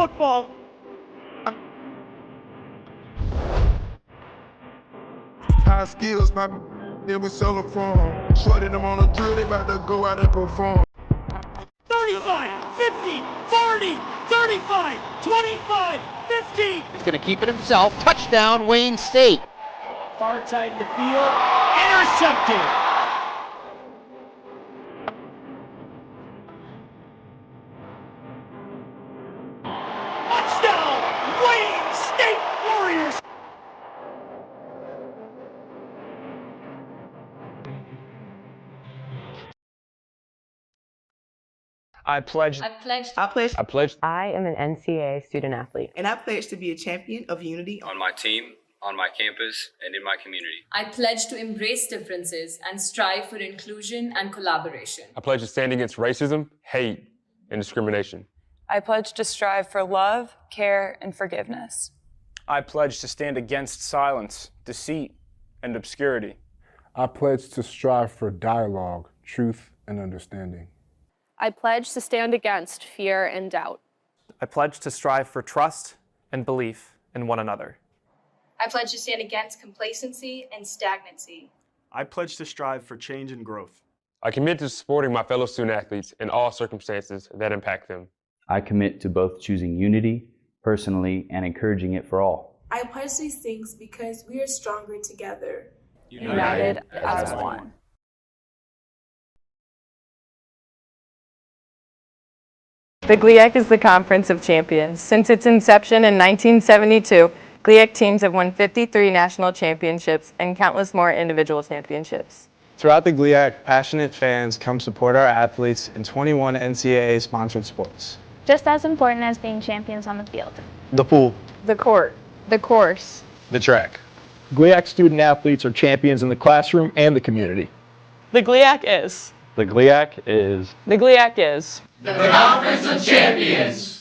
football. High skills, my it was solo from. Shorted them on a drill, they about to go out and perform. 35, 50, 40, 35, 25, 50. He's going to keep it himself. Touchdown, Wayne State. Far side of the field, intercepted. Touchdown, Wayne State Warriors. I pledge. I pledge. I pledge. I pledge. I am an NCAA student athlete. And I pledge to be a champion of unity on my team, on my campus, and in my community. I pledge to embrace differences and strive for inclusion and collaboration. I pledge to stand against racism, hate, and discrimination. I pledge to strive for love, care, and forgiveness. I pledge to stand against silence, deceit, and obscurity. I pledge to strive for dialogue, truth, and understanding. I pledge to stand against fear and doubt. I pledge to strive for trust and belief in one another. I pledge to stand against complacency and stagnancy. I pledge to strive for change and growth. I commit to supporting my fellow student athletes in all circumstances that impact them. I commit to both choosing unity personally and encouraging it for all. I pledge these things because we are stronger together. United as one. The GLIAC is the Conference of Champions. Since its inception in 1972, GLIAC teams have won 53 national championships and countless more individual championships. Throughout the GLIAC, passionate fans come support our athletes in 21 NCAA-sponsored sports. Just as important as being champions on the field. The pool. The court. The course. The track. GLIAC student athletes are champions in the classroom and the community. The GLIAC is. The GLIAC is. The GLIAC is. The Conference of Champions.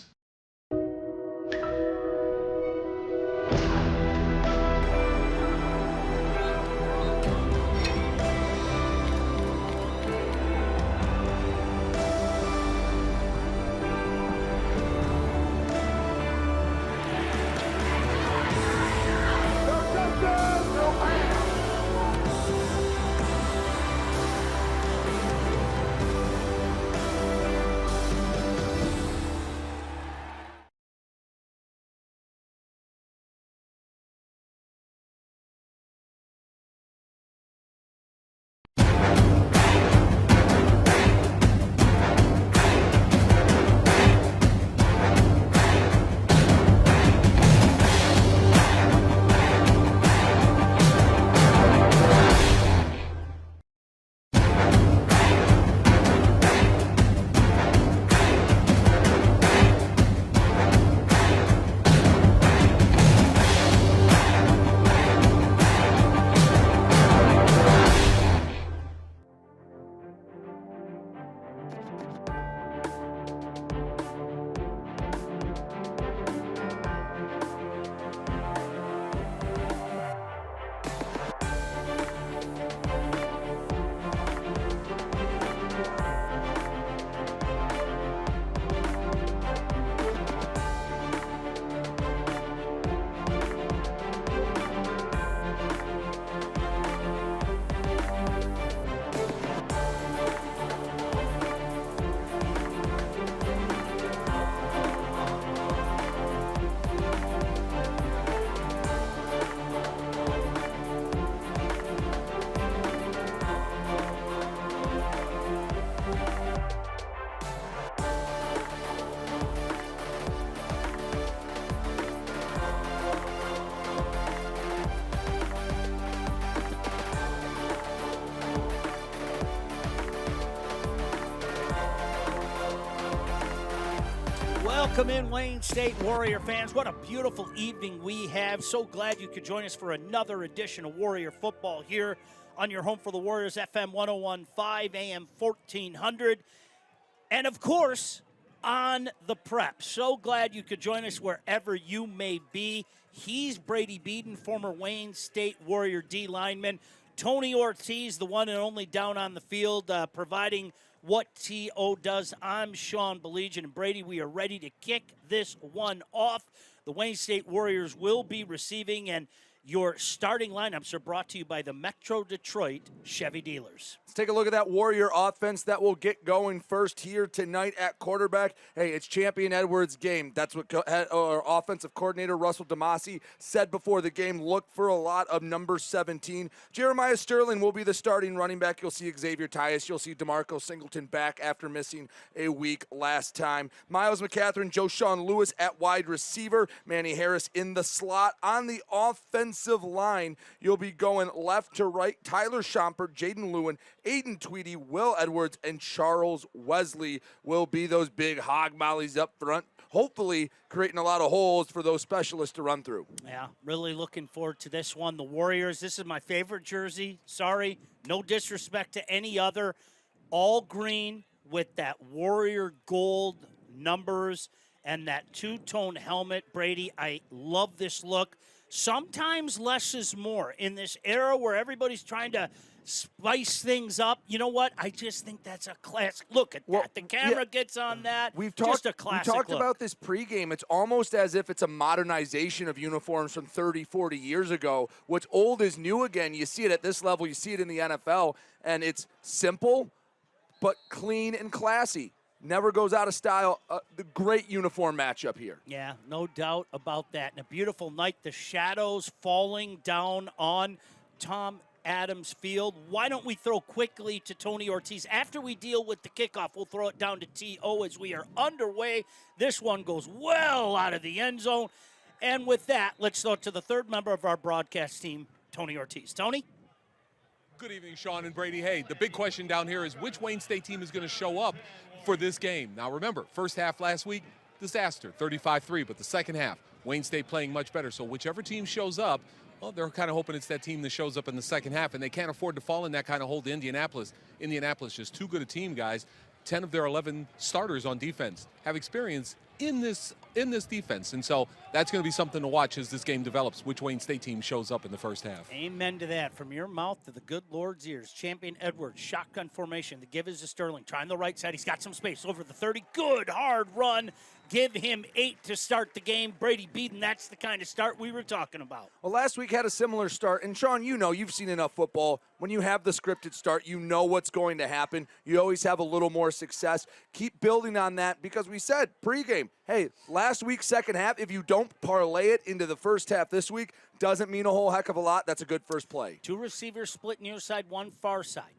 Welcome in, Wayne State Warrior fans. What a beautiful evening we have. So glad you could join us for another edition of Warrior Football here on your home for the Warriors, FM 101.5, AM 1400. And, of course, on the prep. So glad you could join us wherever you may be. He's Brady Beaton, former Wayne State Warrior D lineman. Tony Ortiz, the one and only down on the field, providing what T.O. does. I'm Sean Belegian, and Brady, we are ready to kick this one off. The Wayne State Warriors will be receiving, and your starting lineups are brought to you by the Metro Detroit Chevy dealers. Let's take a look at that Warrior offense that will get going first here tonight at quarterback. Hey, it's Champion Edwards' game. That's what our offensive coordinator Russell DeMasi said before the game. Look for a lot of number 17. Jeremiah Sterling will be the starting running back. You'll see Xavier Tyus. You'll see DeMarco Singleton back after missing a week last time. Miles McCatherine, Joshawn Lewis at wide receiver. Manny Harris in the slot. On the offensive line, you'll be going left to right. Tyler Schompert, Jaden Lewin, Aiden Tweedy, Will Edwards, and Charles Wesley will be those big hog mollies up front, hopefully creating a lot of holes for those specialists to run through. Yeah, really looking forward to this one. The Warriors, this is my favorite jersey. Sorry, no disrespect to any other. All green with that Warrior gold numbers and that two-tone helmet. Brady, I love this look. Sometimes less is more. In this era where everybody's trying to spice things up, you know what? I just think that's a classic. Look at that. The camera gets on that. We've just a classic We talked look. about this pregame. It's almost as if it's a modernization of uniforms from 30, 40 years ago. What's old is new again. You see it at this level. You see it in the NFL. And it's simple, but clean and classy. Never goes out of style. The great uniform matchup here. Yeah, no doubt about that. And a beautiful night, the shadows falling down on Tom Adams Field. Why don't we throw quickly to Tony Ortiz? After we deal with the kickoff, we'll throw it down to T.O. as we are underway. This one goes well out of the end zone. And with that, let's throw it to the third member of our broadcast team, Tony Ortiz. Tony? Good evening, Sean and Brady. Hey, the big question down here is which Wayne State team is going to show up for this game. Now remember, first half last week, disaster, 35-3, but the second half, Wayne State playing much better. So whichever team shows up, well, they're kind of hoping it's that team that shows up in the second half, and they can't afford to fall in that kind of hole to Indianapolis. Indianapolis, just too good a team, guys. 10 of their 11 starters on defense have experience in this defense, and so that's going to be something to watch as this game develops, which Wayne State team shows up in the first half. Amen to that. From your mouth to the good Lord's ears. Champion Edwards, shotgun formation. The give is to Sterling. Trying the right side. He's got some space over the 30. Good hard run. Give him 8 to start the game. Brady Beaton, that's the kind of start we were talking about. Well, last week had a similar start. And, Sean, you know, you've seen enough football. When you have the scripted start, you know what's going to happen. You always have a little more success. Keep building on that because we said pregame, hey, last week's second half, if you don't parlay it into the first half this week, doesn't mean a whole heck of a lot. That's a good first play. 2 receivers split near side, 1 far side.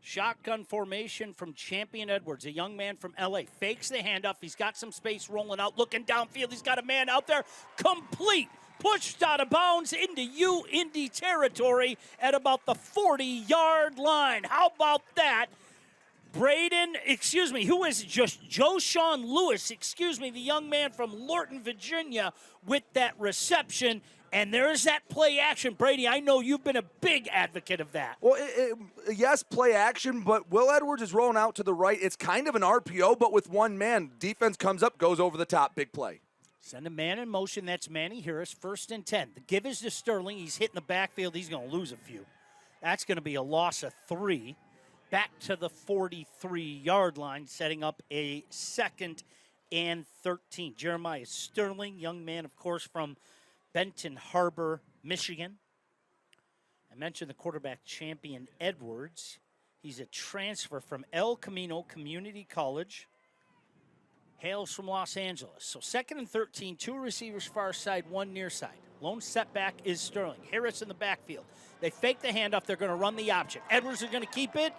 Shotgun formation from Champion Edwards, a young man from L.A. Fakes the handoff. He's got some space rolling out, looking downfield. He's got a man out there. Complete. Pushed out of bounds into Indy territory at about the 40-yard line. How about that? Who is just Joshawn Lewis, the young man from Lorton, Virginia, with that reception. And there's that play action. Brady, I know you've been a big advocate of that. Well, yes, play action, but Will Edwards is rolling out to the right. It's kind of an RPO, but with one man. Defense comes up, goes over the top. Big play. Send a man in motion. That's Manny Harris, 1st and 10. The give is to Sterling. He's hitting the backfield. He's going to lose a few. That's going to be a loss of 3. Back to the 43-yard line, setting up a 2nd and 13. Jeremiah Sterling, young man, of course, from Benton Harbor, Michigan. I mentioned the quarterback, Champion Edwards. He's a transfer from El Camino Community College. Hails from Los Angeles. So 2nd and 13, 2 receivers far side, 1 near side. Lone setback is Sterling. Harris in the backfield. They fake the handoff. They're going to run the option. Edwards are going to keep it.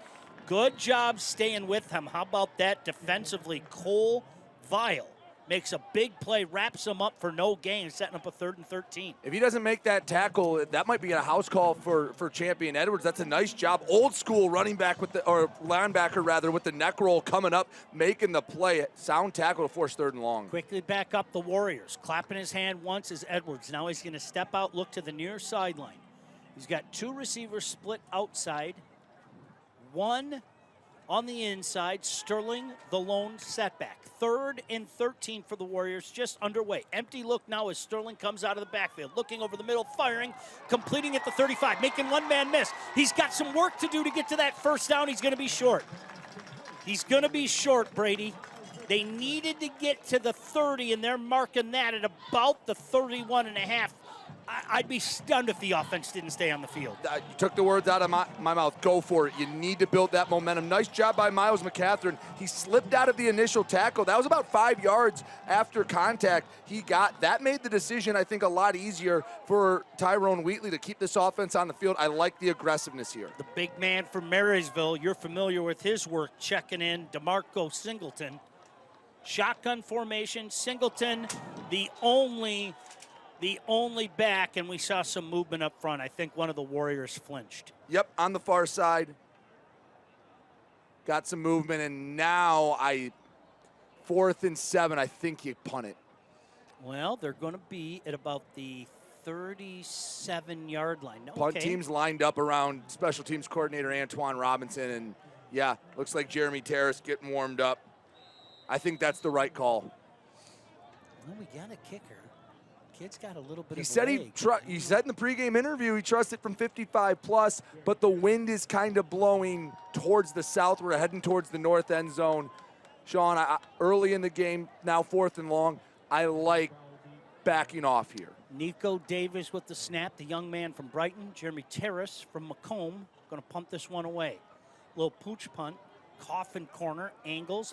Good job staying with him. How about that defensively? Cole Vile makes a big play, wraps him up for no gain, setting up a 3rd and 13. If he doesn't make that tackle, that might be a house call for Champion Edwards. That's a nice job. Old school running back or linebacker rather, with the neck roll coming up, making the play. Sound tackle to force 3rd and long. Quickly back up the Warriors. Clapping his hand once is Edwards. Now he's going to step out, look to the near sideline. He's got 2 receivers split outside. 1 on the inside. Sterling, the lone setback. 3rd and 13 for the Warriors, just underway. Empty look now as Sterling comes out of the backfield. Looking over the middle, firing, completing at the 35, making one man miss. He's got some work to do to get to that 1st down. He's going to be short. He's going to be short, Brady. They needed to get to the 30, and they're marking that at about the 31.5. I'd be stunned if the offense didn't stay on the field. You took the words out of my mouth. Go for it. You need to build that momentum. Nice job by Miles McCatherine. He slipped out of the initial tackle. That was about 5 yards after contact he got. That made the decision, I think, a lot easier for Tyrone Wheatley to keep this offense on the field. I like the aggressiveness here. The big man from Marysville, you're familiar with his work, checking in, DeMarco Singleton. Shotgun formation, Singleton, the only back, and we saw some movement up front. I think one of the Warriors flinched. Yep, on the far side. Got some movement, and now 4th and 7, I think you punt it. Well, they're going to be at about the 37-yard line. Okay. Punt teams lined up around special teams coordinator Antoine Robinson, and yeah, looks like Jeremy Terrace getting warmed up. I think that's the right call. Well, we got a kicker. Kid's got a little bit he of said leg. He said in the pregame interview he trusted from 55 plus, but the wind is kind of blowing towards the south. We're heading towards the north end zone. Sean, early in the game, now 4th and long, I like backing off here. Nico Davis with the snap, the young man from Brighton. Jeremy Terrace from Macomb going to punt this one away. Little pooch punt. Coffin corner, Angles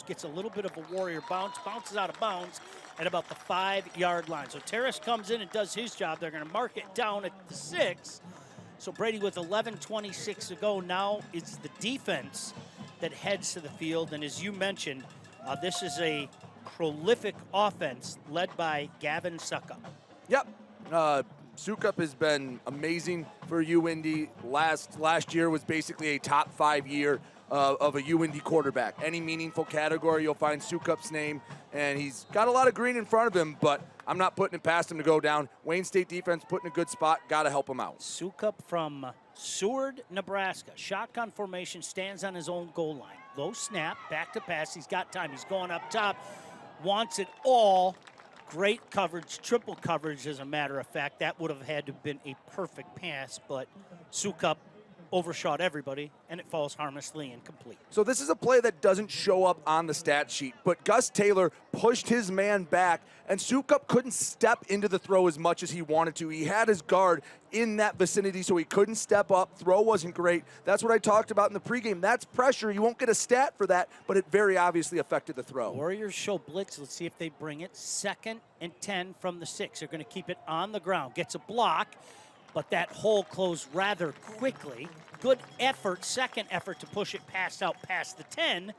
gets a little bit of a Warrior bounce, bounces out of bounds at about the 5-yard line. So Terrace comes in and does his job. They're going to mark it down at the 6. So Brady with 11:26 to go. Now it's the defense that heads to the field. And as you mentioned, this is a prolific offense led by Gavin Suckup. Yep. Sukup has been amazing for UIndy. Last year was basically a top 5 year of a UIndy quarterback. Any meaningful category, you'll find Sukup's name, and he's got a lot of green in front of him, but I'm not putting it past him to go down. Wayne State defense put in a good spot. Got to help him out. Sukup from Seward, Nebraska. Shotgun formation, stands on his own goal line. Low snap, back to pass. He's got time. He's going up top. Wants it all. Great coverage, triple coverage, as a matter of fact. That would have had to have been a perfect pass, but Sukup overshot everybody, and it falls harmlessly incomplete. So this is a play that doesn't show up on the stat sheet, but Gus Taylor pushed his man back, and Sukup couldn't step into the throw as much as he wanted to. He had his guard in that vicinity, so he couldn't step up. Throw wasn't great. That's what I talked about in the pregame. That's pressure. You won't get a stat for that, but it very obviously affected the throw. Warriors show blitz. Let's see if they bring it. 2nd and 10 from the 6. They're going to keep it on the ground. Gets a block, but that hole closed rather quickly. Good effort, second effort to push it out past the 10.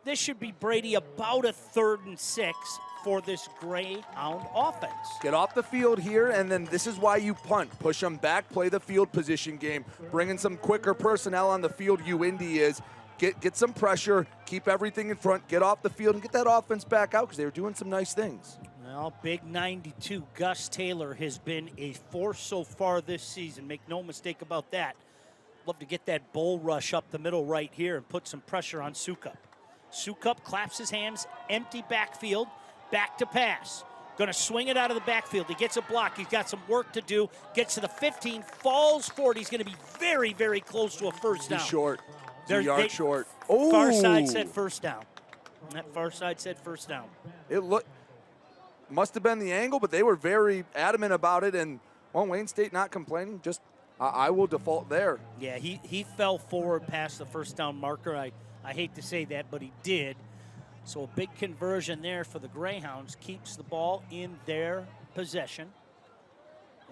This should be Brady about a 3rd and 6 for this Greyhound offense. Get off the field here, and then this is why you punt. Push them back, play the field position game. Bringing some quicker personnel on the field, UIndy is. Get some pressure, keep everything in front, get off the field, and get that offense back out because they were doing some nice things. Well, big 92, Gus Taylor has been a force so far this season. Make no mistake about that. Love to get that bull rush up the middle right here and put some pressure on Sukup. Sukup claps his hands, empty backfield, back to pass. Going to swing it out of the backfield. He gets a block. He's got some work to do. Gets to the 15, falls forward. He's going to be very, very close to a first down. He's short. He's a yard short. Oh! Far side said first down. That far side said first down. It must have been the angle, but they were very adamant about it. And, well, Wayne State not complaining. Just, I will default there. Yeah, he fell forward past the first down marker. I hate to say that, but he did. So a big conversion there for the Greyhounds keeps the ball in their possession.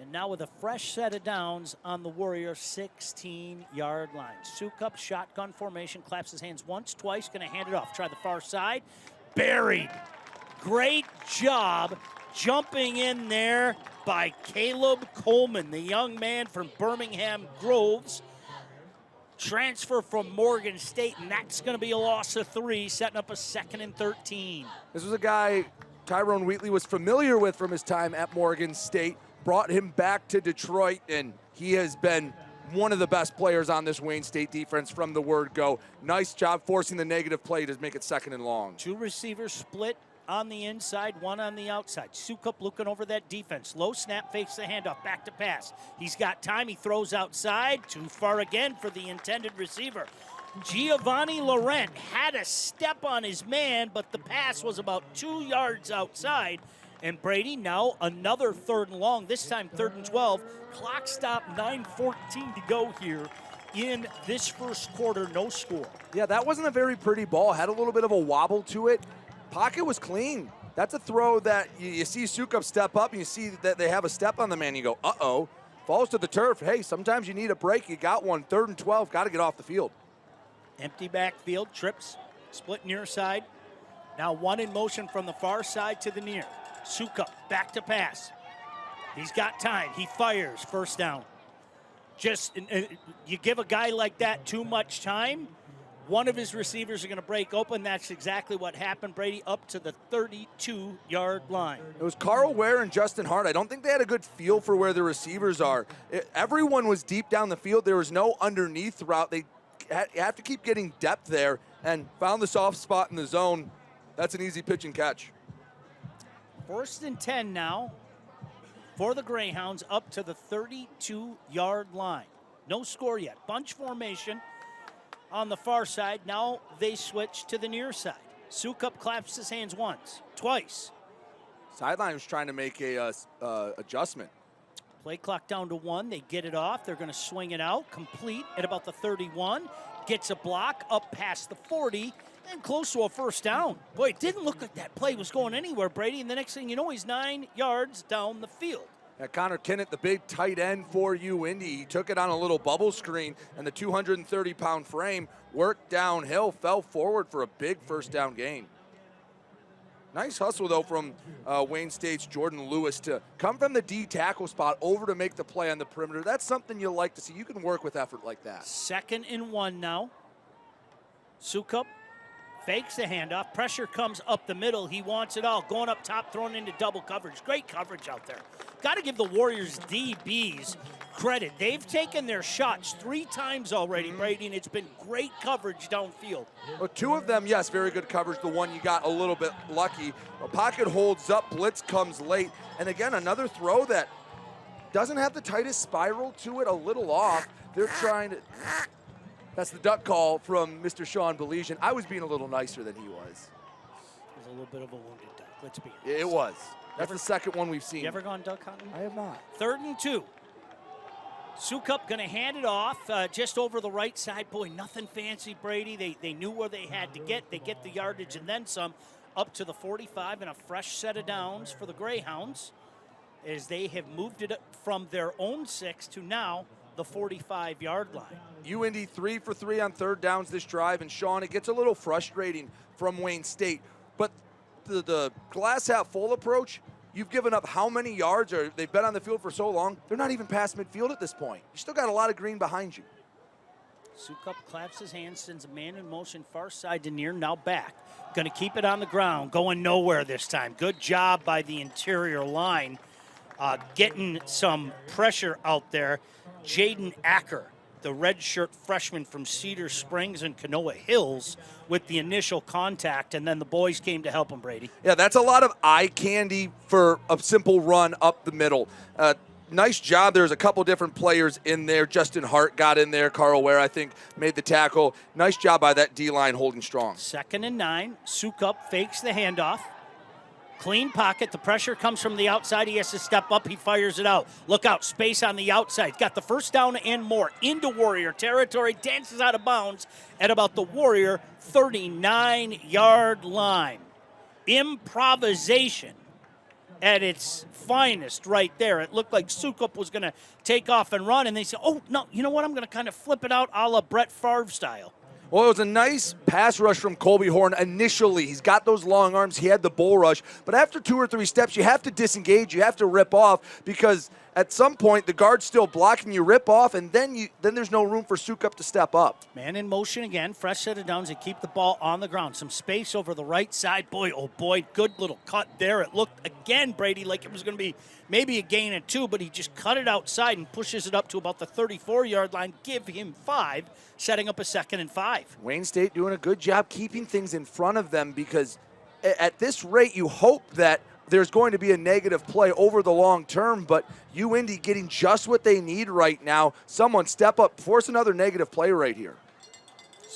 And now with a fresh set of downs on the Warrior 16-yard line. Sukup, shotgun formation, claps his hands once, twice, going to hand it off. Try the far side. Buried. Great job jumping in there by Caleb Coleman, the young man from Birmingham Groves. Transfer from Morgan State, and that's going to be a loss of 3, setting up a 2nd and 13. This was a guy Tyrone Wheatley was familiar with from his time at Morgan State. Brought him back to Detroit, and he has been one of the best players on this Wayne State defense from the word go. Nice job forcing the negative play to make it 2nd and long. 2 receivers split on the inside, 1 on the outside. Sukup looking over that defense. Low snap, fakes the handoff, back to pass. He's got time, he throws outside. Too far again for the intended receiver. Giovanni Laurent had a step on his man, but the pass was about 2 yards outside. And Brady, now another 3rd and long, this time 3rd and 12. Clock stop, 9:14 to go here in this first quarter, no score. Yeah, that wasn't a very pretty ball. Had a little bit of a wobble to it. Pocket was clean. That's a throw that you see Sukup step up, and you see that they have a step on the man. You go, uh-oh. Falls to the turf. Hey, sometimes you need a break. You got one. 3rd and 12. Got to get off the field. Empty backfield, trips, split near side. Now one in motion from the far side to the near. Sukup back to pass. He's got time. He fires. 1st down. Just, you give a guy like that too much time, one of his receivers are going to break open. That's exactly what happened, Brady, up to the 32-yard line. It was Carl Ware and Justin Hart. I don't think they had a good feel for where the receivers are. Everyone was deep down the field. There was no underneath route. They have to keep getting depth there, and found the soft spot in the zone. That's an easy pitch and catch. 1st and 10 now for the Greyhounds up to the 32-yard line. No score yet. Bunch formation on the far side. Now they switch to the near side. Sukup claps his hands once, twice. Sideline was trying to make a adjustment. Play clock down to 1. They get it off. They're going to swing it out. Complete at about the 31. Gets a block up past the 40 and close to a 1st down. Boy, it didn't look like that play was going anywhere, Brady. And the next thing you know, he's 9 yards down the field. Connor Kennett, the big tight end for Indy. He took it on a little bubble screen, and the 230-pound frame worked downhill, fell forward for a big 1st down gain. Nice hustle, though, from Wayne State's Jordan Lewis to come from the D tackle spot over to make the play on the perimeter. That's something you like to see. You can work with effort like that. 2nd and 1 now. Sukup fakes the handoff. Pressure comes up the middle. He wants it all. Going up top, thrown into double coverage. Great coverage out there. Got to give the Warriors DBs credit. They've taken their shots 3 times already, Brady, and it's been great coverage downfield. Well, 2 of them, yes, very good coverage. The one you got a little bit lucky. A pocket holds up, blitz comes late. And again, another throw that doesn't have the tightest spiral to it, a little off. They're trying to... That's the duck call from Mr. Sean Belesian. I was being a little nicer than he was. It was a little bit of a wounded duck, let's be honest. It was. That's the 2nd one we've seen. You ever gone duck hunting? I have not. 3rd and 2. Sukup going to hand it off just over the right side. Boy, nothing fancy, Brady. They knew where they had to get. They get the yardage and then some up to the 45, and a fresh set of downs for the Greyhounds as they have moved it from their own 6 to now the 45-yard line. UIndy 3 for 3 on 3rd downs this drive, and Sean, it gets a little frustrating from Wayne State, but the glass half full approach, you've given up how many yards, or they've been on the field for so long, they're not even past midfield at this point. You still got a lot of green behind you. Sukup claps his hands, sends a man in motion far side to near, now back. Going to keep it on the ground, going nowhere this time. Good job by the interior line, getting some pressure out there. Jaden Acker, the redshirt freshman from Cedar Springs and Canoa Hills, with the initial contact, and then the boys came to help him, Brady. Yeah, that's a lot of eye candy for a simple run up the middle. Nice job. There's a couple different players in there. Justin Hart got in there. Carl Ware, I think, made the tackle. Nice job by that D-line holding strong. 2nd and 9. Sukup fakes the handoff. Clean pocket. The pressure comes from the outside. He has to step up. He fires it out. Look out. Space on the outside. Got the 1st down and more into Warrior territory. Dances out of bounds at about the Warrior 39-yard line. Improvisation at its finest right there. It looked like Sukup was going to take off and run, and they said, oh, no, you know what? I'm going to kind of flip it out a la Brett Favre style. Well, it was a nice pass rush from Colby Horn initially. He's got those long arms. He had the bull rush. But after 2 or 3 steps, you have to disengage. You have to rip off because at some point the guard's still blocking. You rip off, and then there's no room for Sukup to step up. Man in motion again. Fresh set of downs. They keep the ball on the ground. Some space over the right side. Boy, oh boy, good little cut there. It looked, again, Brady, like it was going to be maybe a gain of 2, but he just cut it outside and pushes it up to about the 34-yard line. Give him 5, setting up a 2nd and 5. Wayne State doing a good job keeping things in front of them because at this rate you hope that there's going to be a negative play over the long term, but UIndy getting just what they need right now. Someone step up, force another negative play right here.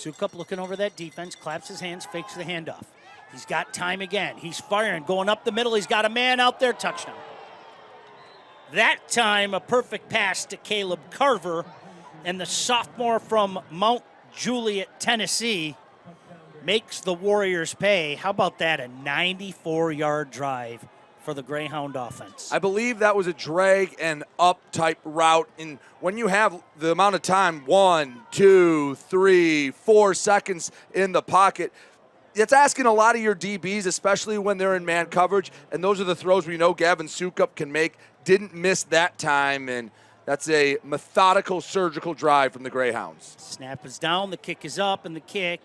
Sukup looking over that defense, claps his hands, fakes the handoff. He's got time again. He's firing, going up the middle. He's got a man out there, touchdown. That time, a perfect pass to Caleb Carver, and the sophomore from Mount Juliet, Tennessee, makes the Warriors pay. How about that, a 94-yard drive for the Greyhound offense? I believe that was a drag and up type route. And when you have the amount of time, 1, 2, 3, 4 seconds in the pocket, it's asking a lot of your DBs, especially when they're in man coverage. And those are the throws we know Gavin Sukup can make. Didn't miss that time. And that's a methodical, surgical drive from the Greyhounds. Snap is down, the kick is up, and the kick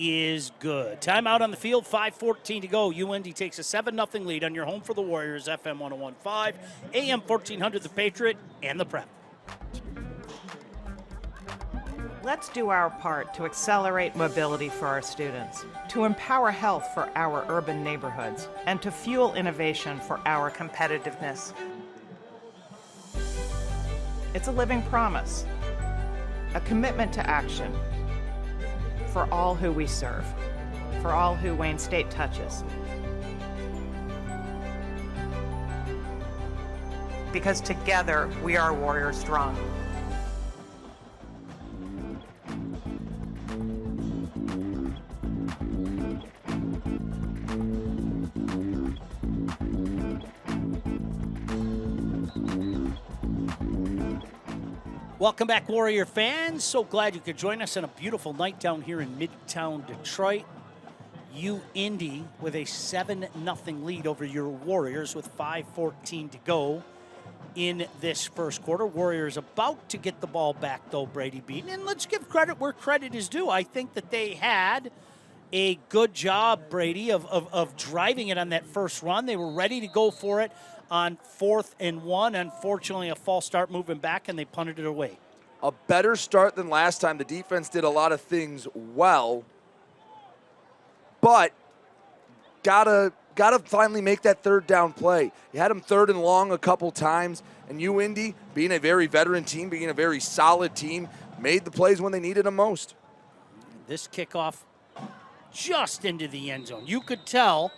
is good. Timeout on the field, 5:14 to go. UND takes a 7-0 lead on your home for the Warriors, FM 101.5, AM 1400, The Patriot, and The Prep. Let's do our part to accelerate mobility for our students, to empower health for our urban neighborhoods, and to fuel innovation for our competitiveness. It's a living promise, a commitment to action, for all who we serve, for all who Wayne State touches. Because together, we are Warrior Strong. Welcome back, Warrior fans. So glad you could join us on a beautiful night down here in Midtown Detroit. UIndy with a 7-0 lead over your Warriors with 5:14 to go in this first quarter. Warriors about to get the ball back, though, Brady Beaton. And let's give credit where credit is due. I think that they had a good job, Brady, of driving it on that first run. They were ready to go for it on 4th and 1. Unfortunately, a false start moving back, and they punted it away. A better start than last time. The defense did a lot of things well, but gotta finally make that third down play. You had them 3rd and long a couple times, and UIndy, being a very veteran team, being a very solid team, made the plays when they needed them most. This kickoff just into the end zone. You could tell,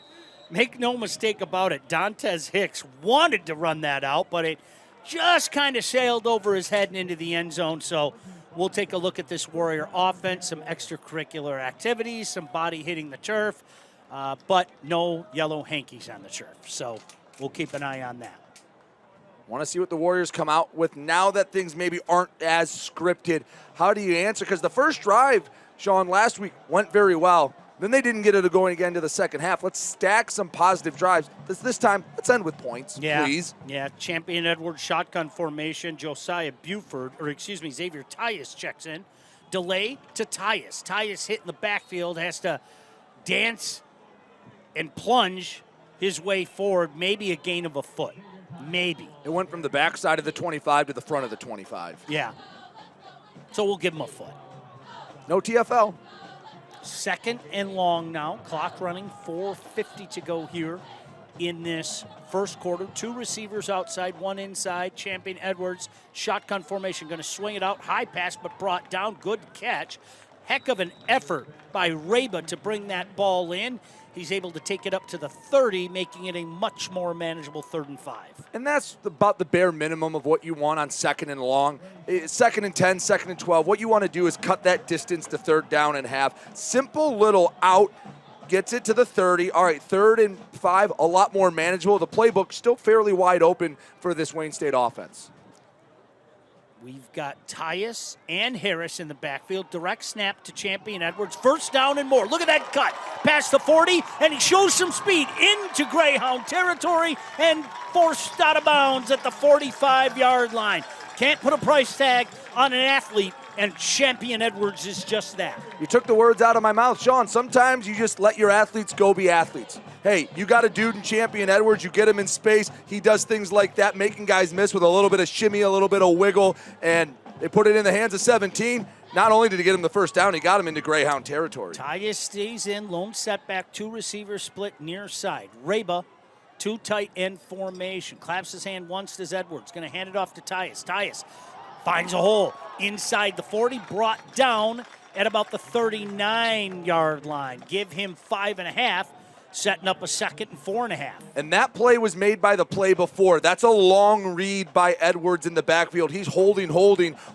make no mistake about it, Dantes Hicks wanted to run that out, but it just kind of sailed over his head and into the end zone. So we'll take a look at this Warrior offense, some extracurricular activities, some body hitting the turf, but no yellow hankies on the turf. So we'll keep an eye on that. Want to see what the Warriors come out with now that things maybe aren't as scripted. How do you answer? Because the first drive, Sean, last week went very well. Then they didn't get it going again to the second half. Let's stack some positive drives. This time, let's end with points, please. Yeah, Champion Edwards shotgun formation. Xavier Tyus checks in. Delay to Tyus. Tyus hit in the backfield, has to dance and plunge his way forward. Maybe a gain of a foot. Maybe. It went from the backside of the 25 to the front of the 25. Yeah. So we'll give him a foot. No TFL. 2nd and long now. Clock running, 4:50 to go here in this first quarter. 2 receivers outside, 1 inside. Champion Edwards, shotgun formation, going to swing it out. High pass, but brought down. Good catch. Heck of an effort by Reba to bring that ball in. He's able to take it up to the 30, making it a much more manageable 3rd and 5. And that's about the bare minimum of what you want on 2nd and long. 2nd and 10, 2nd and 12. What you want to do is cut that distance to 3rd down and half. Simple little out, gets it to the 30. All right, 3rd and 5, a lot more manageable. The playbook still fairly wide open for this Wayne State offense. We've got Tyus and Harris in the backfield. Direct snap to Champion Edwards. 1st down and more. Look at that cut. Past the 40, and he shows some speed into Greyhound territory and forced out of bounds at the 45-yard line. Can't put a price tag on an athlete, and Champion Edwards is just that. You took the words out of my mouth, Sean. Sometimes you just let your athletes go be athletes. Hey, you got a dude in Champion Edwards, you get him in space, he does things like that, making guys miss with a little bit of shimmy, a little bit of wiggle, and they put it in the hands of 17. Not only did he get him the 1st down, he got him into Greyhound territory. Tyus stays in, lone setback, 2 receivers split near side. Reba, 2 tight end formation. Claps his hand once to Edwards, going to hand it off to Tyus. Tyus finds a hole inside the 40, brought down at about the 39-yard line. Give him 5.5, setting up a 2nd and 4.5. And that play was made by the play before. That's a long read by Edwards in the backfield. He's holding.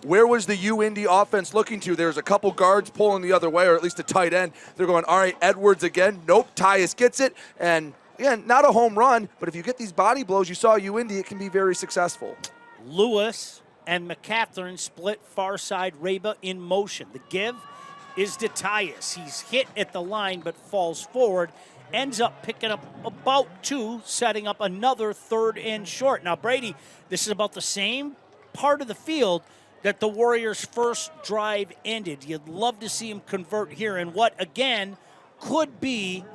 Where was the UIndy offense looking to? There's a couple guards pulling the other way, or at least a tight end. They're going, all right, Edwards again. Nope, Tyus gets it. And again, not a home run, but if you get these body blows, you saw UIndy, it can be very successful. Lewis and McCathern split far side. Reba in motion. The give is to Tyus. He's hit at the line but falls forward. Ends up picking up about 2, setting up another 3rd and short. Now, Brady, this is about the same part of the field that the Warriors' first drive ended. You'd love to see him convert here in what, again, could be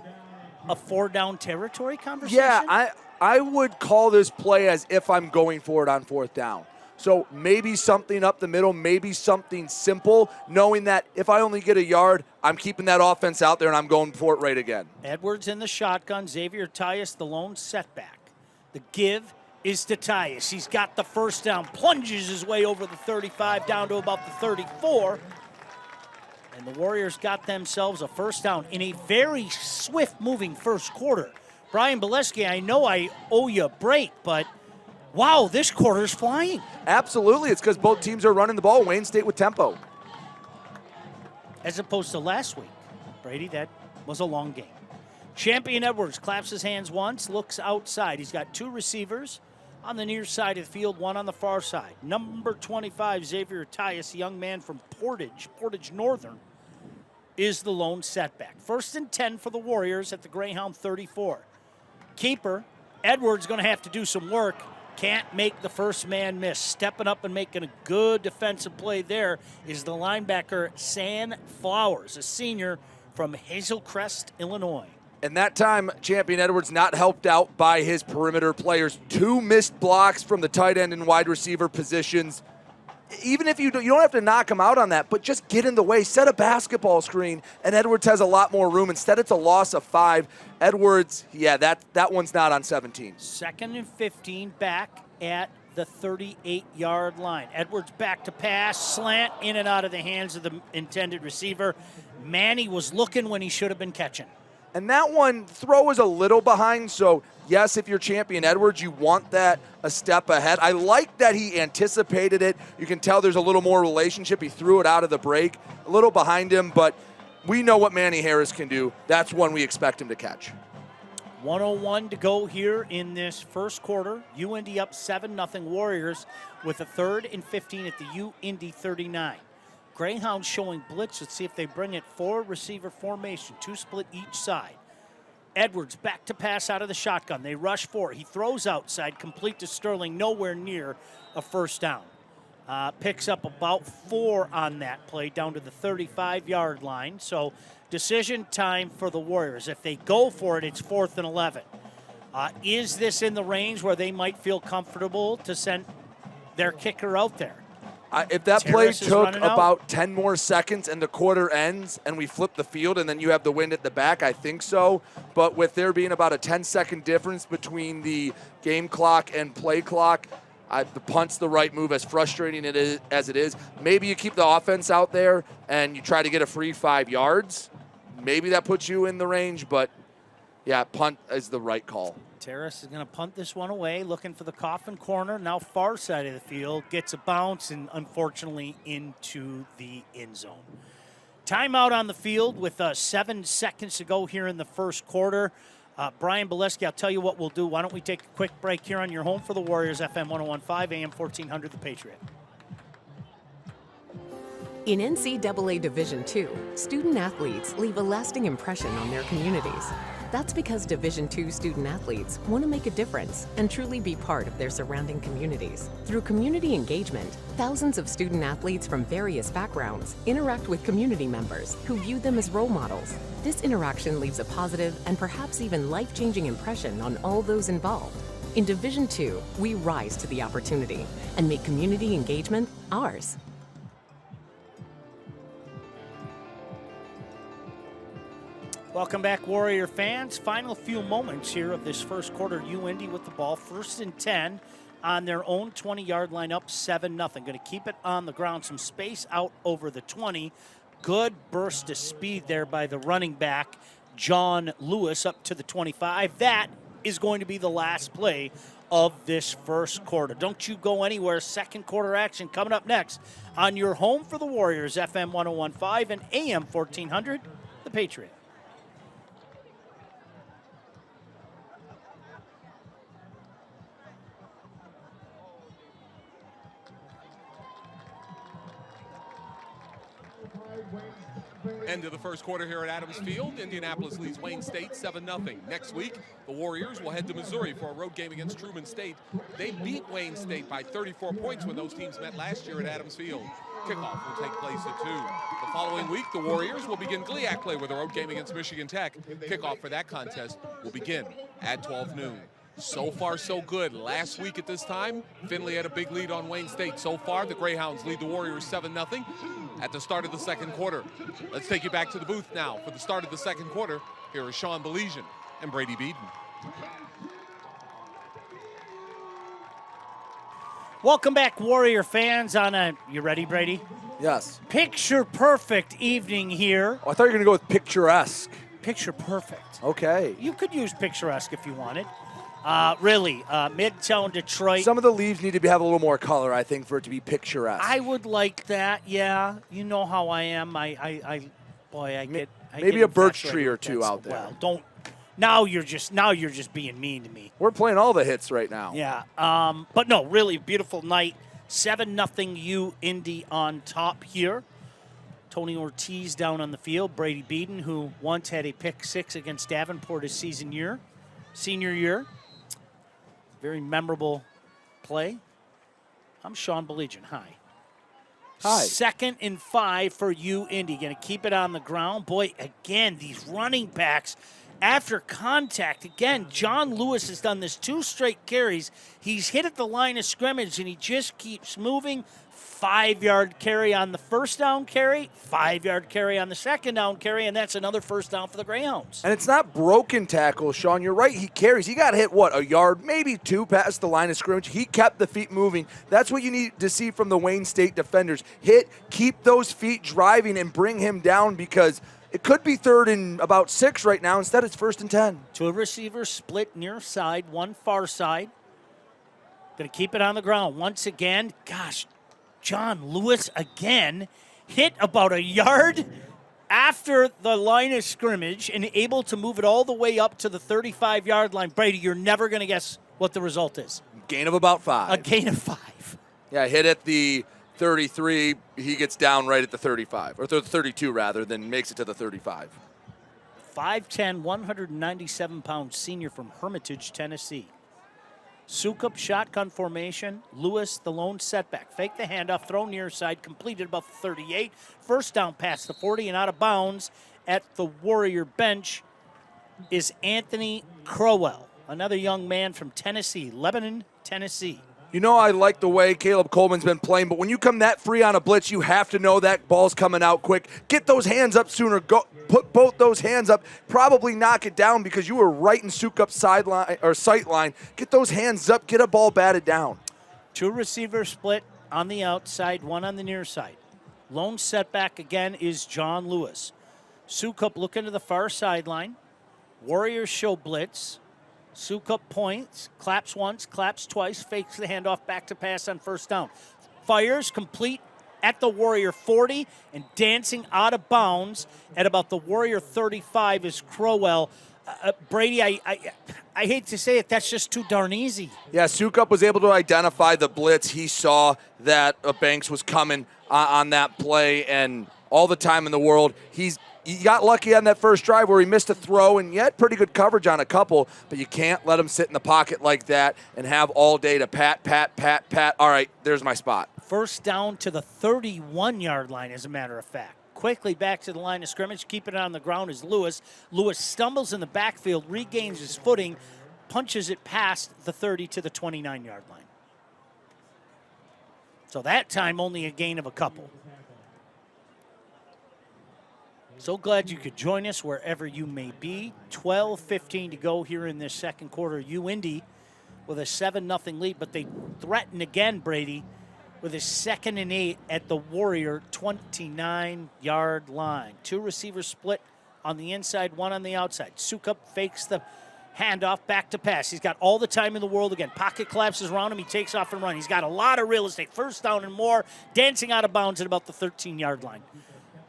a 4-down territory conversation? Yeah, I would call this play as if I'm going for it on 4th down. So maybe something up the middle, maybe something simple, knowing that if I only get a yard, I'm keeping that offense out there and I'm going for it right again. Edwards in the shotgun, Xavier Tyus the lone setback. The give is to Tyus. He's got the first down, plunges his way over the 35 down to about the 34. And the Warriors got themselves a first down in a very swift-moving first quarter. Brian Bileski, I know I owe you a break, but wow, this quarter's flying. Absolutely. It's because both teams are running the ball. Wayne State with tempo. As opposed to last week. Brady, that was a long game. Champion Edwards claps his hands once, looks outside. He's got 2 receivers on the near side of the field, 1 on the far side. Number 25, Xavier Tyus, a young man from Portage Northern, is the lone setback. 1st and 10 for the Warriors at the Greyhound 34. Keeper, Edwards going to have to do some work. Can't make the first man miss. Stepping up and making a good defensive play there is the linebacker, San Flowers, a senior from Hazel Crest, Illinois. And that time, Champion Edwards not helped out by his perimeter players. 2 missed blocks from the tight end and wide receiver positions. Even if you don't have to knock him out on that, but just get in the way, set a basketball screen, and Edwards has a lot more room. Instead, it's a loss of 5. Edwards, yeah, that one's not on 17. 2nd and 15 back at the 38-yard line. Edwards back to pass, slant in and out of the hands of the intended receiver. Manny was looking when he should have been catching. And that one, throw is a little behind, so yes, if you're Champion Edwards, you want that a step ahead. I like that he anticipated it. You can tell there's a little more relationship. He threw it out of the break, a little behind him, but we know what Manny Harris can do. That's one we expect him to catch. 1:01 to go here in this first quarter. UIndy up 7-0 Warriors with a 3rd and 15 at the UIndy 39. Greyhounds showing blitz. Let's see if they bring it. 4 receiver formation, 2 split each side. Edwards back to pass out of the shotgun. They rush 4. He throws outside, complete to Sterling, nowhere near a first down. Picks up about 4 on that play, down to the 35-yard line. So decision time for the Warriors. If they go for it, it's 4th and 11. Is this in the range where they might feel comfortable to send their kicker out there? If that play took about 10 more seconds and the quarter ends and we flip the field and then you have the wind at the back, I think so. But with there being about a 10-second difference between the game clock and play clock, the punt's the right move, as frustrating as it is. Maybe you keep the offense out there and you try to get a free 5 yards. Maybe that puts you in the range, but yeah, punt is the right call. Terrace is going to punt this one away, looking for the coffin corner. Now far side of the field, gets a bounce and unfortunately into the end zone. Timeout on the field with 7 seconds to go here in the first quarter. Brian Bileski, I'll tell you what we'll do. Why don't we take a quick break here on your home for the Warriors, FM 101.5, AM 1400, The Patriot. In NCAA Division II, student athletes leave a lasting impression on their communities. That's because Division II student athletes want to make a difference and truly be part of their surrounding communities. Through community engagement, thousands of student athletes from various backgrounds interact with community members who view them as role models. This interaction leaves a positive and perhaps even life-changing impression on all those involved. In Division II, we rise to the opportunity and make community engagement ours. Welcome back, Warrior fans. Final few moments here of this first quarter. UIndy with the ball, 1st and 10 on their own 20-yard line, up 7-0. Going to keep it on the ground, some space out over the 20. Good burst of speed there by the running back, John Lewis, up to the 25. That is going to be the last play of this first quarter. Don't you go anywhere. Second quarter action coming up next on your home for the Warriors, FM 101.5 and AM 1400, The Patriot. End of the first quarter here at Adams Field. Indianapolis leads Wayne State 7-0. Next week, the Warriors will head to Missouri for a road game against Truman State. They beat Wayne State by 34 points when those teams met last year at Adams Field. Kickoff will take place at 2. The following week, the Warriors will begin GLIAC play with a road game against Michigan Tech. Kickoff for that contest will begin at 12 noon. So far, so good. Last week at this time, Findlay had a big lead on Wayne State. So far, the Greyhounds lead the Warriors 7-0 at the start of the second quarter. Let's take you back to the booth now for the start of the second quarter. Here is Sean Belesian and Brady Beaton. Welcome back, Warrior fans, on a, you ready, Brady? Yes. Picture perfect evening here. Oh, I thought you were going to go with picturesque. Picture perfect. Okay. You could use picturesque if you wanted. Really, Midtown Detroit. Some of the leaves need to have a little more color, I think, for it to be picturesque. I would like that, yeah. You know how I am. I Maybe get a birch infatuated tree or with two that. out there. Well, don't. Now you're just being mean to me. We're playing all the hits right now. Yeah. But no, really beautiful night. 7-0 U Indy on top here. Tony Ortiz down on the field. Brady Beaton, who once had a pick 6 against Davenport his senior year. Very memorable play. I'm Sean Belesian. Hi. Hi. 2nd and 5 for U Indy. Going to keep it on the ground. Boy, again, these running backs after contact. Again, John Lewis has done this 2 straight carries. He's hit at the line of scrimmage, and he just keeps moving. 5-yard carry on the first down carry, 5-yard carry on the second down carry, and that's another first down for the Greyhounds. And it's not broken tackle, Sean. You're right. He carries. He got hit, what, a yard, maybe 2 past the line of scrimmage. He kept the feet moving. That's what you need to see from the Wayne State defenders. Hit, keep those feet driving, and bring him down, because it could be 3rd and about 6 right now. Instead, it's 1st and 10. 2 receivers split near side, 1 far side. Going to keep it on the ground once again. Gosh, John Lewis again hit about a yard after the line of scrimmage and able to move it all the way up to the 35-yard line. Brady, you're never going to guess what the result is. Gain of about 5. A gain of 5. Yeah, hit at the 33. He gets down right at the 35, or the 32 rather, then makes it to the 35. 5'10", 197-pound senior from Hermitage, Tennessee. Sukup shotgun formation. Lewis, the lone setback. Fake the handoff, throw near side, completed about the 38. First down past the 40 and out of bounds at the Warrior bench is Anthony Crowell, another young man from Tennessee, Lebanon, Tennessee. You know, I like the way Caleb Coleman's been playing, but when you come that free on a blitz, you have to know that ball's coming out quick. Get those hands up sooner. Go, put both those hands up. Probably knock it down because you were right in Sukup's sideline or sight line. Get those hands up. Get a ball batted down. 2 receivers split on the outside, 1 on the near side. Lone setback again is John Lewis. Sukup looking to the far sideline. Warriors show blitz. Sukup points, claps once, claps twice, fakes the handoff back to pass on first down. Fires complete at the Warrior 40 and dancing out of bounds at about the Warrior 35 is Crowell. Brady, I hate to say it, that's just too darn easy. Yeah, Sukup was able to identify the blitz. He saw that Banks was coming on that play, and all the time in the world, he got lucky on that first drive where he missed a throw, and he had pretty good coverage on a couple, but you can't let him sit in the pocket like that and have all day to pat. All right, there's my spot. First down to the 31-yard line, as a matter of fact. Quickly back to the line of scrimmage, keeping it on the ground is Lewis. Lewis stumbles in the backfield, regains his footing, punches it past the 30 to the 29-yard line. So that time only a gain of a couple. So glad you could join us wherever you may be. 12:15 to go here in this second quarter. U Indy with a 7-0 lead, but they threaten again, Brady. with his 2nd and 8 at the Warrior 29-yard line. 2 receivers split on the inside, 1 on the outside. Sukup fakes the handoff, back to pass. He's got all the time in the world again. Pocket collapses around him. He takes off and runs. He's got a lot of real estate. 1st down and more, dancing out of bounds at about the 13-yard line.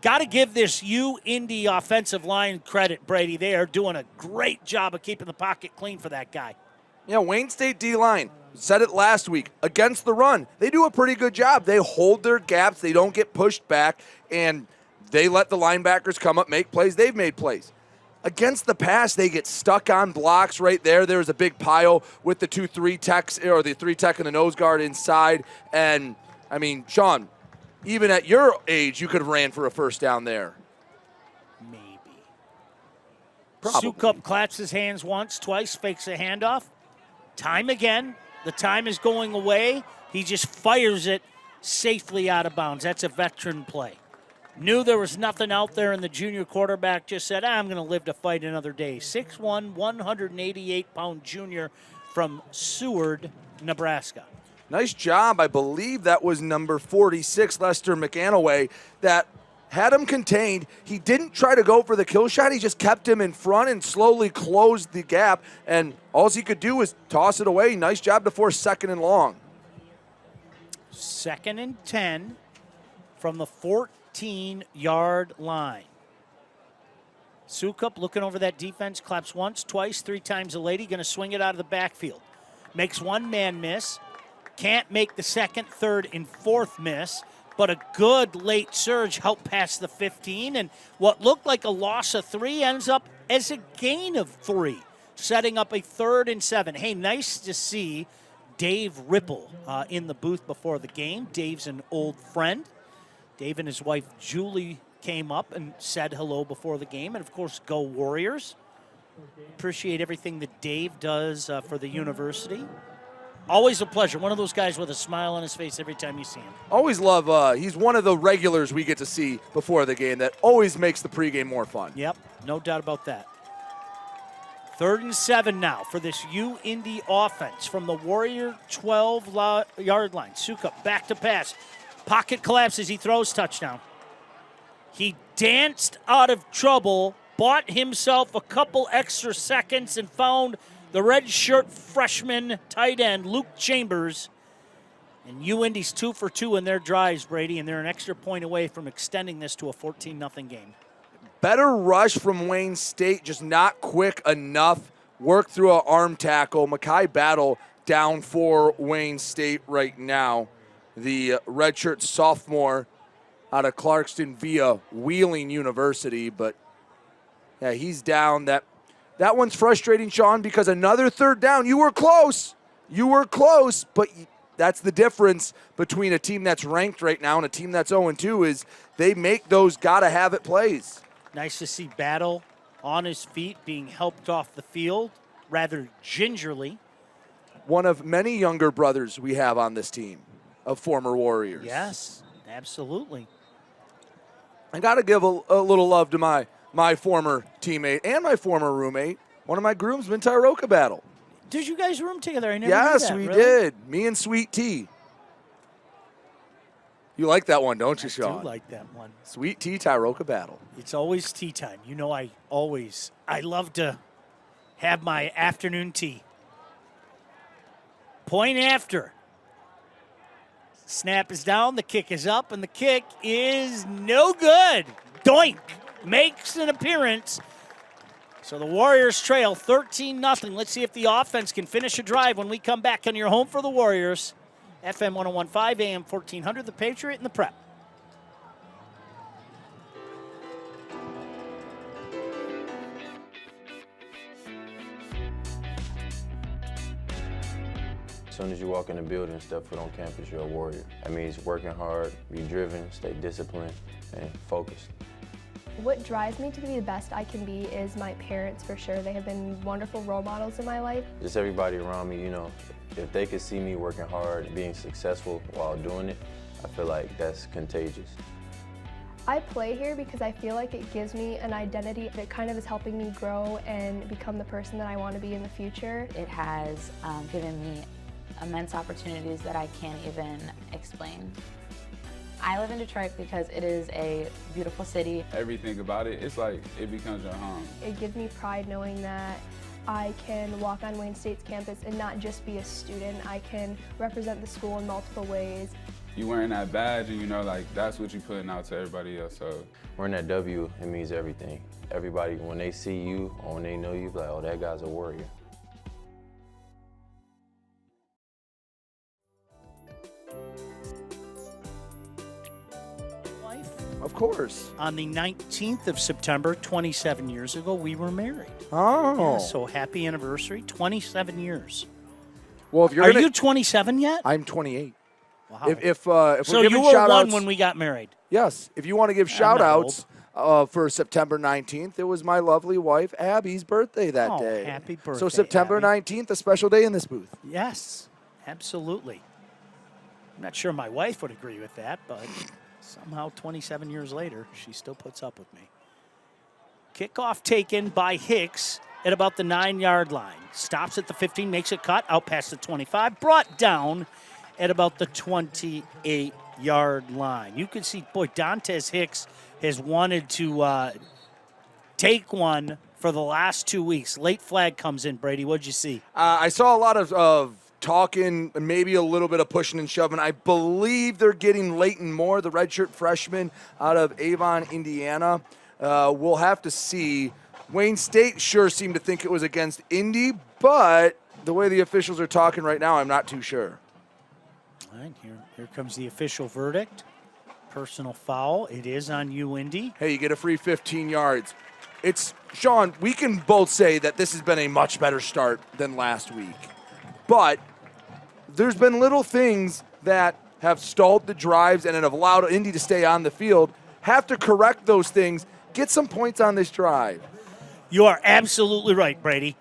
Got to give this Indy offensive line credit, Brady. They are doing a great job of keeping the pocket clean for that guy. Yeah, Wayne State D-line, said it last week, against the run, they do a pretty good job. They hold their gaps. They don't get pushed back, and they let the linebackers come up, make plays. They've made plays. Against the pass, they get stuck on blocks right there. There's a big pile with the 2-3 techs, or the 3 tech and the nose guard inside. And, I mean, Sean, even at your age, you could have ran for a 1st down there. Maybe. Probably. Sukup claps his hands once, twice, fakes a handoff. Time again. The time is going away. He just fires it safely out of bounds. That's a veteran play. Knew there was nothing out there, and the junior quarterback just said, I'm going to live to fight another day. 6'1", 188-pound junior from Seward, Nebraska. Nice job. I believe that was number 46, Lester McAnaway, that had him contained. He didn't try to go for the kill shot. He just kept him in front and slowly closed the gap, and all he could do was toss it away. Nice job to force 2nd and long. 2nd and 10 from the 14-yard line. Sukup looking over that defense, claps once, twice, 3 times a lady, going to swing it out of the backfield. Makes 1 man miss. Can't make the 2nd, 3rd, and 4th miss, but a good late surge helped pass the 15, and what looked like a loss of 3 ends up as a gain of 3, setting up a 3rd and 7. Hey, nice to see Dave Ripple in the booth before the game. Dave's an old friend. Dave and his wife Julie came up and said hello before the game, and of course, go Warriors. Appreciate everything that Dave does for the university. Always a pleasure. One of those guys with a smile on his face every time you see him. Always love, he's one of the regulars we get to see before the game that always makes the pregame more fun. Yep, no doubt about that. 3rd and 7 now for this Indy offense from the Warrior 12-yard line. Sukup back to pass. Pocket collapses. He throws, touchdown. He danced out of trouble, bought himself a couple extra seconds, and found the redshirt freshman tight end, Luke Chambers. And Indy's 2 for 2 in their drives, Brady, and they're an extra point away from extending this to a 14-0 game. Better rush from Wayne State, just not quick enough. Work through an arm tackle. Mekhi Battle down for Wayne State right now. The redshirt sophomore out of Clarkston via Wheeling University. But, yeah, he's down. That one's frustrating, Sean, because another 3rd down. You were close. You were close, but that's the difference between a team that's ranked right now and a team that's 0-2 is they make those gotta-have-it plays. Nice to see Battle on his feet being helped off the field rather gingerly. One of many younger brothers we have on this team of former Warriors. Yes, absolutely. I got to give a little love to my former teammate and my former roommate, one of my groomsmen, Tyroka Battle. Did you guys room together? I never knew Yes, that, we really? did. Me and Sweet Tea. You like that one, don't you, Sean? I do like that one. Sweet Tea, Tyroka Battle. It's always tea time. You know, I love to have my afternoon tea. Point after. Snap is down, the kick is up, and the kick is no good. Doink makes an appearance. So the Warriors trail 13-0. Let's see if the offense can finish a drive when we come back on your home for the Warriors. FM 101.5, AM 1400, the Patriot and the Prep. As soon as you walk in the building and step foot on campus, you're a Warrior. That means working hard, be driven, stay disciplined, and focused. What drives me to be the best I can be is my parents, for sure. They have been wonderful role models in my life. Just everybody around me, you know, if they could see me working hard, being successful while doing it, I feel like that's contagious. I play here because I feel like it gives me an identity. It kind of is helping me grow and become the person that I want to be in the future. It has given me immense opportunities that I can't even explain. I live in Detroit because it is a beautiful city. Everything about it, it's like it becomes your home. It gives me pride knowing that I can walk on Wayne State's campus and not just be a student. I can represent the school in multiple ways. You wearing that badge and like that's what you're putting out to everybody else. So Wearing that W, it means everything. Everybody, when they see you or when they know you, like, oh, that guy's a warrior. Of course. On the 19th of September, 27 years ago, we were married. Oh. Yeah, so happy anniversary, 27 years. Well, if you're Are you 27 yet? I'm 28. Wow. If So we're you giving were shout-outs, one when we got married. Yes. If you want to give I'm not shout-outs for September 19th, it was my lovely wife, Abby's birthday that day. Happy birthday, So September Abby. 19th, a special day in this booth. Yes, absolutely. I'm not sure my wife would agree with that, but somehow 27 years later, she still puts up with me. Kickoff taken by Hicks at about the 9-yard line. Stops at the 15, makes a cut, out past the 25, brought down at about the 28-yard line. You can see, boy, Dantes Hicks has wanted to take one for the last 2 weeks. Late flag comes in, Brady. What'd you see? I saw a lot of talking and maybe a little bit of pushing and shoving. I believe they're getting Leighton Moore, the redshirt freshman out of Avon, Indiana. We'll have to see. Wayne State sure seemed to think it was against Indy, but the way the officials are talking right now, I'm not too sure. All right, here comes the official verdict. Personal foul. It is on you, Indy. Hey, you get a free 15 yards. It's, Sean, we can both say that this has been a much better start than last week. But there's been little things that have stalled the drives and have allowed Indy to stay on the field. Have to correct those things. Get some points on this drive. You are absolutely right, Brady.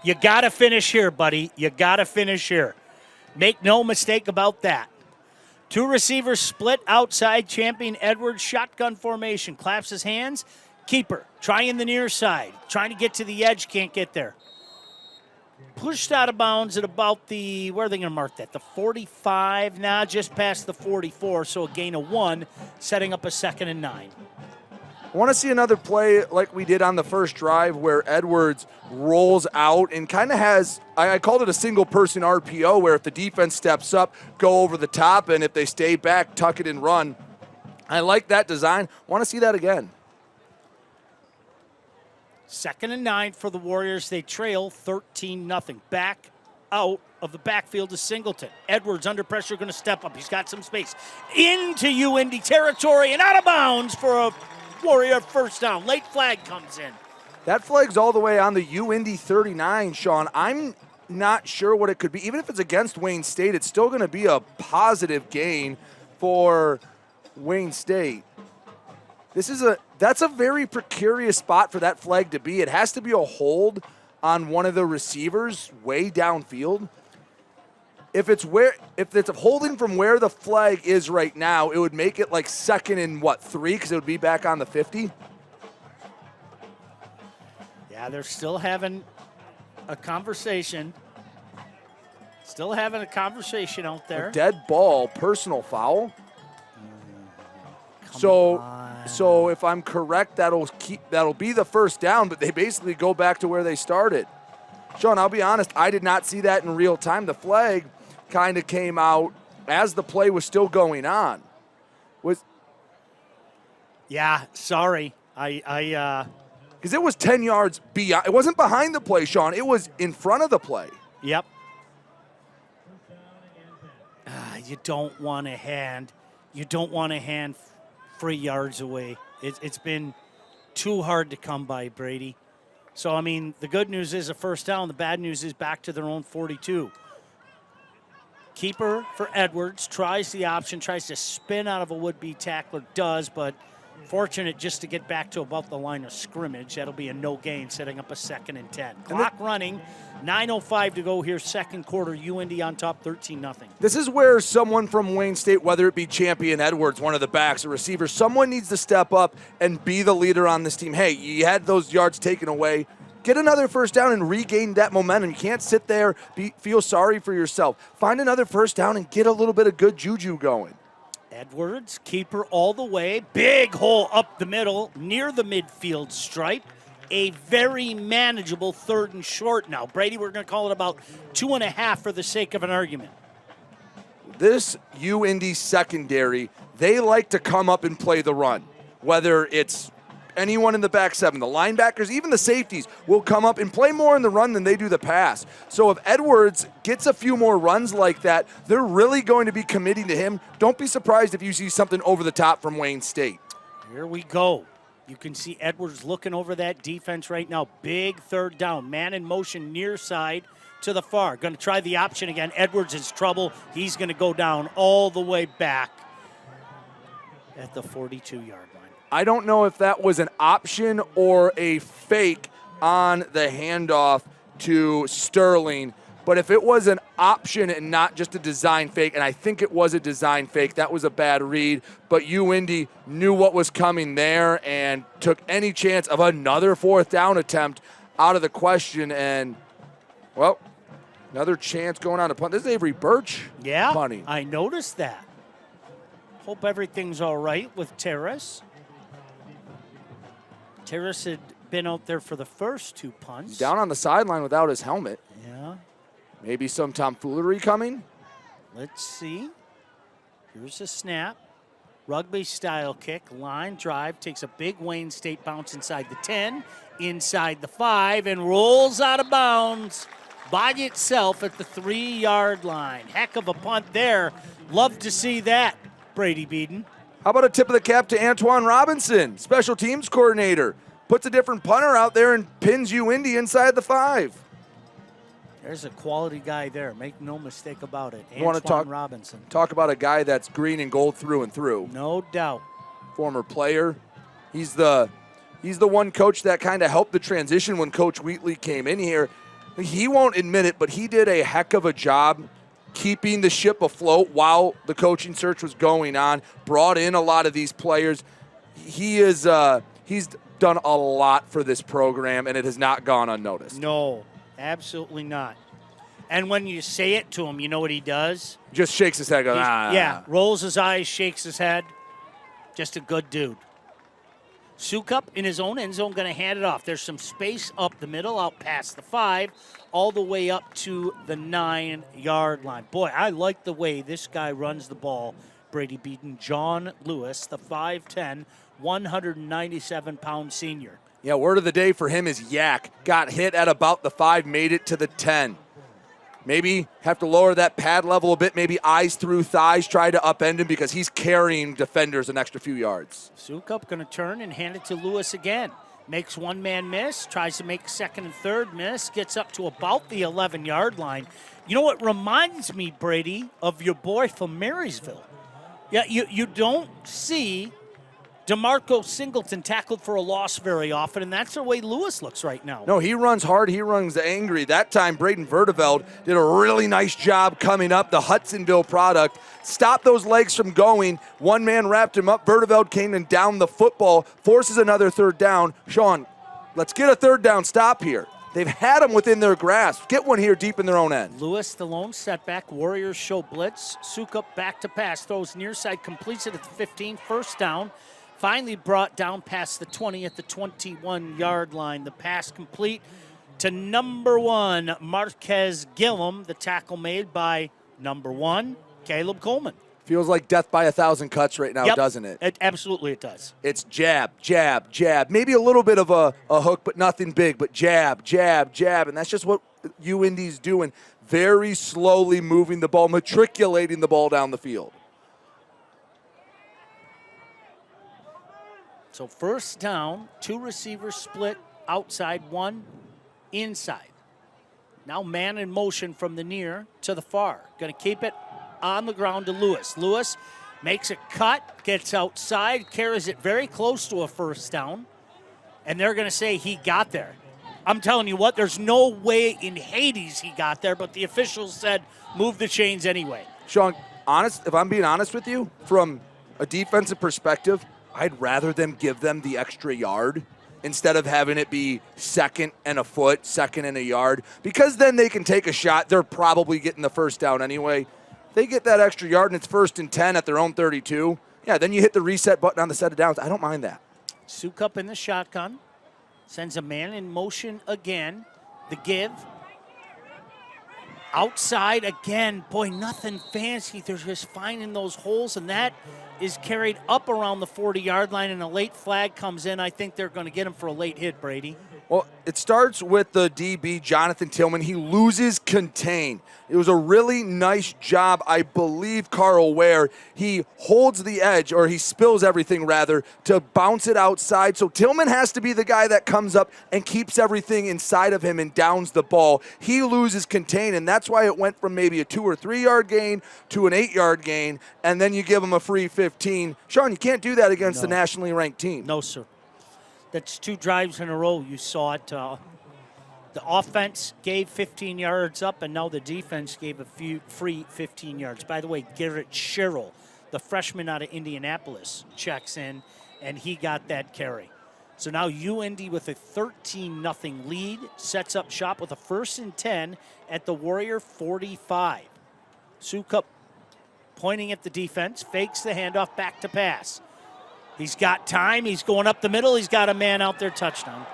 You got to finish here, buddy. You got to finish here. Make no mistake about that. Two receivers split outside. Champion Edwards, shotgun formation. Claps his hands. Keeper, trying the near side. Trying to get to the edge, can't get there. Pushed out of bounds at about the, where are they going to mark that? The 45, now just past the 44, so a gain of 1, setting up a 2nd and 9. I want to see another play like we did on the first drive where Edwards rolls out and kind of has, I called it a single-person RPO, where if the defense steps up, go over the top, and if they stay back, tuck it and run. I like that design. I want to see that again. 2nd and 9 for the Warriors. They trail 13-0. Back out of the backfield is Singleton. Edwards under pressure, going to step up. He's got some space. Into Indy territory and out of bounds for a Warrior first down. Late flag comes in. That flag's all the way on the Indy 39, Sean. I'm not sure what it could be. Even if it's against Wayne State, it's still going to be a positive gain for Wayne State. That's a very precarious spot for that flag to be. It has to be a hold on one of the receivers way downfield. If it's holding from where the flag is right now, it would make it like 2nd and 3, because it would be back on the 50. Yeah, they're still having a conversation. Still having a conversation out there. A dead ball, personal foul. So if I'm correct, that'll be the first down, but they basically go back to where they started. Sean, I'll be honest, I did not see that in real time. The flag kind of came out as the play was still going on. Yeah, sorry. Because it was 10 yards beyond. It wasn't behind the play, Sean. It was in front of the play. Yep. You don't want to hand 3 yards away. It's been too hard to come by, Brady. So, I mean, the good news is a first down. The bad news is back to their own 42. Keeper for Edwards, tries the option, tries to spin out of a would-be tackler, does, but fortunate just to get back to about the line of scrimmage. That'll be a no gain, setting up a 2nd and 10. Clock running, 9:05 to go here, second quarter. UND on top, 13-0. This is where someone from Wayne State, whether it be Champion Edwards, one of the backs, or receiver, someone needs to step up and be the leader on this team. Hey, you had those yards taken away. Get another first down and regain that momentum. You can't sit there, feel sorry for yourself. Find another first down and get a little bit of good juju going. Edwards, keeper all the way. Big hole up the middle, near the midfield stripe. A very manageable 3rd and short now. Brady, we're going to call it about 2.5 for the sake of an argument. This Indy secondary, they like to come up and play the run. Whether it's anyone in the back seven, the linebackers, even the safeties will come up and play more in the run than they do the pass. So if Edwards gets a few more runs like that, they're really going to be committing to him. Don't be surprised if you see something over the top from Wayne State. Here we go. You can see Edwards looking over that defense right now. Big 3rd down. Man in motion near side to the far. Going to try the option again. Edwards is trouble. He's going to go down all the way back at the 42-yard line. I don't know if that was an option or a fake on the handoff to Sterling, but if it was an option and not just a design fake, and I think it was a design fake, that was a bad read, but UIndy knew what was coming there and took any chance of another 4th down attempt out of the question, and, well, another chance going on to punt. This is Avery Birch punting. I noticed that. Hope everything's all right with Terrace. Terrace had been out there for the first 2 punts. He's down on the sideline without his helmet. Yeah. Maybe some tomfoolery coming. Let's see. Here's a snap. Rugby-style kick. Line drive. Takes a big Wayne State bounce inside the 10, inside the 5, and rolls out of bounds by itself at the 3-yard line. Heck of a punt there. Love to see that, Brady Beaton. How about a tip of the cap to Antoine Robinson, special teams coordinator. Puts a different punter out there and pins UIndy inside the 5. There's a quality guy there. Make no mistake about it. You want to Robinson. Talk about a guy that's green and gold through and through. No doubt. Former player. He's the one coach that kind of helped the transition when Coach Wheatley came in here. He won't admit it, but he did a heck of a job keeping the ship afloat while the coaching search was going on. Brought in a lot of these players. He's done a lot for this program, and it has not gone unnoticed. No, absolutely not. And when you say it to him, you know what he does? Just shakes his head. Goes, Yeah, rolls his eyes, shakes his head. Just a good dude. Sukup in his own end zone, going to hand it off. There's some space up the middle, out past the 5, all the way up to the 9-yard line. Boy, I like the way this guy runs the ball, Brady Beaton. John Lewis, the 5'10", 197-pound senior. Yeah, word of the day for him is GLIAC. Got hit at about the 5, made it to the 10. Maybe have to lower that pad level a bit, maybe eyes through thighs, try to upend him because he's carrying defenders an extra few yards. Sukup going to turn and hand it to Lewis again. Makes one man miss, tries to make 2nd and 3rd miss, gets up to about the 11-yard line. You know what reminds me, Brady, of your boy from Marysville? Yeah, you don't see DeMarco Singleton tackled for a loss very often, and that's the way Lewis looks right now. No, he runs hard, he runs angry. That time, Braden Verdeveld did a really nice job coming up, the Hudsonville product. Stopped those legs from going. One man wrapped him up. Verdeveld came and down the football, forces another 3rd down. Sean, let's get a 3rd down stop here. They've had him within their grasp. Get one here deep in their own end. Lewis, the lone setback. Warriors show blitz. Sukup back to pass. Throws near side. Completes it at the 15. 1st down. Finally brought down past the 20 at the 21-yard line. The pass complete to number 1, Marquez Gillum. The tackle made by number 1, Caleb Coleman. Feels like death by 1,000 cuts right now, doesn't it? Absolutely it does. It's jab, jab, jab. Maybe a little bit of a hook, but nothing big. But jab, jab, jab. And that's just what UIndy's doing. Very slowly moving the ball, matriculating the ball down the field. So 1st down, 2 receivers split outside, 1 inside. Now man in motion from the near to the far. Going to keep it on the ground to Lewis. Lewis makes a cut, gets outside, carries it very close to a 1st down, and they're going to say he got there. I'm telling you what, there's no way in Hades he got there, but the officials said move the chains anyway. Sean, if I'm being honest with you, from a defensive perspective, I'd rather them give them the extra yard instead of having it be 2nd and a foot, 2nd and a yard, because then they can take a shot. They're probably getting the first down anyway. They get that extra yard and it's 1st and 10 at their own 32. Yeah, then you hit the reset button on the set of downs. I don't mind that. Sukup in the shotgun. Sends a man in motion again. The give. Outside again. Boy, nothing fancy. They're just finding those holes, and that is carried up around the 40-yard line, and a late flag comes in. I think they're going to get him for a late hit, Brady. Well, it starts with the DB, Jonathan Tillman. He loses contain. It was a really nice job, I believe, Carl, where he holds the edge, or he spills everything, rather, to bounce it outside. So Tillman has to be the guy that comes up and keeps everything inside of him and downs the ball. He loses contain, and that's why it went from maybe a 2 or 3 yard gain to an 8-yard gain, and then you give him a free 15. Sean, you can't do that against a nationally ranked team. No, sir. That's 2 drives in a row. You saw it. The offense gave 15 yards up, and now the defense gave a few free 15 yards. By the way, Garrett Sherrill, the freshman out of Indianapolis, checks in, and he got that carry. So now UIndy with a 13-0 lead, sets up shop with a 1st and 10 at the Warrior 45. Sukup pointing at the defense, fakes the handoff, back to pass. He's got time. He's going up the middle. He's got a man out there. Touchdown.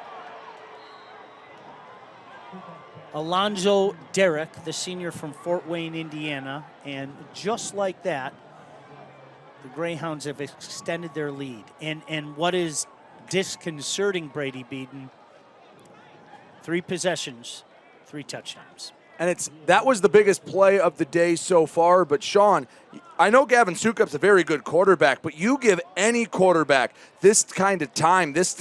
Alonzo Derrick, the senior from Fort Wayne, Indiana. And just like that, the Greyhounds have extended their lead. And what is disconcerting, Brady Beaton, 3 possessions, 3 touchdowns. And that was the biggest play of the day so far. But, Sean, I know Gavin Sukup's a very good quarterback, but you give any quarterback this kind of time, this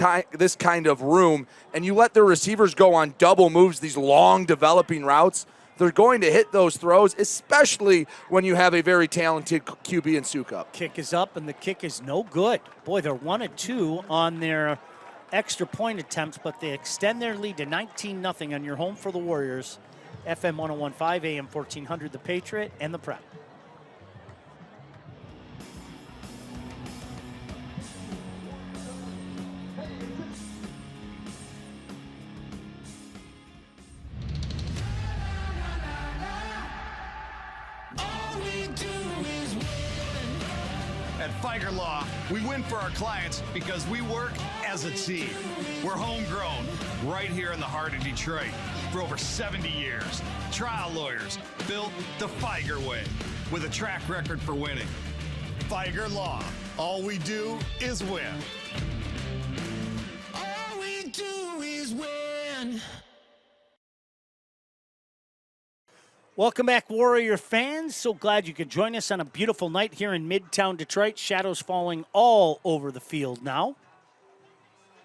kind of room, and you let their receivers go on double moves, these long developing routes, they're going to hit those throws, especially when you have a very talented QB in Sukup. Kick is up, and the kick is no good. Boy, they're 1 of 2 on their extra point attempts, but they extend their lead to 19-0 on your home for the Warriors. FM 101.5, AM 1400, The Patriot, and The Prep. At Figer Law, we win for our clients because we work as a team. We're homegrown, right here in the heart of Detroit. For over 70 years, trial lawyers built the Figer way with a track record for winning. Figer Law, all we do is win. All we do is win. Welcome back, Warrior fans. So glad you could join us on a beautiful night here in Midtown Detroit. Shadows falling all over the field now.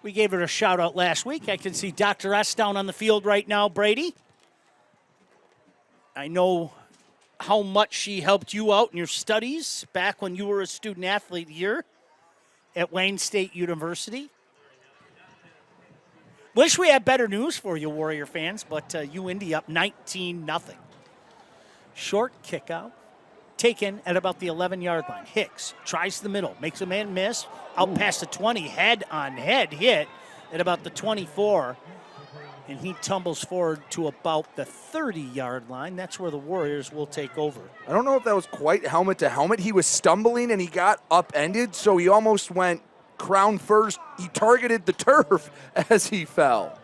We gave it a shout-out last week. I can see Dr. S down on the field right now, Brady. I know how much she helped you out in your studies back when you were a student-athlete here at Wayne State University. Wish we had better news for you, Warrior fans, but UIndy up 19-0. Short kick out, taken at about the 11-yard line. Hicks tries the middle, makes a man miss, out past the 20, head-on-head hit at about the 24, and he tumbles forward to about the 30-yard line. That's where the Warriors will take over. I don't know if that was quite helmet to helmet. He was stumbling and he got upended, so he almost went crown first. He targeted the turf as he fell.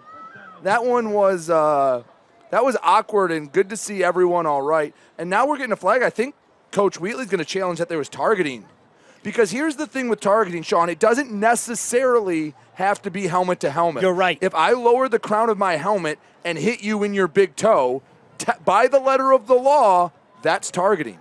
That one was that was awkward, and good to see everyone all right. And now we're getting a flag. I think Coach Wheatley's going to challenge that there was targeting. Because here's the thing with targeting, Sean. It doesn't necessarily have to be helmet to helmet. You're right. If I lower the crown of my helmet and hit you in your big toe, by the letter of the law, that's targeting.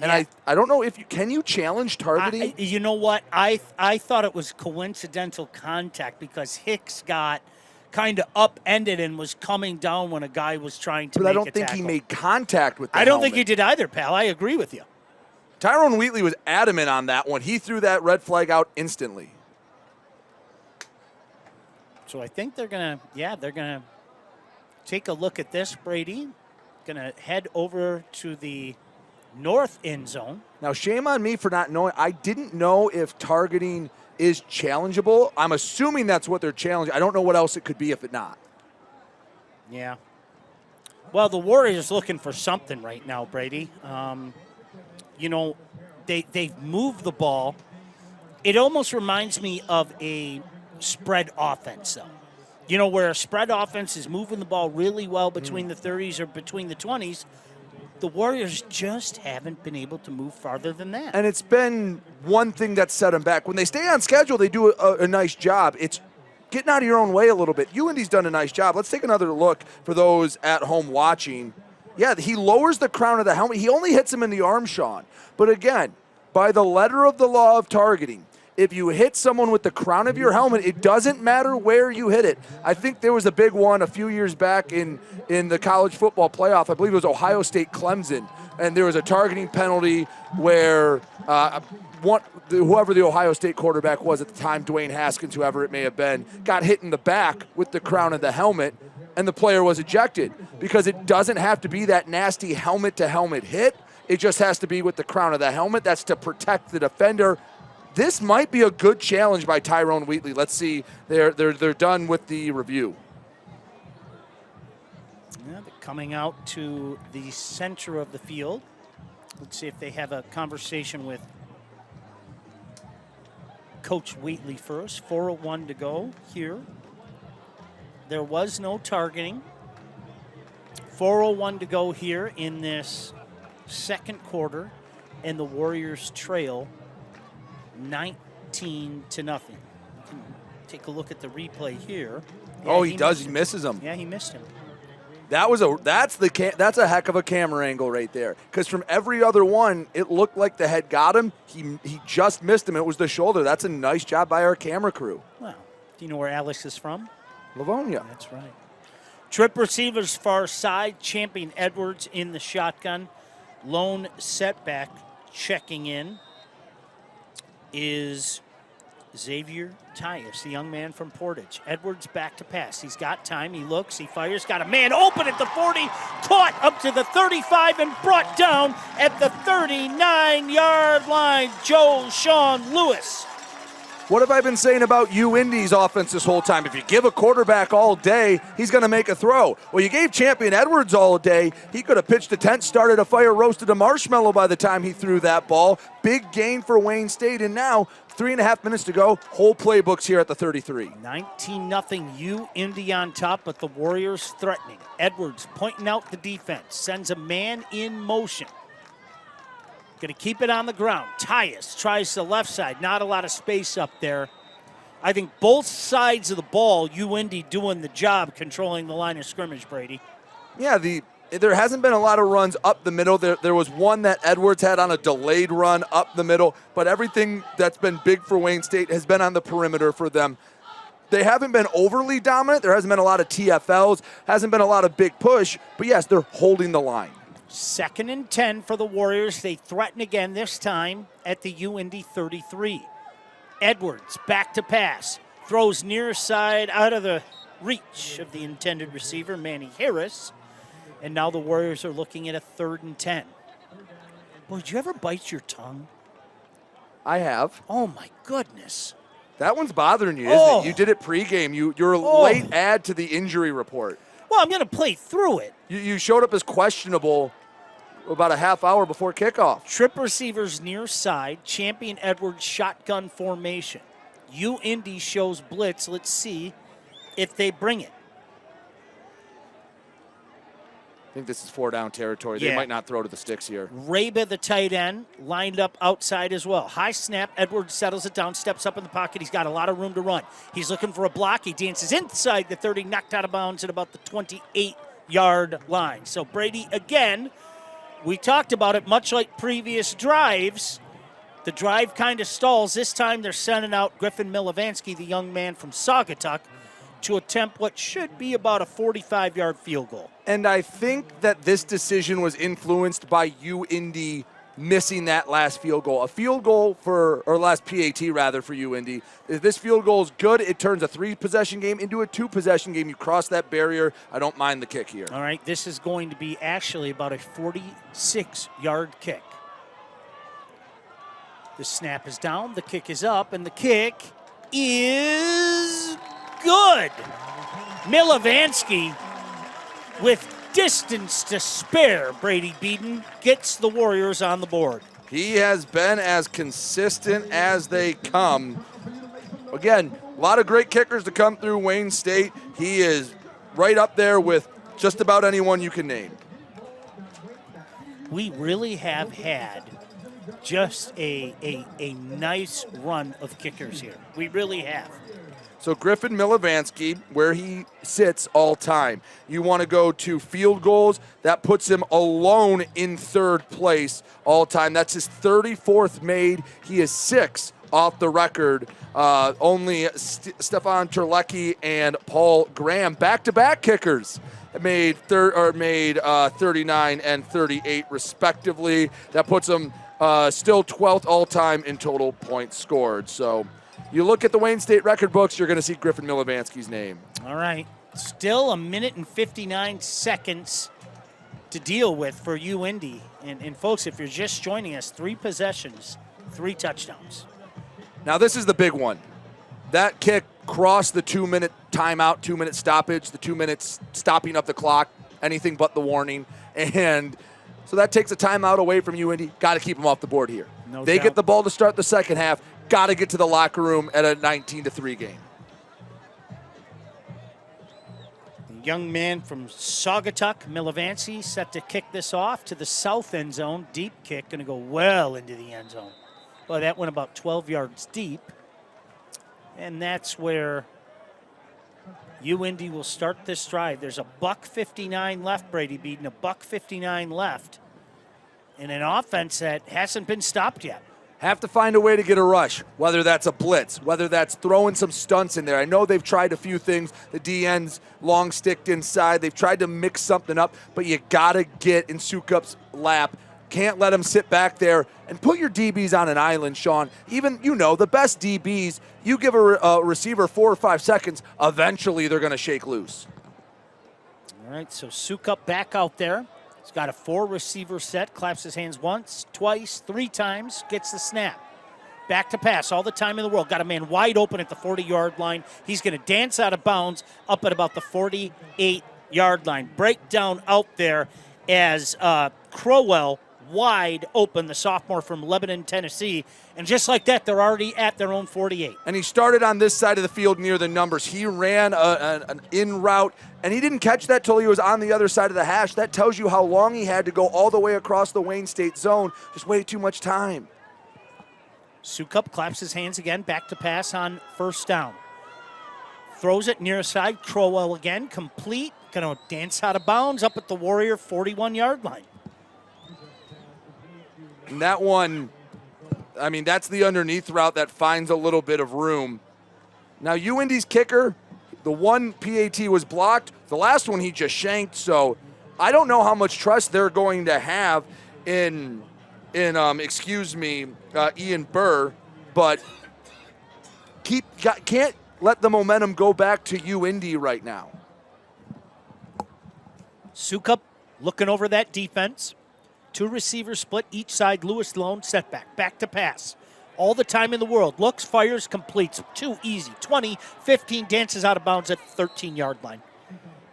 And Yeah. I don't know if you can you challenge targeting? You know what? I thought it was coincidental contact because Hicks got kind of upended and was coming down when a guy was trying to But make I don't a think tackle. he made contact with the I don't think helmet. he did either, pal. I agree with you. Tyrone Wheatley was adamant on that one. He threw that red flag out instantly. So I think they're going to take a look at this, Brady. Going to head over to the north end zone. Now, shame on me for not knowing. I didn't know if targeting is challengeable. I'm assuming that's what they're challenging. I don't know what else it could be if it's not. Yeah. Well, the Warriors looking for something right now, Brady. You know, they've moved the ball. It almost reminds me of a spread offense, though. You know, where a spread offense is moving the ball really well between the 30s or between the 20s. The Warriors just haven't been able to move farther than that. And it's been one thing that set them back. When they stay on schedule, they do a nice job. It's getting out of your own way a little bit. UND's done a nice job. Let's take another look for those at home watching. Yeah, he lowers the crown of the helmet. He only hits him in the arm, Sean. But again, by the letter of the law of targeting, if you hit someone with the crown of your helmet, it doesn't matter where you hit it. I think there was a big one a few years back in the college football playoff. I believe it was Ohio State-Clemson, and there was a targeting penalty where whoever the Ohio State quarterback was at the time, Dwayne Haskins, whoever it may have been, got hit in the back with the crown of the helmet, and the player was ejected because it doesn't have to be that nasty helmet-to-helmet hit. It just has to be with the crown of the helmet. That's to protect the defender. This might be a good challenge by Tyrone Wheatley. Let's see. They're done with the review. Yeah, they're coming out to the center of the field. Let's see if they have a conversation with Coach Wheatley first. 4:01 to go here. There was no targeting. 4:01 to go here in this second quarter, and the Warriors trail 19-0. Take a look at the replay here. Yeah, he does. He misses him. Yeah, he missed him. That's a heck of a camera angle right there. Because from every other one, it looked like the head got him. He just missed him. It was the shoulder. That's a nice job by our camera crew. Well, do you know where Alex is from? Livonia. That's right. Trip receivers far side. Champion Edwards in the shotgun. Lone setback checking in is Xavier Tyus, the young man from Portage. Edwards back to pass. He's got time. He looks. He fires. Got a man open at the 40. Caught up to the 35 and brought down at the 39-yard line. Sean Lewis. What have I been saying about UIndy's offense this whole time? If you give a quarterback all day, he's going to make a throw. Well, you gave Champion Edwards all day. He could have pitched a tent, started a fire, roasted a marshmallow by the time he threw that ball. Big gain for Wayne State, and now 3.5 minutes to go. Whole playbooks here at the 33. 19-0 UIndy on top, but the Warriors threatening. Edwards pointing out the defense. Sends a man in motion. Going to keep it on the ground. Tyus tries the left side. Not a lot of space up there. I think both sides of the ball, UIndy doing the job controlling the line of scrimmage, Brady. Yeah, there hasn't been a lot of runs up the middle. There was one that Edwards had on a delayed run up the middle, but everything that's been big for Wayne State has been on the perimeter for them. They haven't been overly dominant. There hasn't been a lot of TFLs, hasn't been a lot of big push, but yes, they're holding the line. 2nd and 10 for the Warriors. They threaten again, this time at the UIndy 33. Edwards back to pass. Throws near side out of the reach of the intended receiver, Manny Harris. And now the Warriors are looking at a 3rd and 10. Boy, did you ever bite your tongue? I have. Oh, my goodness. That one's bothering you, isn't it? You did it pregame. You're a late add to the injury report. Well, I'm going to play through it. You showed up as questionable about a half hour before kickoff. Trip receivers near side. Champion Edwards shotgun formation. UIndy shows blitz. Let's see if they bring it. I think this is 4-down territory. They might not throw to the sticks here. Reba, the tight end, lined up outside as well. High snap. Edwards settles it down, steps up in the pocket. He's got a lot of room to run. He's looking for a block. He dances inside the 30, knocked out of bounds at about the 28-yard line. So Brady, again, we talked about it much like previous drives. The drive kind of stalls. This time they're sending out Griffin Milovansky, the young man from Saugatuck, to attempt what should be about a 45-yard field goal. And I think that this decision was influenced by UIndy missing that last field goal. A field goal or last PAT rather for UIndy. If this field goal is good, it turns a 3-possession game into a 2-possession game. You cross that barrier. I don't mind the kick here. All right, this is going to be actually about a 46-yard kick. The snap is down, the kick is up, and the kick is good. Milovansky, with distance to spare, Brady Beaton gets the Warriors on the board. He has been as consistent as they come. Again, a lot of great kickers to come through Wayne State. He is right up there with just about anyone you can name. We really have had just a nice run of kickers here. We really have. So Griffin Milovansky, where he sits all time. You want to go to field goals, that puts him alone in third place all time. That's his 34th made. He is 6 off the record. Only Stefan Terlecki and Paul Graham, back-to-back kickers, made 39 and 38 respectively. That puts him still 12th all-time in total points scored. So you look at the Wayne State record books, you're going to see Griffin Milovansky's name. All right. Still 1 minute and 59 seconds to deal with for UIndy. And folks, if you're just joining us, 3 possessions, 3 touchdowns. Now this is the big one. That kick crossed the 2-minute timeout, 2-minute stoppage, the 2 minutes stopping up the clock, anything but the warning. And so that takes a timeout away from UIndy. Got to keep them off the board here. No they doubt. get the ball to start the second half. Got to get to the locker room at a 19-3 game. The young man from Saugatuck, Milovansky, set to kick this off to the south end zone. Deep kick, going to go well into the end zone. Well, that went about 12 yards deep. And that's where UIndy will start this drive. There's a $1:59 left, Brady Beaton, a $1:59 left. In an offense that hasn't been stopped yet. Have to find a way to get a rush, whether that's a blitz, whether that's throwing some stunts in there. I know they've tried a few things. The DN's long sticked inside. They've tried to mix something up, but you got to get in Sukup's lap. Can't let him sit back there and put your DBs on an island, Sean. Even, the best DBs, you give a receiver 4 or 5 seconds, eventually they're going to shake loose. All right, so Sukup back out there. He's got a 4-receiver set, claps his hands once, twice, 3 times, gets the snap. Back to pass, all the time in the world. Got a man wide open at the 40-yard line. He's going to dance out of bounds up at about the 48-yard line. Breakdown out there as Crowell wide open, the sophomore from Lebanon, Tennessee. And just like that, they're already at their own 48. And he started on this side of the field near the numbers. He ran an in route, and he didn't catch that till he was on the other side of the hash. That tells you how long he had to go all the way across the Wayne State zone. Just way too much time. Sukup claps his hands again, back to pass on first down. Throws it near side, Crowell again, complete. Gonna dance out of bounds up at the Warrior 41-yard line. And that one, that's the underneath route that finds a little bit of room. Now, UIndy's kicker, the one PAT was blocked. The last one he just shanked. So I don't know how much trust they're going to have in Ian Burr, but can't let the momentum go back to UIndy right now. Sukup looking over that defense. 2 receivers split each side. Lewis lone setback. Back to pass. All the time in the world. Looks, fires, completes. Too easy. 20, 15, dances out of bounds at 13-yard line.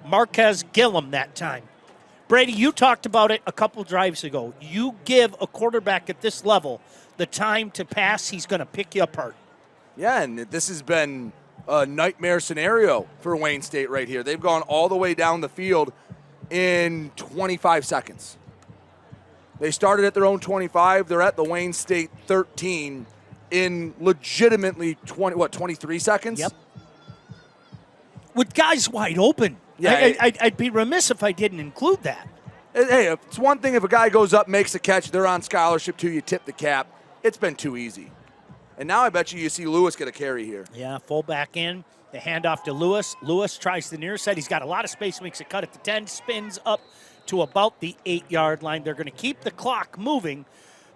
Marquez Gillum that time. Brady, you talked about it a couple drives ago. You give a quarterback at this level the time to pass, he's going to pick you apart. Yeah, and this has been a nightmare scenario for Wayne State right here. They've gone all the way down the field in 25 seconds. They started at their own 25. They're at the Wayne State 13 in legitimately 23 seconds? Yep. With guys wide open. Yeah, I'd be remiss if I didn't include that. Hey, it's one thing if a guy goes up, makes a catch, they're on scholarship too, you tip the cap. It's been too easy. And now I bet you see Lewis get a carry here. Yeah, full back in. The handoff to Lewis. Lewis tries the near side. He's got a lot of space, makes a cut at the 10, spins up to about the 8-yard line. They're going to keep the clock moving,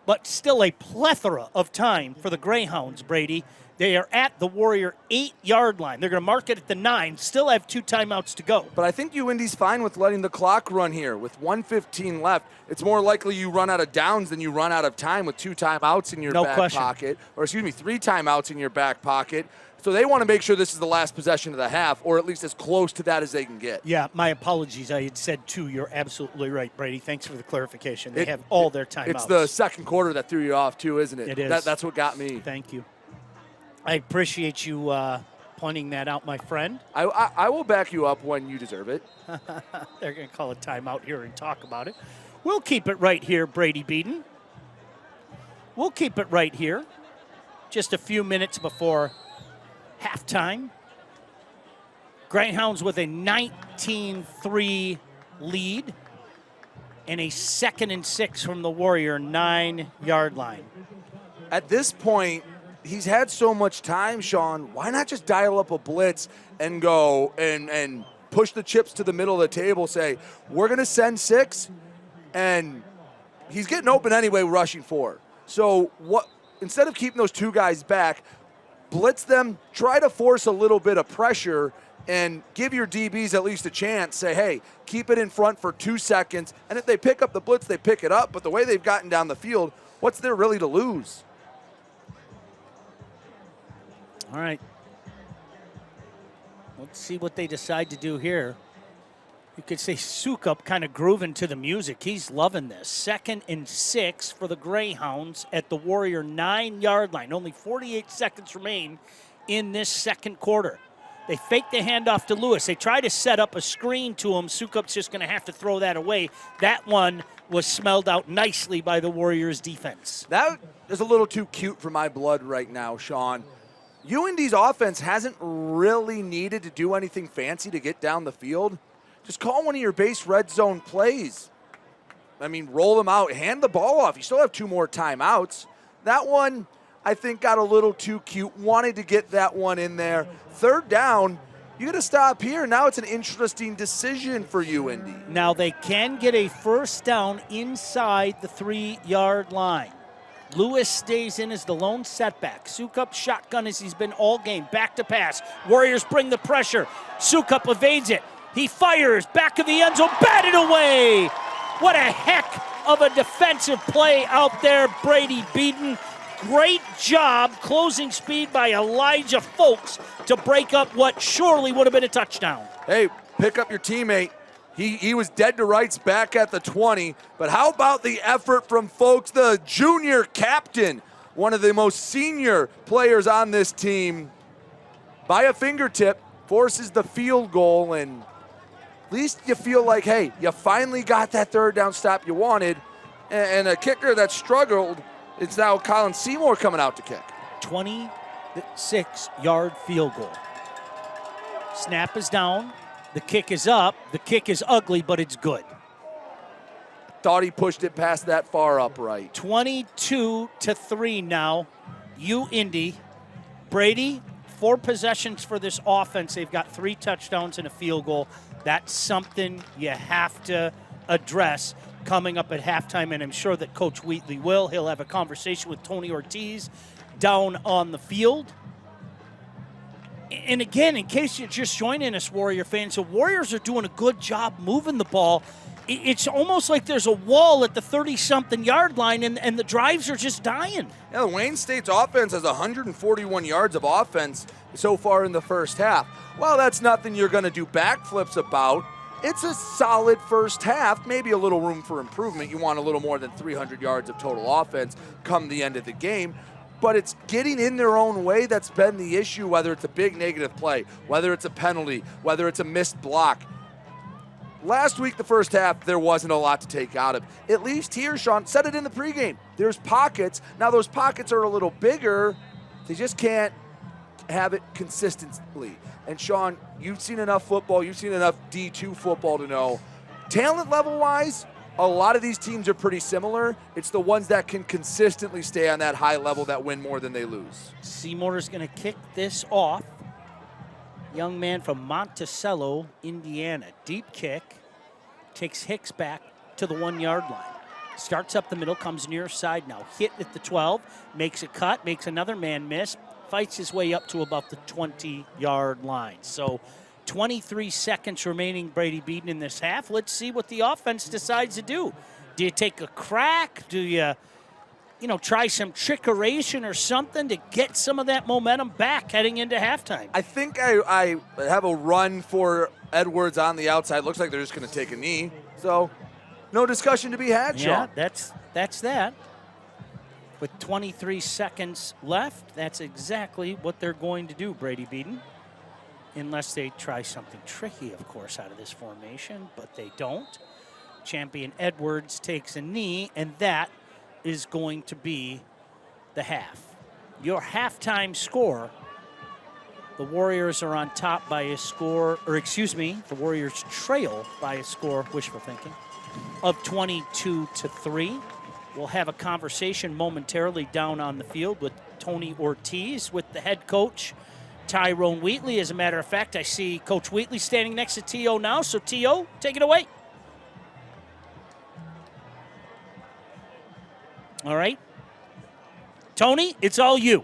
but still a plethora of time for the Greyhounds, Brady, They are at the Warrior 8-yard line. They're going to mark it at the 9, still have 2 timeouts to go. But I think UIndy's fine with letting the clock run here. With 1:15 left, it's more likely you run out of downs than you run out of time with 2 timeouts in your back pocket. Or excuse me, 3 timeouts in your back pocket. So they want to make sure this is the last possession of the half, or at least as close to that as they can get. Yeah, my apologies. I had said 2. You're absolutely right, Brady. Thanks for the clarification. They have all their timeouts. It's the second quarter that threw you off, too, isn't it? It is. That's what got me. Thank you. I appreciate you pointing that out, my friend. I will back you up when you deserve it. They're going to call a timeout here and talk about it. We'll keep it right here, Brady Beaton. We'll keep it right here. Just a few minutes before halftime. Greyhounds with a 19-3 lead and a 2nd and 6 from the Warrior 9-yard line. At this point, he's had so much time, Sean. Why not just dial up a blitz and go and push the chips to the middle of the table, say, we're going to send 6, and he's getting open anyway, rushing 4. So what? Instead of keeping those 2 guys back, blitz them, try to force a little bit of pressure, and give your DBs at least a chance. Say, hey, keep it in front for 2 seconds, and if they pick up the blitz, they pick it up. But the way they've gotten down the field, what's there really to lose? All right. Let's see what they decide to do here. You could say Sukup kind of grooving to the music. He's loving this. 2nd and 6 for the Greyhounds at the Warrior 9-yard line. Only 48 seconds remain in this second quarter. They fake the handoff to Lewis. They try to set up a screen to him. Sukup's just going to have to throw that away. That one was smelled out nicely by the Warriors' defense. That is a little too cute for my blood right now, Sean. UIndy's offense hasn't really needed to do anything fancy to get down the field. Just call one of your base red zone plays. I mean, roll them out, hand the ball off. You still have 2 more timeouts. That one, I think, got a little too cute. Wanted to get that one in there. 3rd down, you got to stop here. Now it's an interesting decision for UIndy. Now they can get a 1st down inside the 3-yard line. Lewis stays in as the lone setback. Sukup shotgun as he's been all game. Back to pass. Warriors bring the pressure. Sukup evades it. He fires. Back of the end zone. Batted away. What a heck of a defensive play out there, Brady Beaton. Great job, closing speed by Elijah Folks to break up what surely would have been a touchdown. Hey, pick up your teammate. He was dead to rights back at the 20, but how about the effort from Folks, the junior captain, one of the most senior players on this team, by a fingertip, forces the field goal, and at least you feel like, hey, you finally got that 3rd down stop you wanted, and a kicker that struggled, it's now Colin Seymour coming out to kick. 26-yard field goal. Snap is down. The kick is up. The kick is ugly, but it's good. Thought he pushed it past that far upright. 22-3 now. UIndy. Brady, 4 possessions for this offense. They've got 3 touchdowns and a field goal. That's something you have to address coming up at halftime, and I'm sure that Coach Wheatley will. He'll have a conversation with Tony Ortiz down on the field. And again, in case you're just joining us, Warrior fans, the Warriors are doing a good job moving the ball. It's almost like there's a wall at the 30-something yard line, and the drives are just dying. Yeah, the Wayne State's offense has 141 yards of offense so far in the first half. Well, that's nothing you're going to do backflips about. It's a solid first half, maybe a little room for improvement. You want a little more than 300 yards of total offense come the end of the game. But it's getting in their own way that's been the issue, whether it's a big negative play, whether it's a penalty, whether it's a missed block. Last week, the first half, there wasn't a lot to take out of. At least here, Sean, said it in the pregame. There's pockets. Now, those pockets are a little bigger. They just can't have it consistently. And, Sean, you've seen enough football. You've seen enough D2 football to know. Talent level-wise, a lot of these teams are pretty similar. It's the ones that can consistently stay on that high level that win more than they lose. Seymour is going to kick this off. Young man from Monticello, Indiana. Deep kick. Takes Hicks back to the 1-yard line. Starts up the middle, comes near side now. Hit at the 12, makes a cut, makes another man miss, fights his way up to about the 20-yard line. So 23 seconds remaining, Brady Beaton, in this half. Let's see what the offense decides to do. Do you take a crack? Do you, try some trickeration or something to get some of that momentum back heading into halftime? I think I have a run for Edwards on the outside. Looks like they're just going to take a knee. So no discussion to be had, Sean. Yeah, that's that. With 23 seconds left, that's exactly what they're going to do, Brady Beaton. Unless they try something tricky, of course, out of this formation, but they don't. Champion Edwards takes a knee, and that is going to be the half. Your halftime score, the Warriors are on top by a score, the Warriors trail by a score, wishful thinking, of 22-3. We'll have a conversation momentarily down on the field with Tony Ortiz, with the head coach, Tyrone Wheatley. As a matter of fact, I see Coach Wheatley standing next to T.O. now. So, T.O., take it away. All right. Tony, it's all you.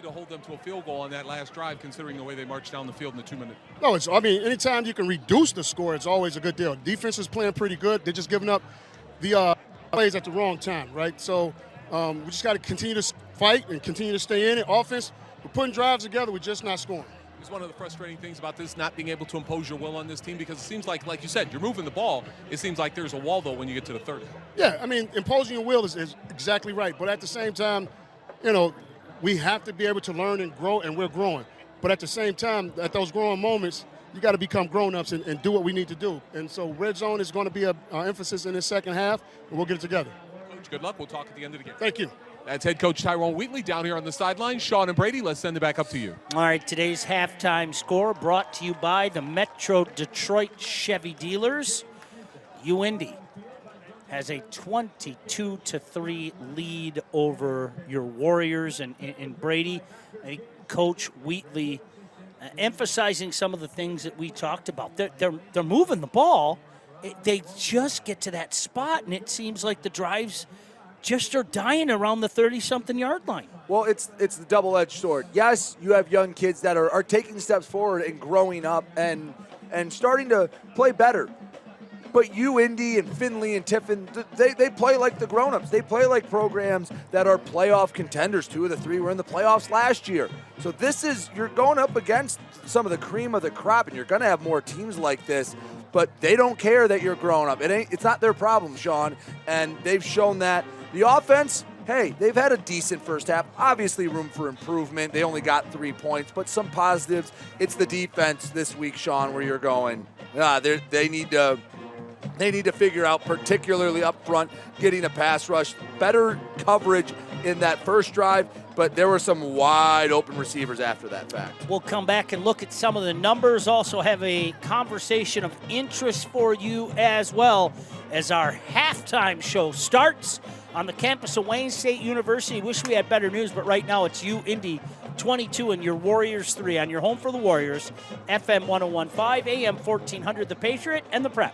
To hold them to a field goal on that last drive, considering the way they marched down the field in the 2 minute. No, anytime you can reduce the score, it's always a good deal. Defense is playing pretty good. They're just giving up the plays at the wrong time, right? So we just got to continue to fight and continue to stay in it. Offense, we're putting drives together. We're just not scoring. It's one of the frustrating things about this, not being able to impose your will on this team, because it seems like you said, you're moving the ball. It seems like there's a wall, though, when you get to the 30. Yeah, imposing your will is exactly right. But at the same time, we have to be able to learn and grow, and we're growing. But at the same time, at those growing moments, you got to become grown-ups and do what we need to do. And so red zone is going to be an emphasis in this second half, and we'll get it together. Coach, good luck. We'll talk at the end of the game. Thank you. That's head coach Tyrone Wheatley down here on the sideline. Sean and Brady, let's send it back up to you. All right, today's halftime score brought to you by the Metro Detroit Chevy Dealers. UIndy has a 22-3 lead over your Warriors, and Brady, I think Coach Wheatley emphasizing some of the things that we talked about. They're moving the ball. They just get to that spot, and it seems like the drives just are dying around the 30-something yard line. Well, it's the double-edged sword. Yes, you have young kids that are taking steps forward and growing up and starting to play better. But UIndy and Findlay and Tiffin, they play like the grown-ups. They play like programs that are playoff contenders. 2 of the 3 were in the playoffs last year. So you're going up against some of the cream of the crop, and you're going to have more teams like this. But they don't care that you're grown up. It's not their problem, Sean, and they've shown that. The offense, hey, they've had a decent first half. Obviously room for improvement. They only got 3 points, but some positives. It's the defense this week, Sean, where you're going. They need to figure out, particularly up front, getting a pass rush, better coverage in that first drive, but there were some wide open receivers after that fact. We'll come back and look at some of the numbers, also have a conversation of interest for you as well as our halftime show starts on the campus of Wayne State University. Wish we had better news, but right now it's UIndy 22 and your Warriors 3 on your home for the Warriors, FM 101.5, AM 1400, The Patriot and The Prep.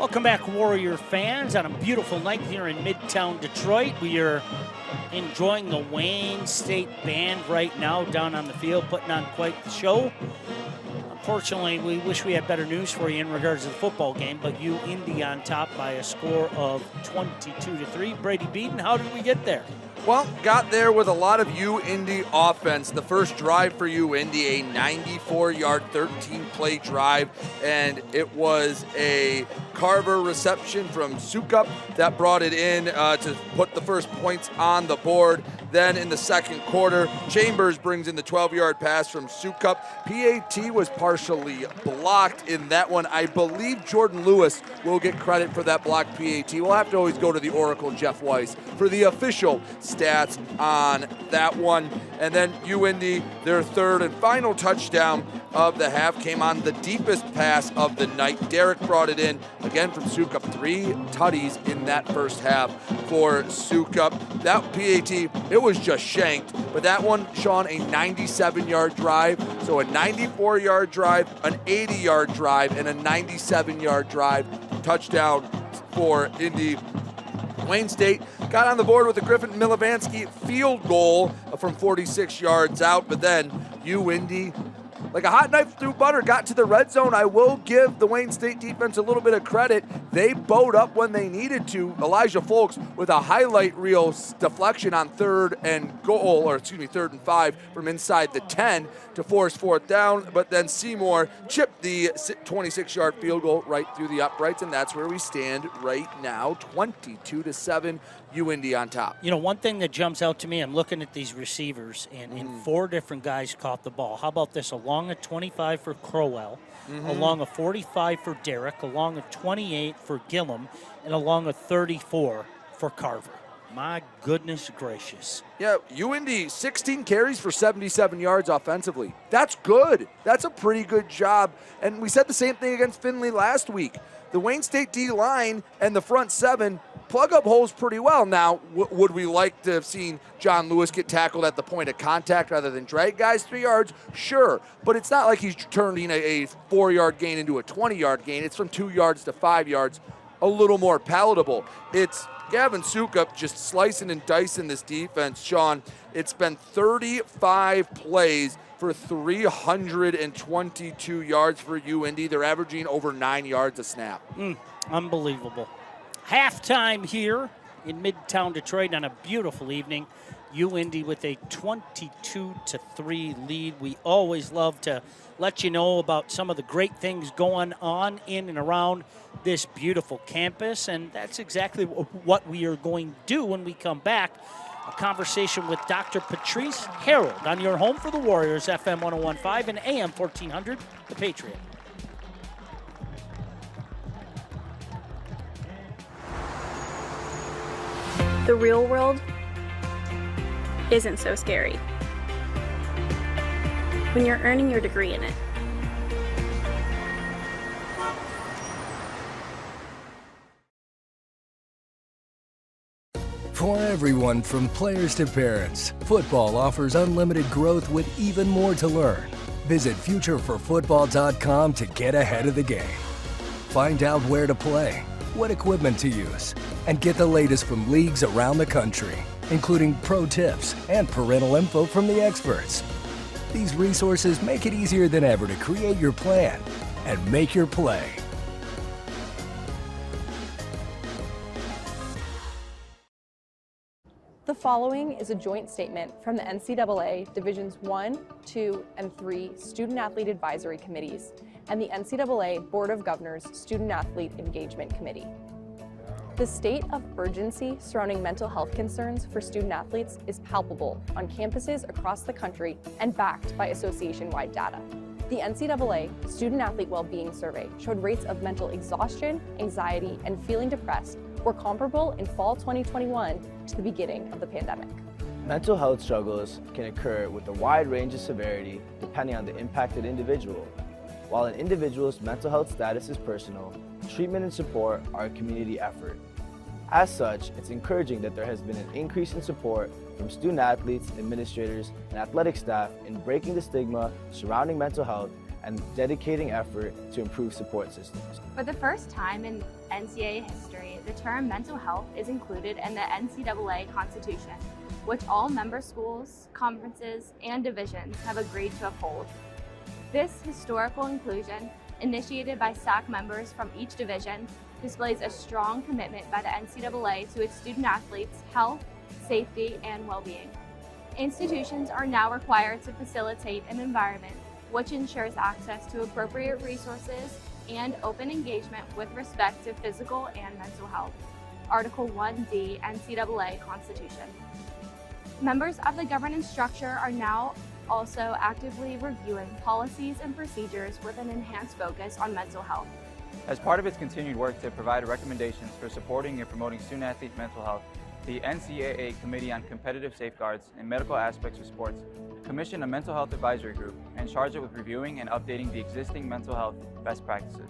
Welcome back, Warrior fans, on a beautiful night here in Midtown Detroit. We are enjoying the Wayne State Band right now down on the field, putting on quite the show. Unfortunately, we wish we had better news for you in regards to the football game, but Indy on top by a score of 22-3. Brady Beaton, how did we get there? Well, got there with a lot of Indy offense. The first drive for Indy, a 94-yard, 13-play drive, and it was a Carver reception from Sukup that brought it in to put the first points on the board. Then in the second quarter, Chambers brings in the 12-yard pass from Sukup. PAT was partially blocked in that one. I believe Jordan Lewis will get credit for that blocked PAT. We'll have to always go to the Oracle Jeff Weiss for the official stats on that one. And then Indy, their third and final touchdown of the half, came on the deepest pass of the night. Derek brought it in, again from Sukup. 3 tutties in that first half for Sukup. That PAT, it was just shanked. But that one, Sean, a 97-yard drive. So a 94-yard drive, an 80-yard drive, and a 97-yard drive. Touchdown for Indy. Wayne State got on the board with a Griffin Milovansky field goal from 46 yards out, but then Indy, like a hot knife through butter, got to the red zone. I will give the Wayne State defense a little bit of credit. They bowed up when they needed to. Elijah Folks with a highlight reel deflection on third and 5 from inside the 10 to force fourth down, but then Seymour chipped the 26-yard field goal right through the uprights, and that's where we stand right now, 22-7. Indy on top. You know, one thing that jumps out to me, I'm looking at these receivers, and 4 different guys caught the ball. How about this? Along a 25 for Crowell, along a 45 for Derrick, along a 28 for Gillum, and along a 34 for Carver. My goodness gracious. Yeah, Indy, 16 carries for 77 yards offensively. That's good. That's a pretty good job. And we said the same thing against Findlay last week. The Wayne State D-line and the front 7 plug up holes pretty well. Now, would we like to have seen John Lewis get tackled at the point of contact rather than drag guys 3 yards? Sure, but it's not like he's turning a 4-yard gain into a 20-yard gain. It's from 2 yards to 5 yards, a little more palatable. It's Gavin Sukup just slicing and dicing this defense, Sean. It's been 35 plays for 322 yards for Indy. They're averaging over 9 yards a snap. Unbelievable. Halftime here in Midtown Detroit on a beautiful evening. Indy with a 22-3 lead. We always love to let you know about some of the great things going on in and around this beautiful campus, and that's exactly what we are going to do when we come back. A conversation with Dr. Patrice Harold on your home for the Warriors, FM 101.5 and AM 1400, The Patriot. The real world isn't so scary when you're earning your degree in it. For everyone from players to parents, football offers unlimited growth with even more to learn. Visit futureforfootball.com to get ahead of the game. Find out where to play, what equipment to use, and get the latest from leagues around the country, including pro tips and parental info from the experts. These resources make it easier than ever to create your plan and make your play. The following is a joint statement from the NCAA Divisions 1, 2, and 3 Student Athlete Advisory Committees and the NCAA Board of Governors Student Athlete Engagement Committee. The state of urgency surrounding mental health concerns for student athletes is palpable on campuses across the country and backed by association-wide data. The NCAA Student Athlete Wellbeing Survey showed rates of mental exhaustion, anxiety, and feeling depressed were comparable in fall 2021 to the beginning of the pandemic. Mental health struggles can occur with a wide range of severity depending on the impacted individual. While an individual's mental health status is personal, treatment and support are a community effort. As such, it's encouraging that there has been an increase in support from student athletes, administrators, and athletic staff in breaking the stigma surrounding mental health and dedicating effort to improve support systems. For the first time in NCAA history, the term mental health is included in the NCAA Constitution, which all member schools, conferences, and divisions have agreed to uphold. This historical inclusion, initiated by SAC members from each division, displays a strong commitment by the NCAA to its student athletes' health, safety, and well-being. Institutions are now required to facilitate an environment which ensures access to appropriate resources and open engagement with respect to physical and mental health. Article 1D NCAA Constitution. Members of the governance structure are now also actively reviewing policies and procedures with an enhanced focus on mental health. As part of its continued work to provide recommendations for supporting and promoting student-athlete mental health, the NCAA Committee on Competitive Safeguards and Medical Aspects of Sports commissioned a mental health advisory group and charged it with reviewing and updating the existing mental health best practices.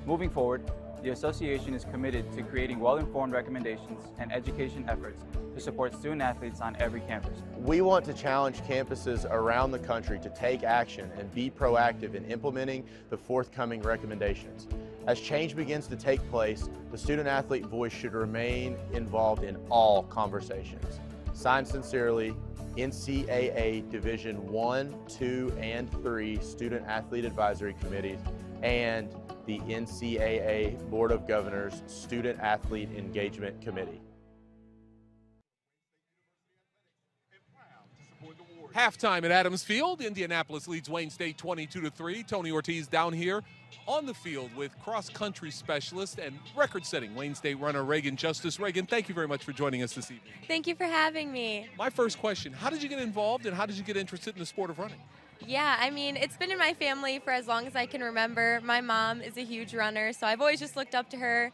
Moving forward, the association is committed to creating well-informed recommendations and education efforts to support student athletes on every campus. We want to challenge campuses around the country to take action and be proactive in implementing the forthcoming recommendations. As change begins to take place, the student-athlete voice should remain involved in all conversations. Signed sincerely, NCAA Division 1, 2, and 3 Student-Athlete Advisory Committees and the NCAA Board of Governors Student-Athlete Engagement Committee. Halftime at Adams Field. Indianapolis leads Wayne State 22-3. Tony Ortiz down here on the field with cross-country specialist and record-setting Wayne State runner Reagan Justice. Reagan, thank you very much for joining us this evening. Thank you for having me. My first question, how did you get involved and how did you get interested in the sport of running? Yeah, I mean, it's been in my family for as long as I can remember. My mom is a huge runner, so I've always just looked up to her,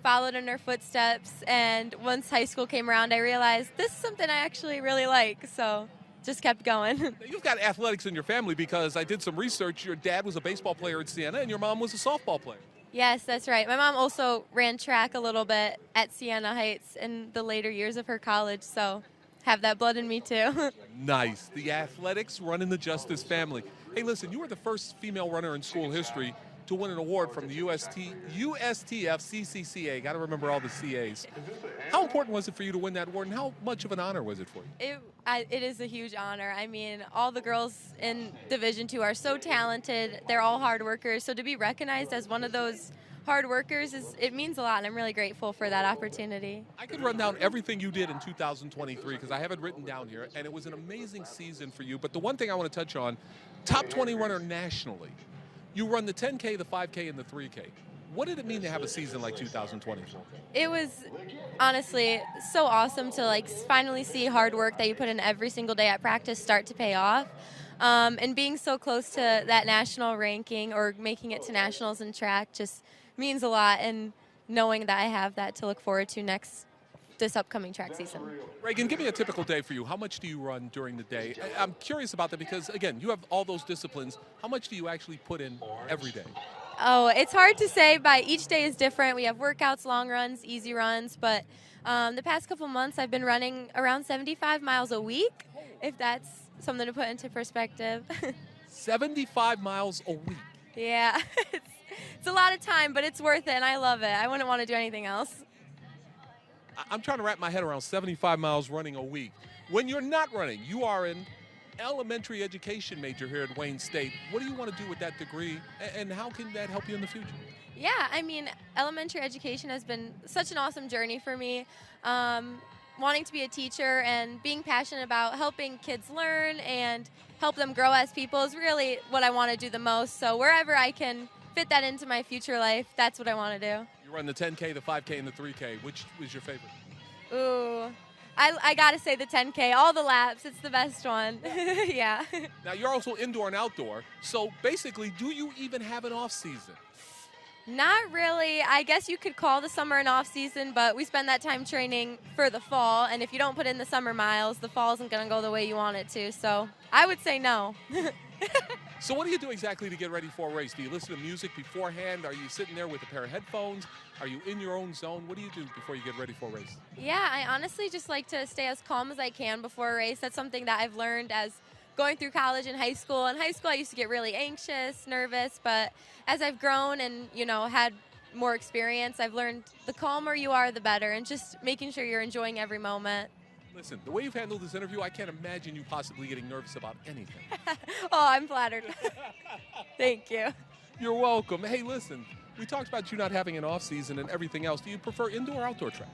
followed in her footsteps, and once high school came around, I realized this is something I actually really like, so just kept going. You've got athletics in your family because I did some research. Your dad was a baseball player at Siena and your mom was a softball player. Yes, that's right. My mom also ran track a little bit at Siena Heights in the later years of her college, so have that blood in me too. Nice. The athletics run in the Justice family. Hey, listen, you were the first female runner in school history to win an award from the USTF CCCA. Got to remember all the CAs. How important was it for you to win that award, and how much of an honor was it for you? It is a huge honor. I mean, all the girls in Division II are so talented. They're all hard workers. So to be recognized as one of those hard workers, it means a lot, and I'm really grateful for that opportunity. I could run down everything you did in 2023 because I have it written down here, and it was an amazing season for you. But the one thing I want to touch on, top 20 runner nationally. You run the 10K, the 5K, and the 3K. What did it mean to have a season like 2024? It was honestly so awesome to finally see hard work that you put in every single day at practice start to pay off. And being so close to that national ranking or making it to nationals in track just means a lot, and knowing that I have that to look forward to this upcoming track season. Reagan, give me a typical day for you. How much do you run during the day? I'm curious about that because, again, you have all those disciplines. How much do you actually put in every day? Oh, it's hard to say, but each day is different. We have workouts, long runs, easy runs, but the past couple months I've been running around 75 miles a week, if that's something to put into perspective. 75 miles a week? Yeah, it's a lot of time, but it's worth it, and I love it. I wouldn't want to do anything else. I'm trying to wrap my head around 75 miles running a week. When you're not running, you are an elementary education major here at Wayne State. What do you want to do with that degree, and how can that help you in the future? Yeah, I mean, elementary education has been such an awesome journey for me. Wanting to be a teacher and being passionate about helping kids learn and help them grow as people is really what I want to do the most. So wherever I can fit that into my future life, that's what I want to do. You run the 10K, the 5K, and the 3K. Which was your favorite? Ooh, I got to say the 10K. All the laps, it's the best one. Yeah. Now, you're also indoor and outdoor. So basically, do you even have an off season? Not really. I guess you could call the summer an off season, but we spend that time training for the fall. And if you don't put in the summer miles, the fall isn't going to go the way you want it to. So I would say no. So what do you do exactly to get ready for a race? Do you listen to music beforehand? Are you sitting there with a pair of headphones? Are you in your own zone? What do you do before you get ready for a race? Yeah, I honestly just like to stay as calm as I can before a race. That's something that I've learned as going through college and high school. In high school, I used to get really anxious, nervous, but as I've grown and, had more experience, I've learned the calmer you are, the better, and just making sure you're enjoying every moment. Listen, the way you've handled this interview, I can't imagine you possibly getting nervous about anything. Oh, I'm flattered. Thank you. You're welcome. Hey, listen, we talked about you not having an off season and everything else. Do you prefer indoor or outdoor track?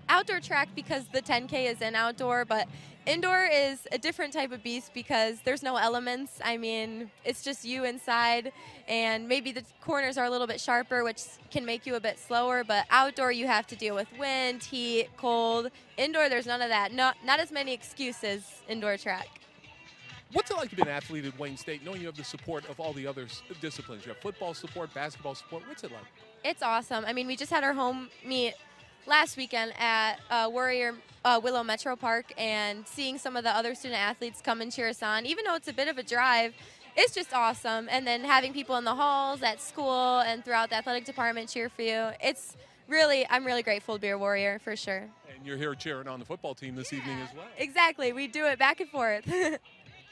Outdoor track because the 10K is in outdoor, but indoor is a different type of beast because there's no elements. I mean, it's just you inside, and maybe the corners are a little bit sharper, which can make you a bit slower, but outdoor you have to deal with wind, heat, cold. Indoor, there's none of that. Not as many excuses indoor track. What's it like to be an athlete at Wayne State, knowing you have the support of all the other disciplines? You have football support, basketball support. What's it like? It's awesome. I mean, we just had our home meet last weekend at Willow Metro Park, and seeing some of the other student athletes come and cheer us on, even though it's a bit of a drive, it's just awesome. And then having people in the halls, at school, and throughout the athletic department cheer for you, I'm really grateful to be a Warrior, for sure. And you're here cheering on the football team this evening as well. Exactly. We do it back and forth.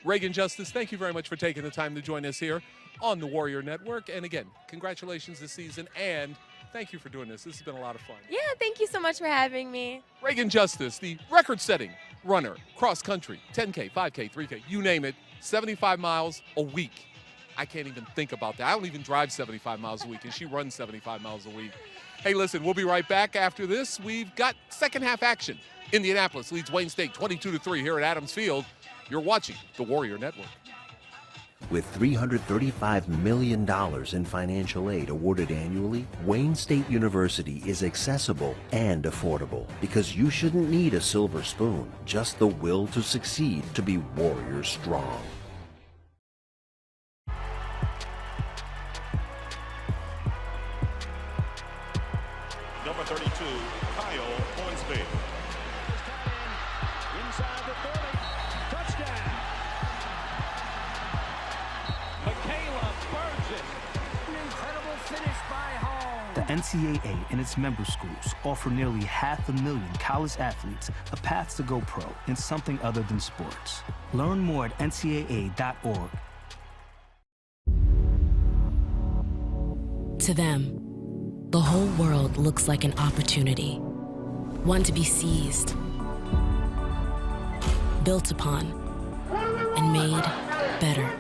Reagan Justice, thank you very much for taking the time to join us here on the Warrior Network. And again, congratulations this season, and thank you for doing this. This has been a lot of fun. Yeah, thank you so much for having me. Reagan Justice, the record-setting runner, cross-country, 10K, 5K, 3K, you name it, 75 miles a week. I can't even think about that. I don't even drive 75 miles a week, and she runs 75 miles a week. Hey, listen, we'll be right back after this. We've got second-half action. Indianapolis leads Wayne State 22-3 here at Adams Field. You're watching the Warrior Network. With $335 million in financial aid awarded annually, Wayne State University is accessible and affordable because you shouldn't need a silver spoon, just the will to succeed to be Warrior strong. Number 32, Kyle Hornsby. Inside the 30, touchdown. Michaela Burgess. An incredible finish by Holmes. The NCAA and its member schools offer nearly 500,000 college athletes a path to go pro in something other than sports. Learn more at ncaa.org. To them, the whole world looks like an opportunity, one to be seized, built upon, and made better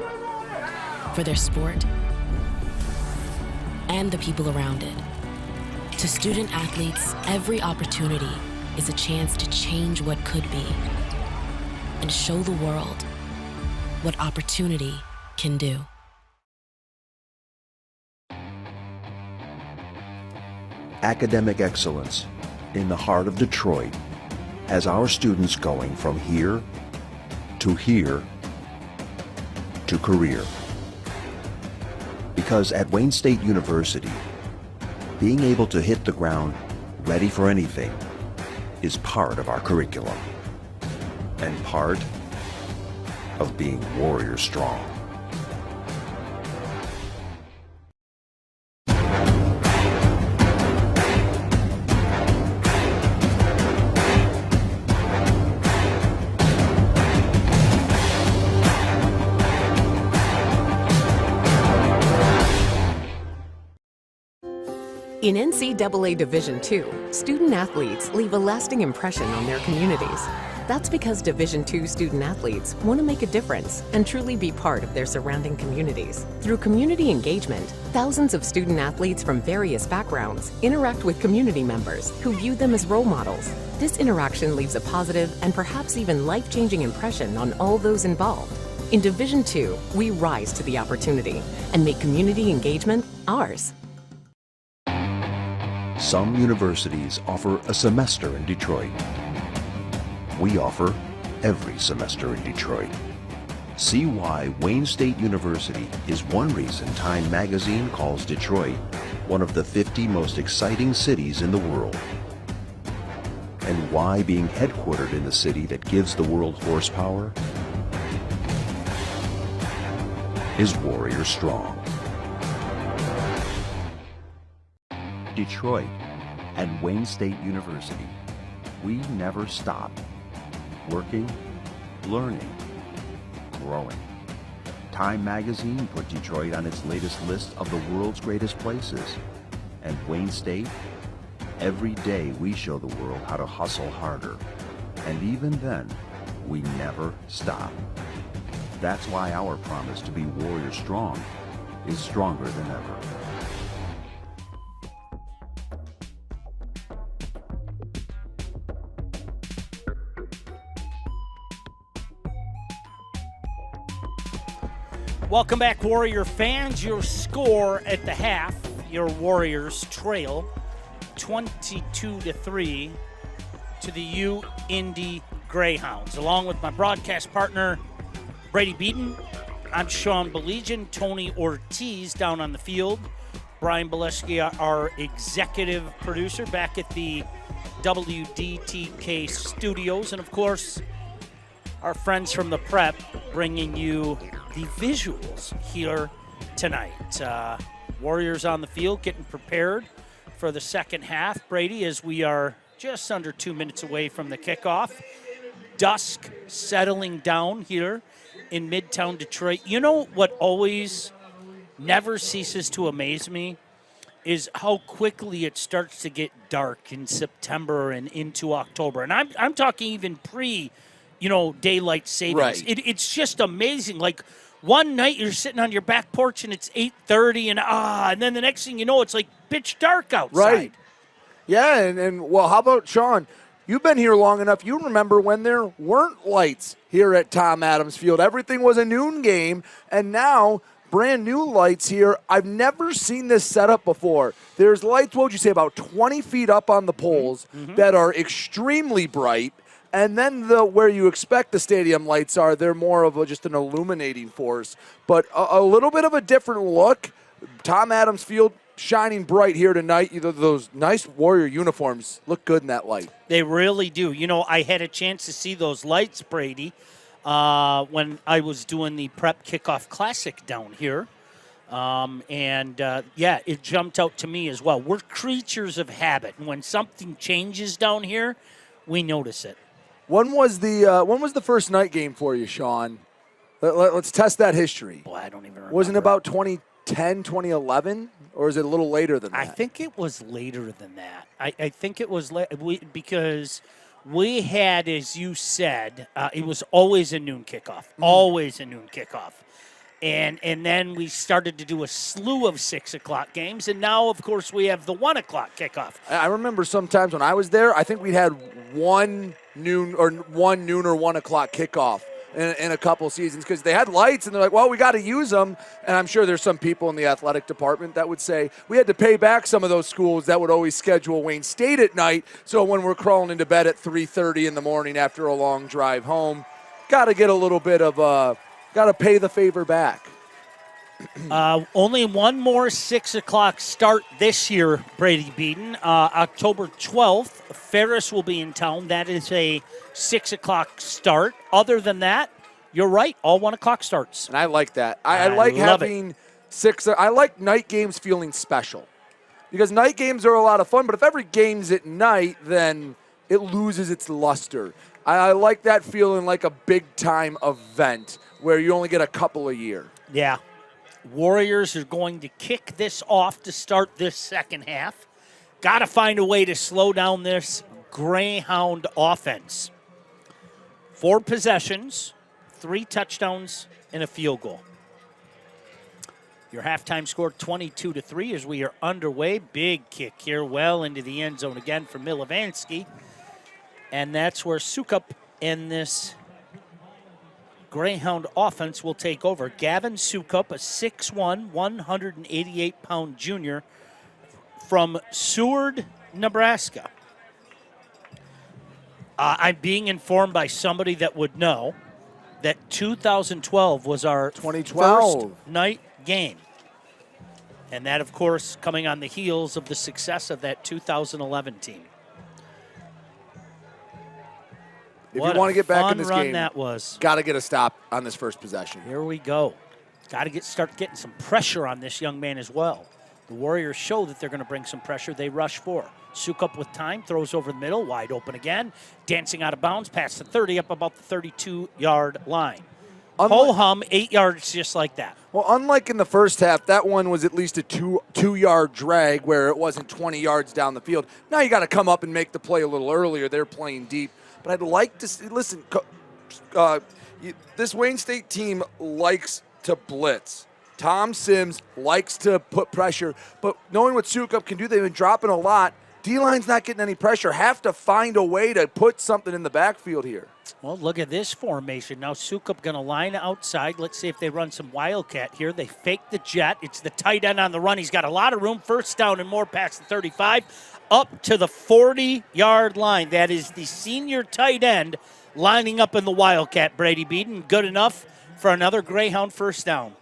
for their sport and the people around it. To student athletes, every opportunity is a chance to change what could be and show the world what opportunity can do. Academic excellence in the heart of Detroit has our students going from here to career. Because at Wayne State University, being able to hit the ground ready for anything is part of our curriculum and part of being Warrior strong. In NCAA Division II, student athletes leave a lasting impression on their communities. That's because Division II student athletes want to make a difference and truly be part of their surrounding communities. Through community engagement, thousands of student athletes from various backgrounds interact with community members who view them as role models. This interaction leaves a positive and perhaps even life-changing impression on all those involved. In Division II, we rise to the opportunity and make community engagement ours. Some universities offer a semester in Detroit. We offer every semester in Detroit. See why Wayne State University is one reason Time magazine calls Detroit one of the 50 most exciting cities in the world. And why being headquartered in the city that gives the world horsepower is Warrior strong. Detroit and Wayne State University, we never stop working, learning, growing. Time magazine put Detroit on its latest list of the world's greatest places. And Wayne State? Every day we show the world how to hustle harder. And even then, we never stop. That's why our promise to be Warrior strong is stronger than ever. Welcome back, Warrior fans. Your score at the half, your Warriors trail 22-3 to the Indy Greyhounds. Along with my broadcast partner, Brady Beaton, I'm Sean Belegian, Tony Ortiz down on the field. Brian Bileski, our executive producer, back at the WDTK studios. And, of course, our friends from the Prep bringing you the visuals here tonight. Warriors on the field getting prepared for the second half. Brady, as we are just under 2 minutes away from the kickoff. Dusk settling down here in Midtown Detroit. You know what always never ceases to amaze me is how quickly it starts to get dark in September and into October. And I'm talking even daylight savings. Right. It's just amazing. Like, one night you're sitting on your back porch and it's 8:30 and then the next thing you know, it's like pitch dark outside. Right. Yeah, and well, how about Sean? You've been here long enough. You remember when there weren't lights here at Tom Adams Field. Everything was a noon game, and now brand new lights here. I've never seen this setup before. There's lights, what would you say, about 20 feet up on the poles that are extremely bright. And then where you expect the stadium lights are, they're more of just an illuminating force. But a little bit of a different look. Tom Adams Field shining bright here tonight. Those nice Warrior uniforms look good in that light. They really do. I had a chance to see those lights, Brady, when I was doing the Prep Kickoff Classic down here. It jumped out to me as well. We're creatures of habit. And when something changes down here, we notice it. When was the first night game for you, Sean? Let's test that history. Boy, I don't even remember. Wasn't it about 2010, 2011? Or is it a little later than that? I think it was later than that. I think it was because we had, as you said, it was always a noon kickoff. Always a noon kickoff. And then we started to do a slew of 6 o'clock games, and now, of course, we have the 1 o'clock kickoff. I remember sometimes when I was there, I think we had one noon or 1 o'clock kickoff in a couple seasons because they had lights, and they're like, well, we got to use them. And I'm sure there's some people in the athletic department that would say we had to pay back some of those schools that would always schedule Wayne State at night. So when we're crawling into bed at 3:30 in the morning after a long drive home, got to get a little bit of got to pay the favor back. Only one more 6 o'clock start this year, Brady Beaton. October 12th, Ferris will be in town. That is a 6 o'clock start. Other than that, you're right, all 1 o'clock starts. And I like that. I like having I like night games feeling special because night games are a lot of fun, but if every game's at night, then it loses its luster. I like that feeling like a big-time event where you only get a couple a year. Yeah. Warriors are going to kick this off to start this second half. Got to find a way to slow down this Greyhound offense. 4 possessions, 3 touchdowns, and a field goal. Your halftime score 22-3 as we are underway. Big kick here, well into the end zone again for Milovansky. And that's where Sukup and this Greyhound offense will take over. Gavin Sukup, a 6'1", 188-pound junior from Seward, Nebraska. I'm being informed by somebody that would know that 2012 was our 2012 first night game. And that, of course, coming on the heels of the success of that 2011 team. If you want to get back in this game, that was. Got to get a stop on this first possession. Here we go. Got to start getting some pressure on this young man as well. The Warriors show that they're going to bring some pressure. They rush 4. Sukup with time, throws over the middle, wide open again. Dancing out of bounds, past the 30, up about the 32-yard line. Ho-hum, 8 yards just like that. Well, unlike in the first half, that one was at least a two-yard drag where it wasn't 20 yards down the field. Now you got to come up and make the play a little earlier. They're playing deep. But I'd like to see, listen, this Wayne State team likes to blitz. Tom Sims likes to put pressure, but knowing what Sukup can do, they've been dropping a lot. D-line's not getting any pressure. Have to find a way to put something in the backfield here. Well, look at this formation. Now Sukup going to line outside. Let's see if they run some Wildcat here. They fake the jet. It's the tight end on the run. He's got a lot of room. First down and more past the 35. Up to the 40-yard line. That is the senior tight end lining up in the Wildcat, Brady Beaton. Good enough for another Greyhound first down.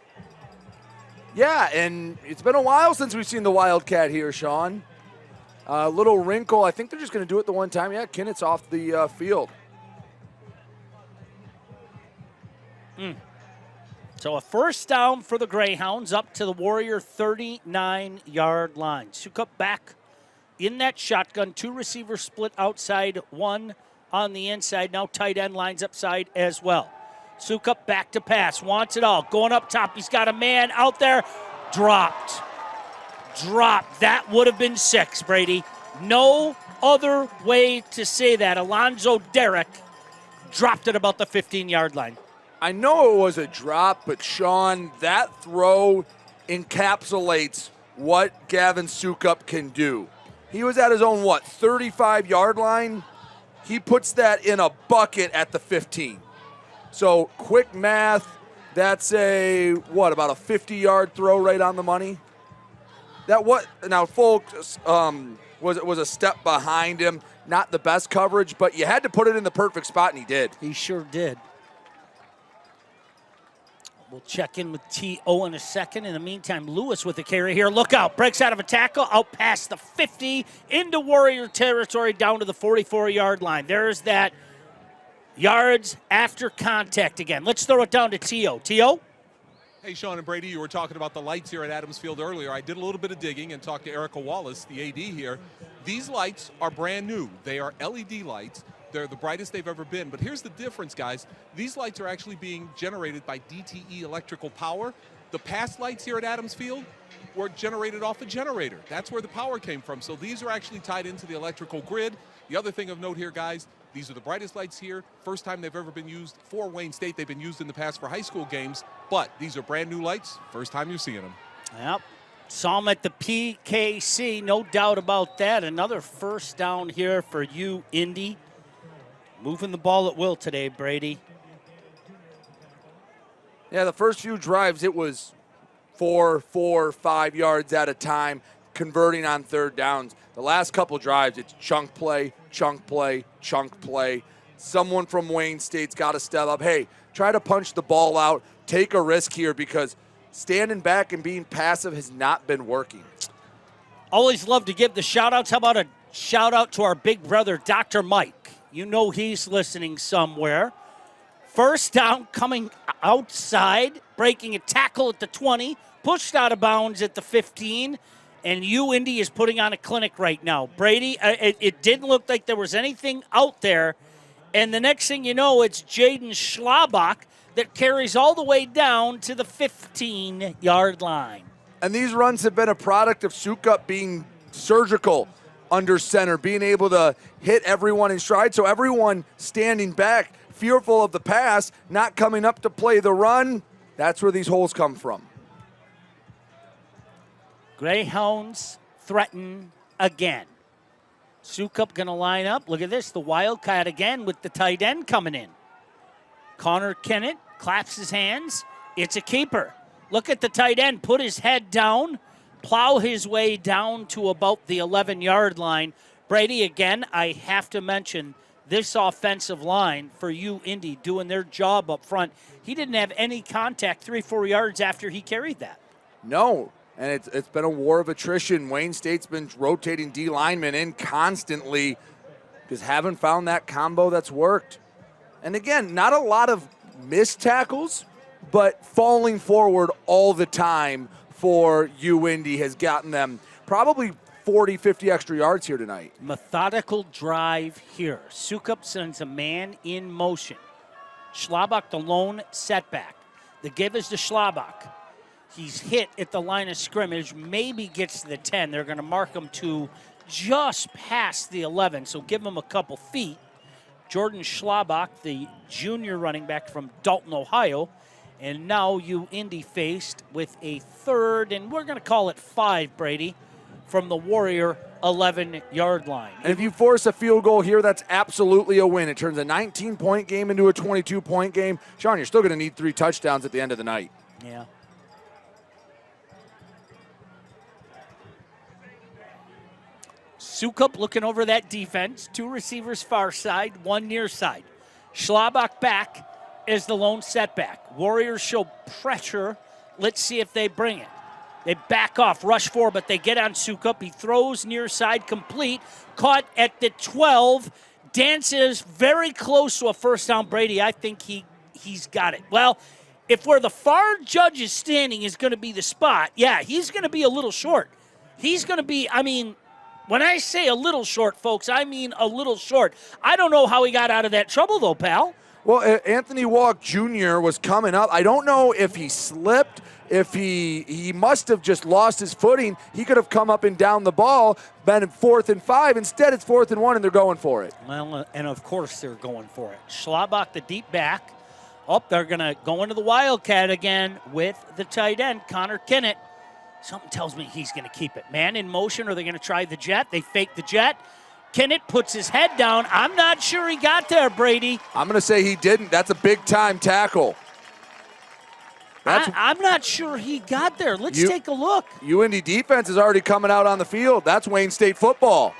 Yeah, and it's been a while since we've seen the Wildcat here, Sean. Little wrinkle. I think they're just going to do it the one time. Yeah, Kinnett's off the field. So a first down for the Greyhounds up to the Warrior 39-yard line. Sukup back in that shotgun. 2 receivers split outside, 1 on the inside. Now tight end lines upside as well. Sukup back to pass. Wants it all. Going up top. He's got a man out there. Dropped. That would have been 6, Brady. No other way to say that. Alonzo Derrick dropped it about the 15-yard line. I know it was a drop, but Sean, that throw encapsulates what Gavin Sukup can do. He was at his own, 35-yard line? He puts that in a bucket at the 15. So quick math, that's about a 50-yard throw right on the money? Now, folks, was a step behind him. Not the best coverage, but you had to put it in the perfect spot, and he did. He sure did. We'll check in with T.O. in a second. In the meantime, Lewis with the carry here. Look out. Breaks out of a tackle, out past the 50, into Warrior territory, down to the 44-yard line. There's that yards after contact again. Let's throw it down to T.O. T.O.? Hey, Sean and Brady, you were talking about the lights here at Adams Field earlier. I did a little bit of digging and talked to Erica Wallace, the AD here. These lights are brand new. They are LED lights. They're the brightest they've ever been. But here's the difference, guys. These lights are actually being generated by DTE electrical power. The past lights here at Adams Field were generated off a generator. That's where the power came from. So these are actually tied into the electrical grid. The other thing of note here, guys, these are the brightest lights here. First time they've ever been used for Wayne State. They've been used in the past for high school games. But these are brand new lights. First time you're seeing them. Yep. Saw him at the PKC. No doubt about that. Another first down here for you, Indy. Moving the ball at will today, Brady. Yeah, the first few drives, it was 4, 5 yards at a time, converting on third downs. The last couple drives, it's chunk play, chunk play, chunk play. Someone from Wayne State's got to step up. Hey, try to punch the ball out, take a risk here, because standing back and being passive has not been working. Always love to give the shout-outs. How about a shout-out to our big brother, Dr. Mike? You know he's listening somewhere. First down, coming outside, breaking a tackle at the 20, pushed out of bounds at the 15, and Indy is putting on a clinic right now. Brady, it didn't look like there was anything out there, and the next thing you know, it's Jaden Schlabach that carries all the way down to the 15-yard line. And these runs have been a product of Sukup being surgical under center, being able to hit everyone in stride. So everyone standing back, fearful of the pass, not coming up to play the run. That's where these holes come from. Greyhounds threaten again. Sukup going to line up. Look at this, the Wildcat again with the tight end coming in. Connor Kennett claps his hands. It's a keeper. Look at the tight end, put his head down, plow his way down to about the 11-yard line. Brady, again, I have to mention this offensive line for you, Indy, doing their job up front. He didn't have any contact 3-4 yards after he carried that. No, and it's been a war of attrition. Wayne State's been rotating D linemen in constantly, just haven't found that combo that's worked. And again, not a lot of missed tackles, but falling forward all the time for Indy has gotten them probably 40, 50 extra yards here tonight. Methodical drive here. Sukup sends a man in motion. Schlabach, the lone setback. The give is to Schlabach. He's hit at the line of scrimmage, maybe gets to the 10. They're going to mark him to just past the 11, so give him a couple feet. Jordan Schlabach, the junior running back from Dalton, Ohio. And now Indy faced with a third, and we're going to call it 5, Brady, from the Warrior 11-yard line. And if you force a field goal here, that's absolutely a win. It turns a 19-point game into a 22-point game. Sean, you're still going to need 3 touchdowns at the end of the night. Yeah. Sukup looking over that defense. 2 receivers far side, 1 near side. Schlabach back is the lone setback. Warriors show pressure. Let's see if they bring it. They back off, rush 4, but they get on Sukup. He throws near side complete. Caught at the 12. Dances very close to a first down. Brady, I think he's got it. Well, if where the far judge is standing is going to be the spot, yeah, he's going to be a little short. He's going to be, when I say a little short, folks, I mean a little short. I don't know how he got out of that trouble, though, pal. Well, Anthony Walk Jr. was coming up. I don't know if he slipped, if he must have just lost his footing. He could have come up and down the ball, been 4th and 5. Instead, it's 4th and 1, and they're going for it. Well, and of course they're going for it. Schlabach, the deep back. Oh, they're going to go into the Wildcat again with the tight end, Connor Kennett. Something tells me he's going to keep it. Man in motion, or they're going to try the jet. They fake the jet. Kennett puts his head down. I'm not sure he got there, Brady. I'm going to say he didn't. That's a big-time tackle. I'm not sure he got there. Let's take a look. UIndy defense is already coming out on the field. That's Wayne State football.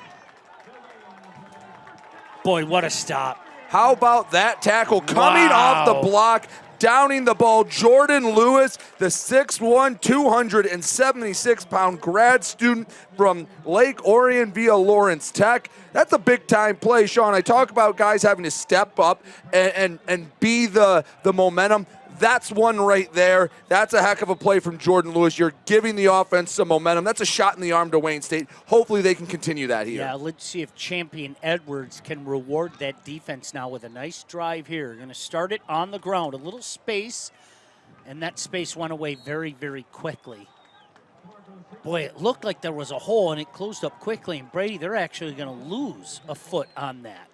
Boy, what a stop. How about that tackle coming off the block, downing the ball? Jordan Lewis, the 6'1", 276-pound grad student from Lake Orion via Lawrence Tech. That's a big-time play, Sean. I talk about guys having to step up and be the momentum. That's one right there. That's a heck of a play from Jordan Lewis. You're giving the offense some momentum. That's a shot in the arm to Wayne State. Hopefully they can continue that here. Yeah, let's see if Champion Edwards can reward that defense now with a nice drive here. Going to start it on the ground. A little space, and that space went away very, very quickly. Boy, it looked like there was a hole, and it closed up quickly. And Brady, they're actually going to lose a foot on that.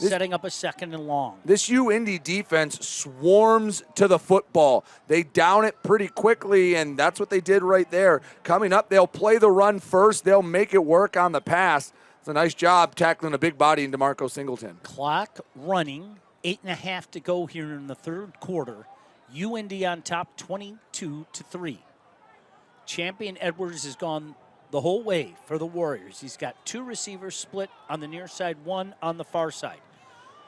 Setting up a 2nd and long. This UIndy defense swarms to the football. They down it pretty quickly, and that's what they did right there. Coming up, they'll play the run first. They'll make it work on the pass. It's a nice job tackling a big body in DeMarco Singleton. Clock running, 8.5 to go here in the 3rd quarter. UIndy on top, 22-3. Champion Edwards has gone the whole way for the Warriors. He's got 2 receivers split on the near side, 1 on the far side.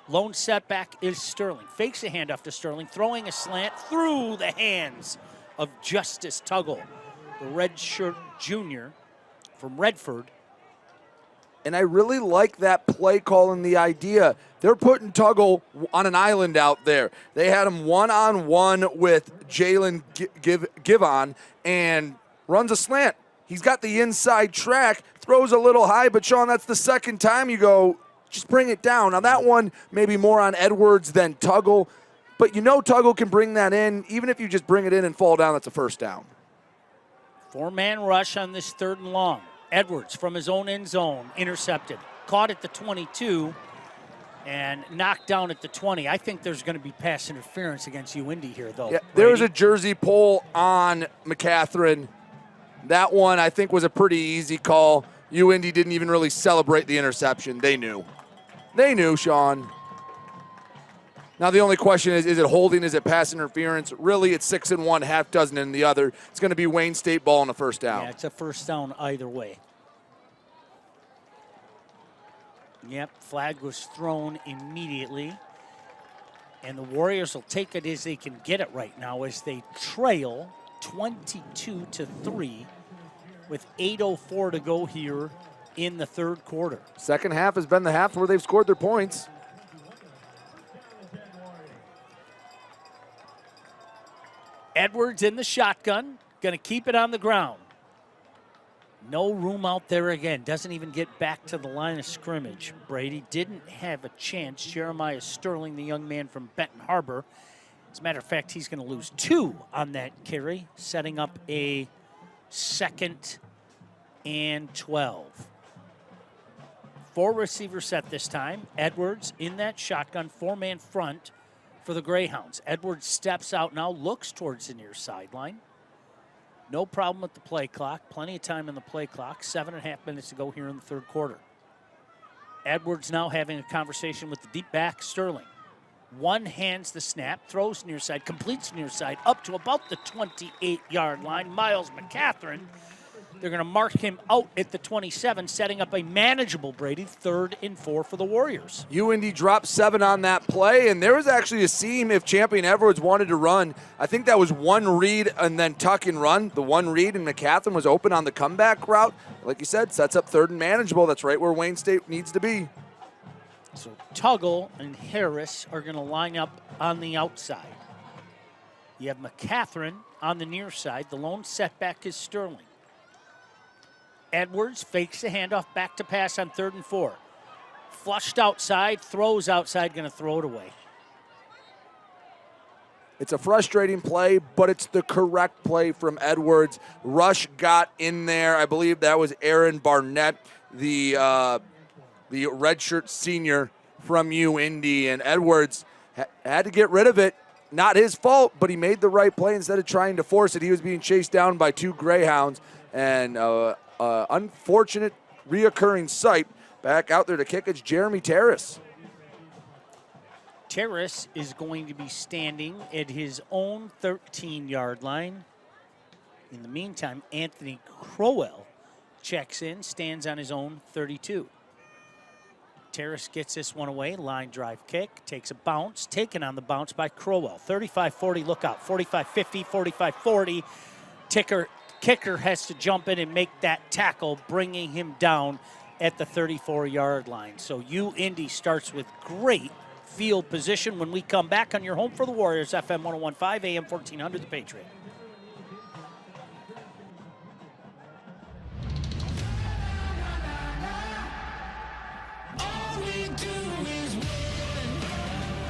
Lone setback is Sterling. Fakes a handoff to Sterling, throwing a slant through the hands of Justice Tuggle, the red shirt junior from Redford. And I really like that play call and the idea. They're putting Tuggle on an island out there. They had him one-on-one with Jalen Givon and runs a slant. He's got the inside track, throws a little high, but Sean, that's the 2nd time you go, just bring it down. Now that one maybe more on Edwards than Tuggle, but you know Tuggle can bring that in. Even if you just bring it in and fall down, that's a first down. 4-man rush on this 3rd and long. Edwards from his own end zone, intercepted. Caught at the 22 and knocked down at the 20. I think there's going to be pass interference against UIndy here, though. Yeah, there's a jersey pull on McCatherine. That one, I think, was a pretty easy call. UIndy didn't even really celebrate the interception. They knew. They knew, Sean. Now the only question is it holding? Is it pass interference? Really, it's 6 in one, half dozen in the other. It's going to be Wayne State ball on the first down. Yeah, it's a first down either way. Yep, flag was thrown immediately. And the Warriors will take it as they can get it right now as they trail 22-3 with 8:04 to go here in the 3rd quarter. Second half has been the half where they've scored their points. Edwards in the shotgun, going to keep it on the ground. No room out there again. Doesn't even get back to the line of scrimmage. Brady didn't have a chance. Jeremiah Sterling, the young man from Benton Harbor. As a matter of fact, he's going to lose 2 on that carry, setting up a 2nd and 12. 4 receiver set this time. Edwards in that shotgun, 4-man front for the Greyhounds. Edwards steps out now, looks towards the near sideline. No problem with the play clock. Plenty of time in the play clock. 7.5 minutes to go here in the third quarter. Edwards now having a conversation with the deep back, Sterling. One hands the snap, throws near side, completes near side, up to about the 28-yard line. Miles McCatherine, they're going to mark him out at the 27, setting up a manageable, Brady, 3rd and 4 for the Warriors. UND dropped 7 on that play, and there was actually a seam if Champion Edwards wanted to run. I think that was one read and then tuck and run. The one read, and McCatherine was open on the comeback route. Like you said, sets up 3rd and manageable. That's right where Wayne State needs to be. So Tuggle and Harris are going to line up on the outside. You have McCatherine on the near side. The lone setback is Sterling. Edwards fakes the handoff, back to pass on 3rd and 4. Flushed outside, throws outside, going to throw it away. It's a frustrating play, but it's the correct play from Edwards. Rush got in there. I believe that was Aaron Barnett, the redshirt senior from UND, and Edwards had to get rid of it. Not his fault, but he made the right play instead of trying to force it. He was being chased down by 2 Greyhounds, and unfortunate reoccurring sight. Back out there to kick, it's Jeremy Terrace. Terrace is going to be standing at his own 13-yard line. In the meantime, Anthony Crowell checks in, stands on his own 32. Terrace gets this one away, line drive kick, takes a bounce, taken on the bounce by Crowell. 35-40, look out, 45-50, 45-40. Kicker has to jump in and make that tackle, bringing him down at the 34-yard line. So UIndy starts with great field position when we come back on your home for the Warriors, FM 101.5, AM 1400, The Patriot.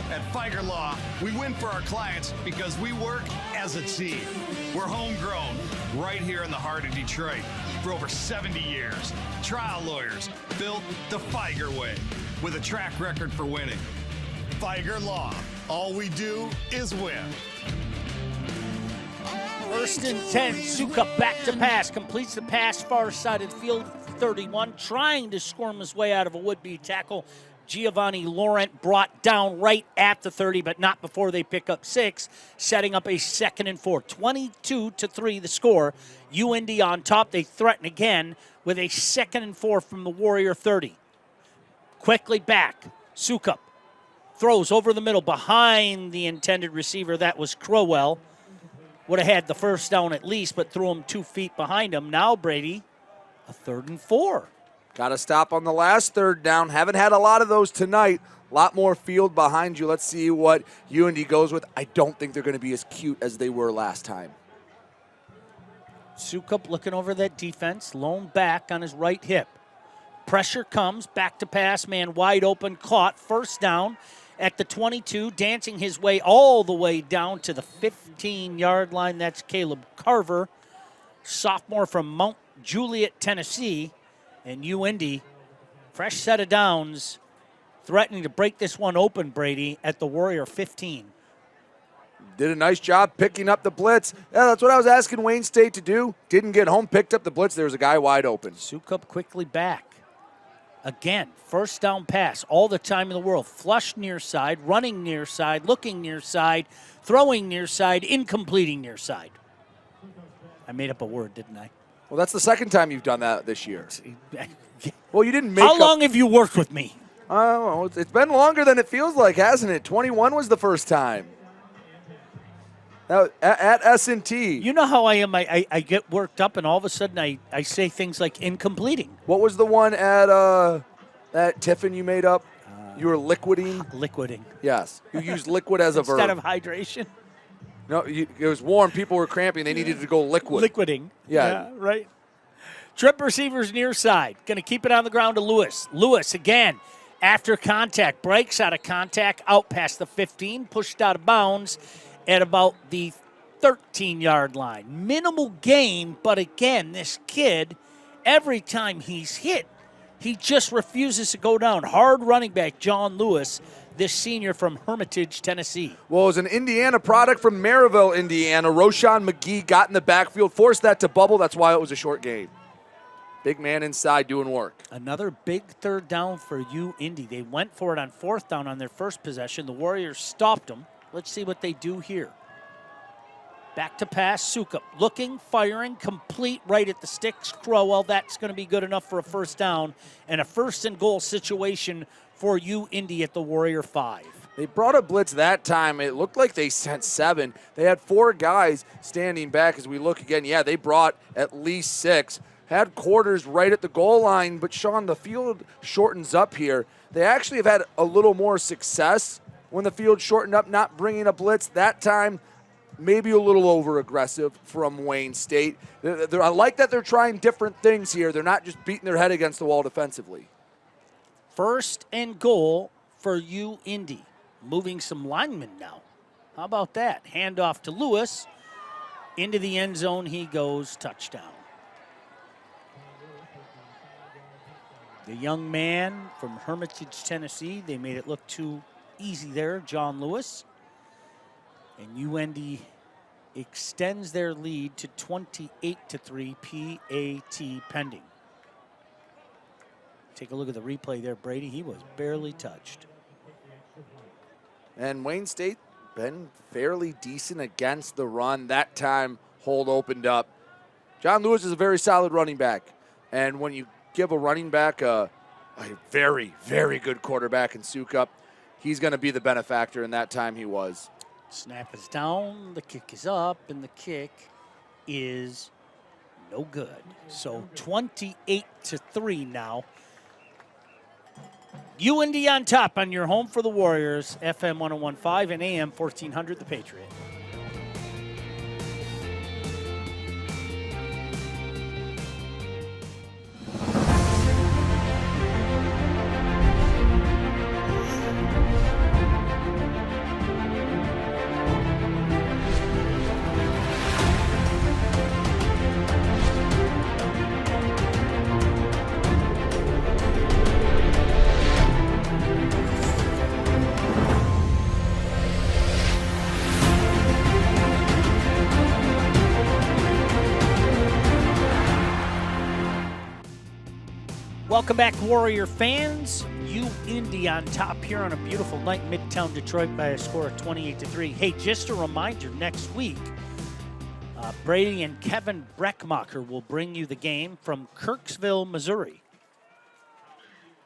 At Figer Law, we win for our clients because we work as a team. We're homegrown, right here in the heart of Detroit. For over 70 years, trial lawyers built the Figer way with a track record for winning. Figer Law, all we do is win. 1st and 10, Sukup back to pass, completes the pass far side of the field, 31, trying to squirm his way out of a would-be tackle. Giovanni Laurent brought down right at the 30, but not before they pick up 6, setting up a 2nd and 4. 22-3 the score. UND on top. They threaten again with a 2nd and 4 from the Warrior 30. Quickly back. Sukup throws over the middle behind the intended receiver. That was Crowell. Would have had the first down at least, but threw him 2 feet behind him. Now Brady, a 3rd and 4. Got to stop on the last 3rd down. Haven't had a lot of those tonight. A lot more field behind you. Let's see what UND goes with. I don't think they're going to be as cute as they were last time. Sukup looking over that defense. Lone back on his right hip. Pressure comes. Back to pass. Man wide open. Caught. 1st down at the 22. Dancing his way all the way down to the 15-yard line. That's Caleb Carver, sophomore from Mount Juliet, Tennessee. And UND, fresh set of downs, threatening to break this one open, Brady, at the Warrior 15. Did a nice job picking up the blitz. Yeah, that's what I was asking Wayne State to do. Didn't get home, picked up the blitz. There was a guy wide open. Sukup quickly back. Again, 1st down pass, all the time in the world. Flush near side, running near side, looking near side, throwing near side, incompleting near side. I made up a word, didn't I? Well, that's the 2nd time you've done that this year. Well, you didn't make How long have you worked with me? Well, it's been longer than it feels like, hasn't it? 21 was the first time. Now, at S&T. You know how I am. I get worked up, and all of a sudden I say things like incompleting. What was the one at Tiffin you made up? You were liquiding? Liquiding. Yes. You used liquid as a verb. Instead of hydration. No, it was warm. People were cramping. They needed to go liquid. Liquiding. Yeah. Right. Trip receivers near side. Going to keep it on the ground to Lewis. Lewis again, after contact, breaks out of contact, out past the 15, pushed out of bounds at about the 13-yard line. Minimal gain, but again, this kid, every time he's hit, he just refuses to go down. Hard running back John Lewis, this senior from Hermitage, Tennessee. Well, it was an Indiana product from Maryville, Indiana. Roshan McGee got in the backfield, forced that to bubble. That's why it was a short gain. Big man inside doing work. Another big third down for you, Indy. They went for it on fourth down on their first possession. The Warriors stopped them. Let's see what they do here. Back to pass, Sukup. Looking, firing, complete right at the sticks. Crowell, that's going to be good enough for a first down. And a first and goal situation for you, Indy, at the Warrior 5. They brought a blitz that time. It looked like they sent 7. They had 4 guys standing back as we look again. Yeah, they brought at least 6. Had quarters right at the goal line, but Sean, the field shortens up here. They actually have had a little more success when the field shortened up, not bringing a blitz. That time, maybe a little over-aggressive from Wayne State. I like that they're trying different things here. They're not just beating their head against the wall defensively. First and goal for you, Indy. Moving some linemen now. How about that? Handoff to Lewis. Into the end zone he goes, touchdown. The young man from Hermitage, Tennessee, they made it look too easy there, John Lewis. And UND extends their lead to 28-3, PAT pending. Take a look at the replay there, Brady. He was barely touched. And Wayne State been fairly decent against the run. That time, hold opened up. John Lewis is a very solid running back. And when you give a running back a very, very good quarterback in Sukup, he's going to be the benefactor, and that time he was. Snap is down, the kick is up, and the kick is no good. So 28-3 now. UND on top on your home for the Warriors, FM 101.5 and AM 1400, The Patriot. Welcome back, Warrior fans. UND on top here on a beautiful night, Midtown Detroit, by a score of 28-3. Hey, just a reminder, next week, Brady and Kevin Breckmacher will bring you the game from Kirksville, Missouri.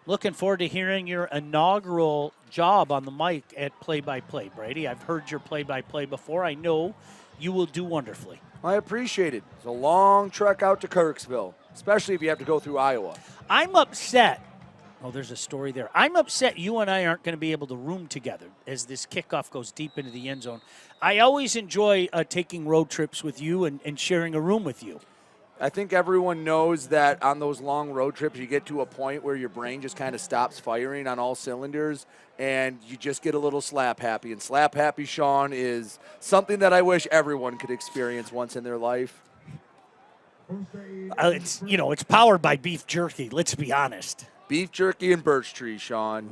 Looking forward to hearing your inaugural job on the mic at play-by-play, Brady. I've heard your play-by-play before. I know you will do wonderfully. I appreciate it. It's a long trek out to Kirksville, especially if you have to go through Iowa. I'm upset. Oh, there's a story there. I'm upset you and I aren't going to be able to room together as this kickoff goes deep into the end zone. I always enjoy taking road trips with you and sharing a room with you. I think everyone knows that on those long road trips, you get to a point where your brain just kind of stops firing on all cylinders, and you just get a little slap happy. And slap happy, Sean, is something that I wish everyone could experience once in their life. It's powered by beef jerky, let's be honest. Beef jerky and birch tree, Sean.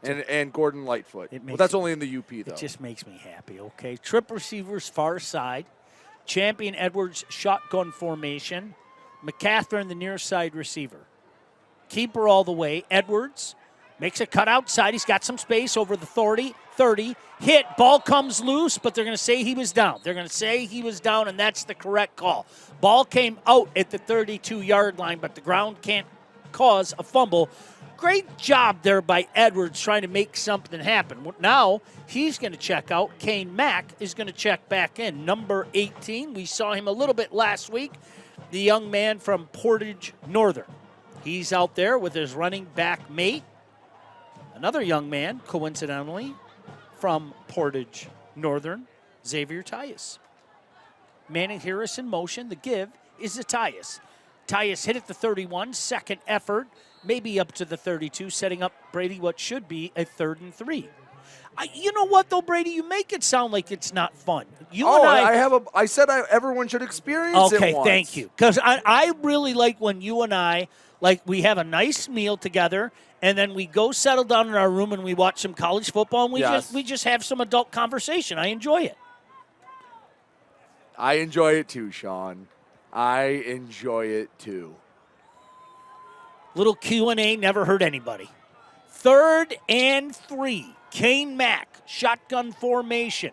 And Gordon Lightfoot. Well, that's only in the UP, though. It just makes me happy, okay? Trip receivers far side. Champion Edwards shotgun formation. McCaffrey the near side receiver. Keeper all the way. Edwards makes a cut outside. He's got some space over the 30. Hit. Ball comes loose, but they're going to say he was down. They're going to say he was down, and that's the correct call. Ball came out at the 32-yard line, but the ground can't cause a fumble. Great job there by Edwards trying to make something happen. Now he's going to check out. Kane Mack is going to check back in. Number 18, we saw him a little bit last week, the young man from Portage Northern. He's out there with his running back mate. Another young man, coincidentally, from Portage Northern, Xavier Tyus. Manning Harris in motion. The give is Zatias. Tyus hit at the 31, second effort, maybe up to the 32, setting up Brady what should be a 3rd and 3. You know what, though, Brady? You make it sound like it's not fun. I said everyone should experience it once. Okay, thank you. Because I really like when you and I, like, we have a nice meal together, and then we go settle down in our room and we watch some college football, and we just have some adult conversation. I enjoy it. I enjoy it too, Sean. I enjoy it too. Little Q&A never hurt anybody. 3rd and 3. Kane Mack, shotgun formation.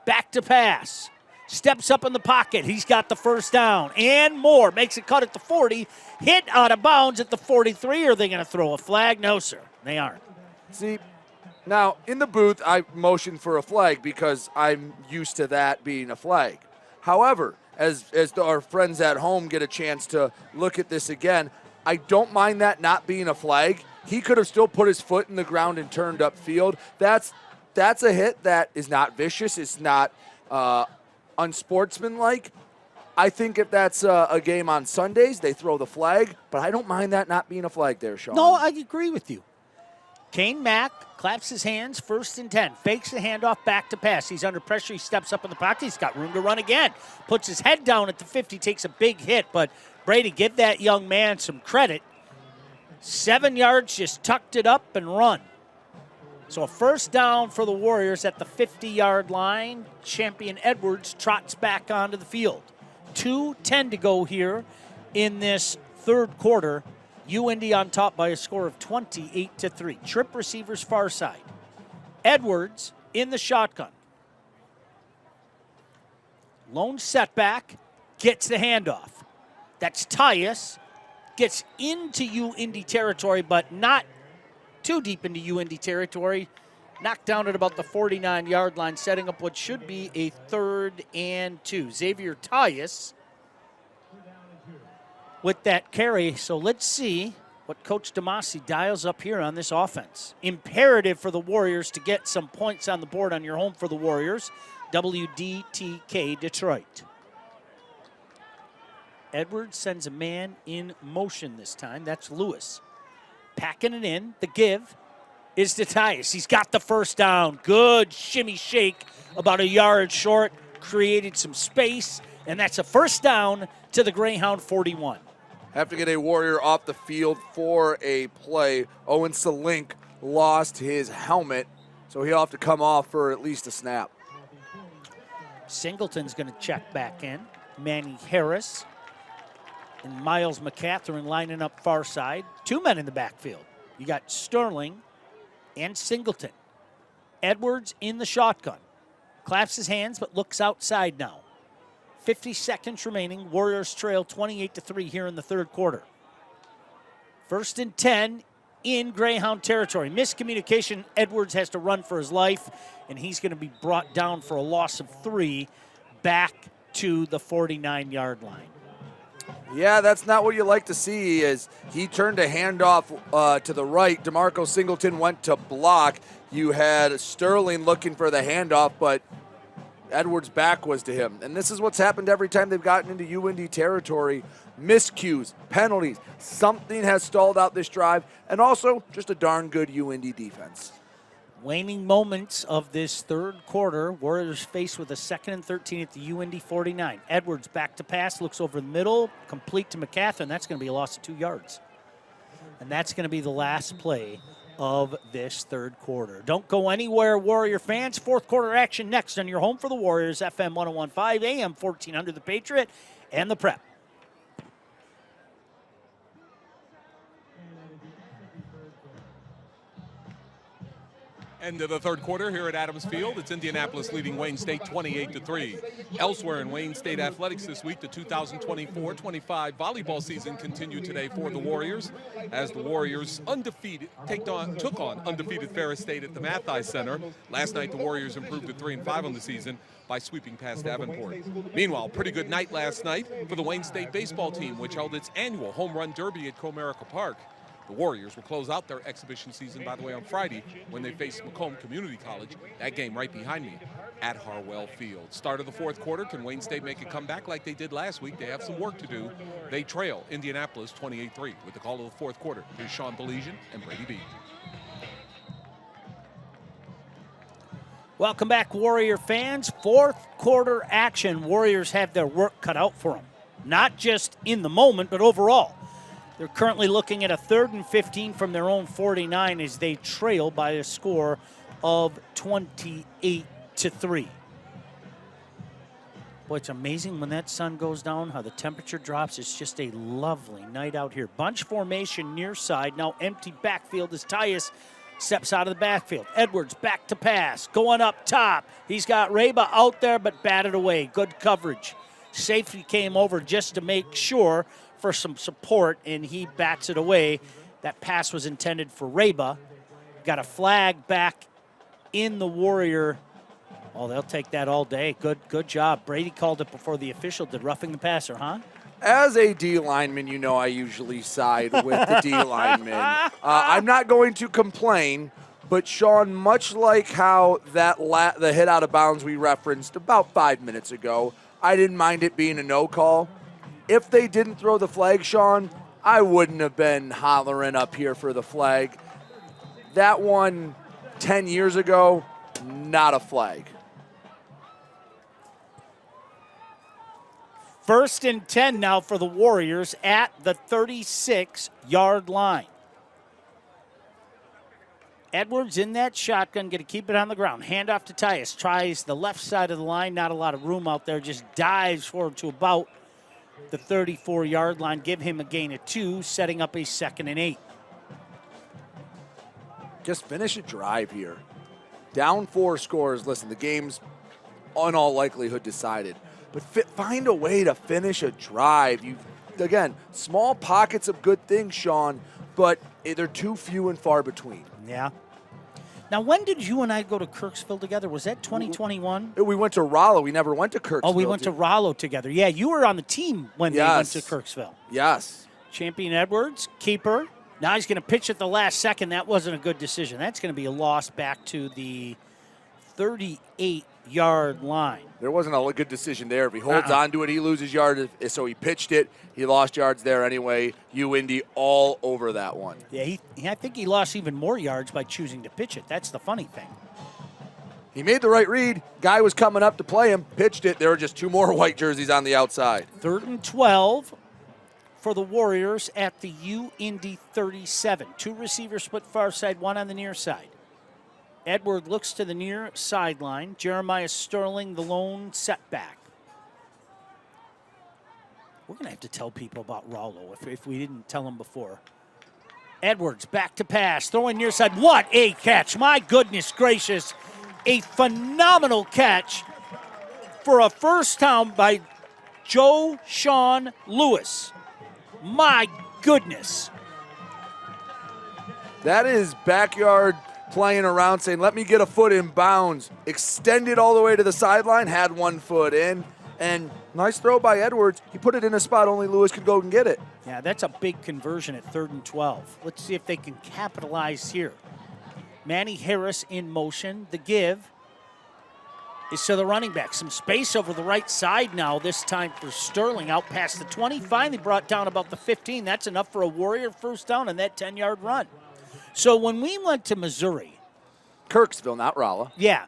Back to pass. Steps up in the pocket. He's got the first down and more. Makes a cut at the 40. Hit out of bounds at the 43. Are they going to throw a flag? No, sir. They aren't. See, now in the booth, I motioned for a flag because I'm used to that being a flag. However, as our friends at home get a chance to look at this again, I don't mind that not being a flag. He could have still put his foot in the ground and turned upfield. That's a hit that is not vicious. It's not unsportsmanlike. I think if that's a game on Sundays, they throw the flag, but I don't mind that not being a flag there, Sean. No, I agree with you. Kane Mack claps his hands, 1st and 10. Fakes the handoff, back to pass. He's under pressure. He steps up in the pocket. He's got room to run again. Puts his head down at the 50, takes a big hit. But, Brady, give that young man some credit. 7 yards, just tucked it up and run. So a first down for the Warriors at the 50-yard line. Champion Edwards trots back onto the field. 2:10 to go here in this 3rd quarter. UIndy on top by a score of 28-3. Trip receivers far side. Edwards in the shotgun. Lone setback, gets the handoff. That's Tyus. Gets into UIndy territory, but not too deep into UIndy territory. Knocked down at about the 49-yard line, setting up what should be a 3rd and 2. Xavier Tyus with that carry. So let's see what Coach DeMasi dials up here on this offense. Imperative for the Warriors to get some points on the board on your home for the Warriors. WDTK Detroit. Edwards sends a man in motion this time. That's Lewis. Packing it in. The give is to Tyus. He's got the first down. Good shimmy shake, about a yard short. Created some space, and that's a first down to the Greyhound 41. Have to get a Warrior off the field for a play. Owen Salink lost his helmet, so he'll have to come off for at least a snap. Singleton's going to check back in. Manny Harris and Miles McCatherine lining up far side. 2 men in the backfield. You got Sterling and Singleton. Edwards in the shotgun. Claps his hands but looks outside now. 50 seconds remaining. Warriors trail 28-3 here in the 3rd quarter. 1st and 10 in Greyhound territory. Miscommunication. Edwards has to run for his life, and he's going to be brought down for a loss of 3 back to the 49-yard line. Yeah, that's not what you like to see. As he turned a handoff to the right, DeMarco Singleton went to block. You had Sterling looking for the handoff, but Edwards' back was to him. And this is what's happened every time they've gotten into UIndy territory. Miscues, penalties. Something has stalled out this drive, and also just a darn good UIndy defense. Waning moments of this 3rd quarter. Warriors faced with a 2nd and 13 at the UIndy 49. Edwards back to pass, looks over the middle, complete to McCatherine. That's going to be a loss of 2 yards. And that's going to be the last play of this 3rd quarter. Don't go anywhere, Warrior fans. 4th quarter action next on your home for the Warriors, FM 101.5, AM 1400, The Patriot, and The Prep. End of the 3rd quarter here at Adams Field. It's Indianapolis leading Wayne State 28-3. Elsewhere in Wayne State athletics this week, the 2024-25 volleyball season continued today for the Warriors as the Warriors took on undefeated Ferris State at the Mathis Center. Last night, the Warriors improved to 3-5 on the season by sweeping past Davenport. Meanwhile, pretty good night last night for the Wayne State baseball team, which held its annual home run derby at Comerica Park. The Warriors will close out their exhibition season, by the way, on Friday when they face Macomb Community College. That game right behind me at Harwell Field. Start of the fourth quarter. Can Wayne State make a comeback like they did last week? They have some work to do. They trail Indianapolis 28-3 with the call of the fourth quarter. Here's Sean Belizean and Brady B. Welcome back, Warrior fans. Fourth quarter action. Warriors have their work cut out for them. Not just in the moment, but overall. They're currently looking at a 3rd and 15 from their own 49 as they trail by a score of 28-3. Boy, it's amazing when that sun goes down, how the temperature drops. It's just a lovely night out here. Bunch formation near side. Now empty backfield as Tyus steps out of the backfield. Edwards back to pass. Going up top. He's got Reba out there, but batted away. Good coverage. Safety came over just to make sure for some support, and he bats it away. That pass was intended for Reba. Got a flag back in the Warrior. Oh, they'll take that all day. Good job. Brady called it before the official did. Roughing the passer, huh? As a D lineman, you know I usually side with the D lineman. I'm not going to complain, but Sean, much like how the hit out of bounds we referenced about 5 minutes ago, I didn't mind it being a no call. If they didn't throw the flag, Sean, I wouldn't have been hollering up here for the flag. That one 10 years ago, not a flag. 1st and 10 now for the Warriors at the 36-yard line. Edwards in that shotgun, going to keep it on the ground. Hand off to Tyus. Tries the left side of the line. Not a lot of room out there. Just dives forward to about the 34-yard line. Give him a gain of 2, setting up a 2nd and 8. Just finish a drive here. Down 4 scores. Listen, the game's in all likelihood decided. But find a way to finish a drive. Again, small pockets of good things, Sean, but they're too few and far between. Yeah. Now, when did you and I go to Kirksville together? Was that 2021? We went to Rollo. We never went to Kirksville. Oh, we went to Rollo together. Yeah, you were on the team when they went to Kirksville. Yes. Champion Edwards, keeper. Now he's going to pitch at the last second. That wasn't a good decision. That's going to be a loss back to the 38-yard line. There wasn't a good decision there. If he holds on to it, he loses yards. So he pitched it. He lost yards there anyway. Indy all over that one. Yeah, I think he lost even more yards by choosing to pitch it. That's the funny thing. He made the right read. Guy was coming up to play him, pitched it. There were just 2 more white jerseys on the outside. 3rd and 12 for the Warriors at the Indy 37. 2 receivers split far side, 1 on the near side. Edward looks to the near sideline. Jeremiah Sterling, the lone setback. We're going to have to tell people about Rollo if we didn't tell them before. Edwards back to pass, throwing near side. What a catch. My goodness gracious. A phenomenal catch for a first down by Joe Sean Lewis. My goodness. That is backyard playing around, saying, let me get a foot in bounds. Extended all the way to the sideline, had 1 foot in, and nice throw by Edwards. He put it in a spot only Lewis could go and get it. Yeah, that's a big conversion at 3rd and 12. Let's see if they can capitalize here. Manny Harris in motion. The give is to the running back. Some space over the right side now, this time for Sterling. Out past the 20, finally brought down about the 15. That's enough for a Warrior first down on that 10-yard run. So when we went to Missouri, Kirksville, not Rolla. Yeah,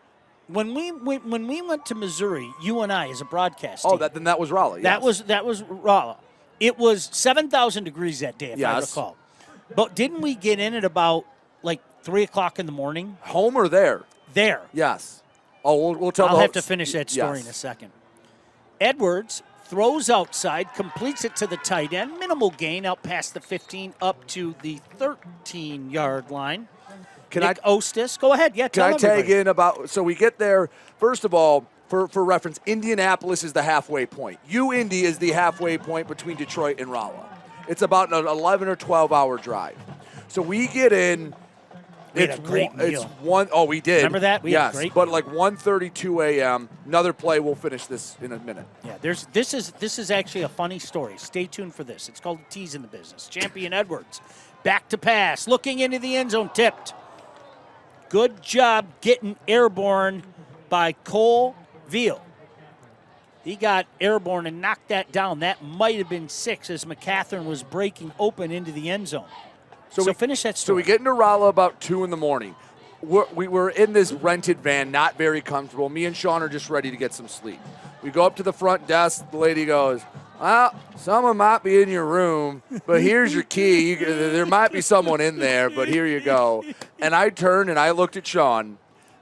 when we went to Missouri, you and I as a broadcast team. Oh, then that was Rolla. Yes. That was Rolla. It was 7,000 degrees that day, if I recall. But didn't we get in at about like 3 o'clock in the morning? Home or there? There. Yes. Oh, we'll tell. I'll have to finish that story in a second. Edwards throws outside, completes it to the tight end. Minimal gain out past the 15 up to the 13-yard line. Nick Ostis, go ahead. Yeah, tell everybody. Can I tag in about, so we get there, first of all, for reference, Indianapolis is the halfway point. Indy is the halfway point between Detroit and Rolla. It's about an 11 or 12-hour drive. So we get in. We had a great meal. We did. Remember that? Yes, but like 1:32 a.m. Another play. We'll finish this in a minute. Yeah, this is actually a funny story. Stay tuned for this. It's called a tease in the business. Champion Edwards Back to pass. Looking into the end zone. Tipped. Good job getting airborne by Cole Veal. He got airborne and knocked that down. That might have been 6 as McCatherine was breaking open into the end zone. So finish that story. So we get into Rolla about 2 in the morning. We were in this rented van, not very comfortable. Me and Sean are just ready to get some sleep. We go up to the front desk. The lady goes, well, someone might be in your room, but here's your key. There might be someone in there, but here you go. And I turned and I looked at Sean,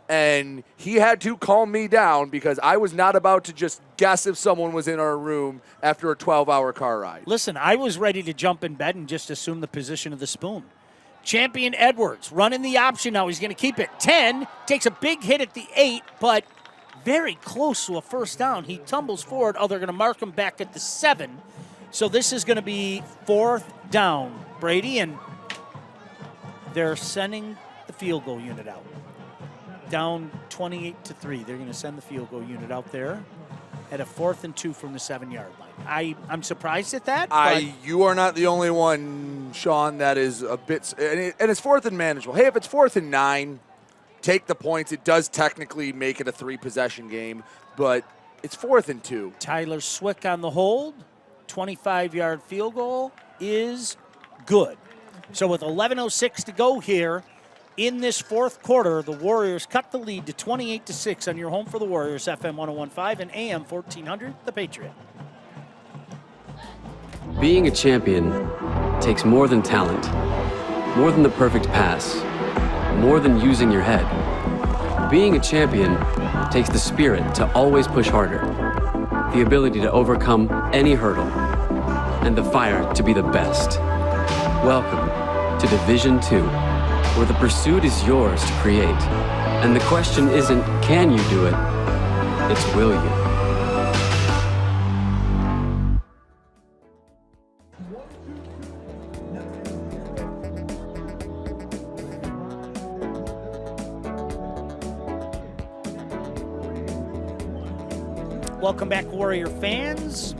and he had to calm me down because I was not about to just guess if someone was in our room after a 12-hour car ride. Listen, I was ready to jump in bed and just assume the position of the spoon. Champion Edwards running the option now. He's going to keep it. 10, takes a big hit at the 8, but very close to a first down. He tumbles forward. Oh, they're going to mark him back at the 7. So this is going to be 4th down, Brady, and they're sending the field goal unit out. Down 28-3. They're going to send the field goal unit out there at a 4th and 2 from the 7-yard line. I'm surprised at that. You are not the only one, Sean, that is a bit, and it's 4th and manageable. Hey, if it's 4th and 9, take the points. It does technically make it a 3-possession game, but it's 4th and 2. Tyler Swick on the hold. 25-yard field goal is good. So with 11:06 to go here in this 4th quarter, the Warriors cut the lead to 28-6 on your home for the Warriors, FM 101.5 and AM 1400, The Patriot. Being a champion takes more than talent, more than the perfect pass, more than using your head. Being a champion takes the spirit to always push harder, the ability to overcome any hurdle, and the fire to be the best. Welcome to Division II, where the pursuit is yours to create. And the question isn't, can you do it? It's, will you? Welcome back, Warrior fans.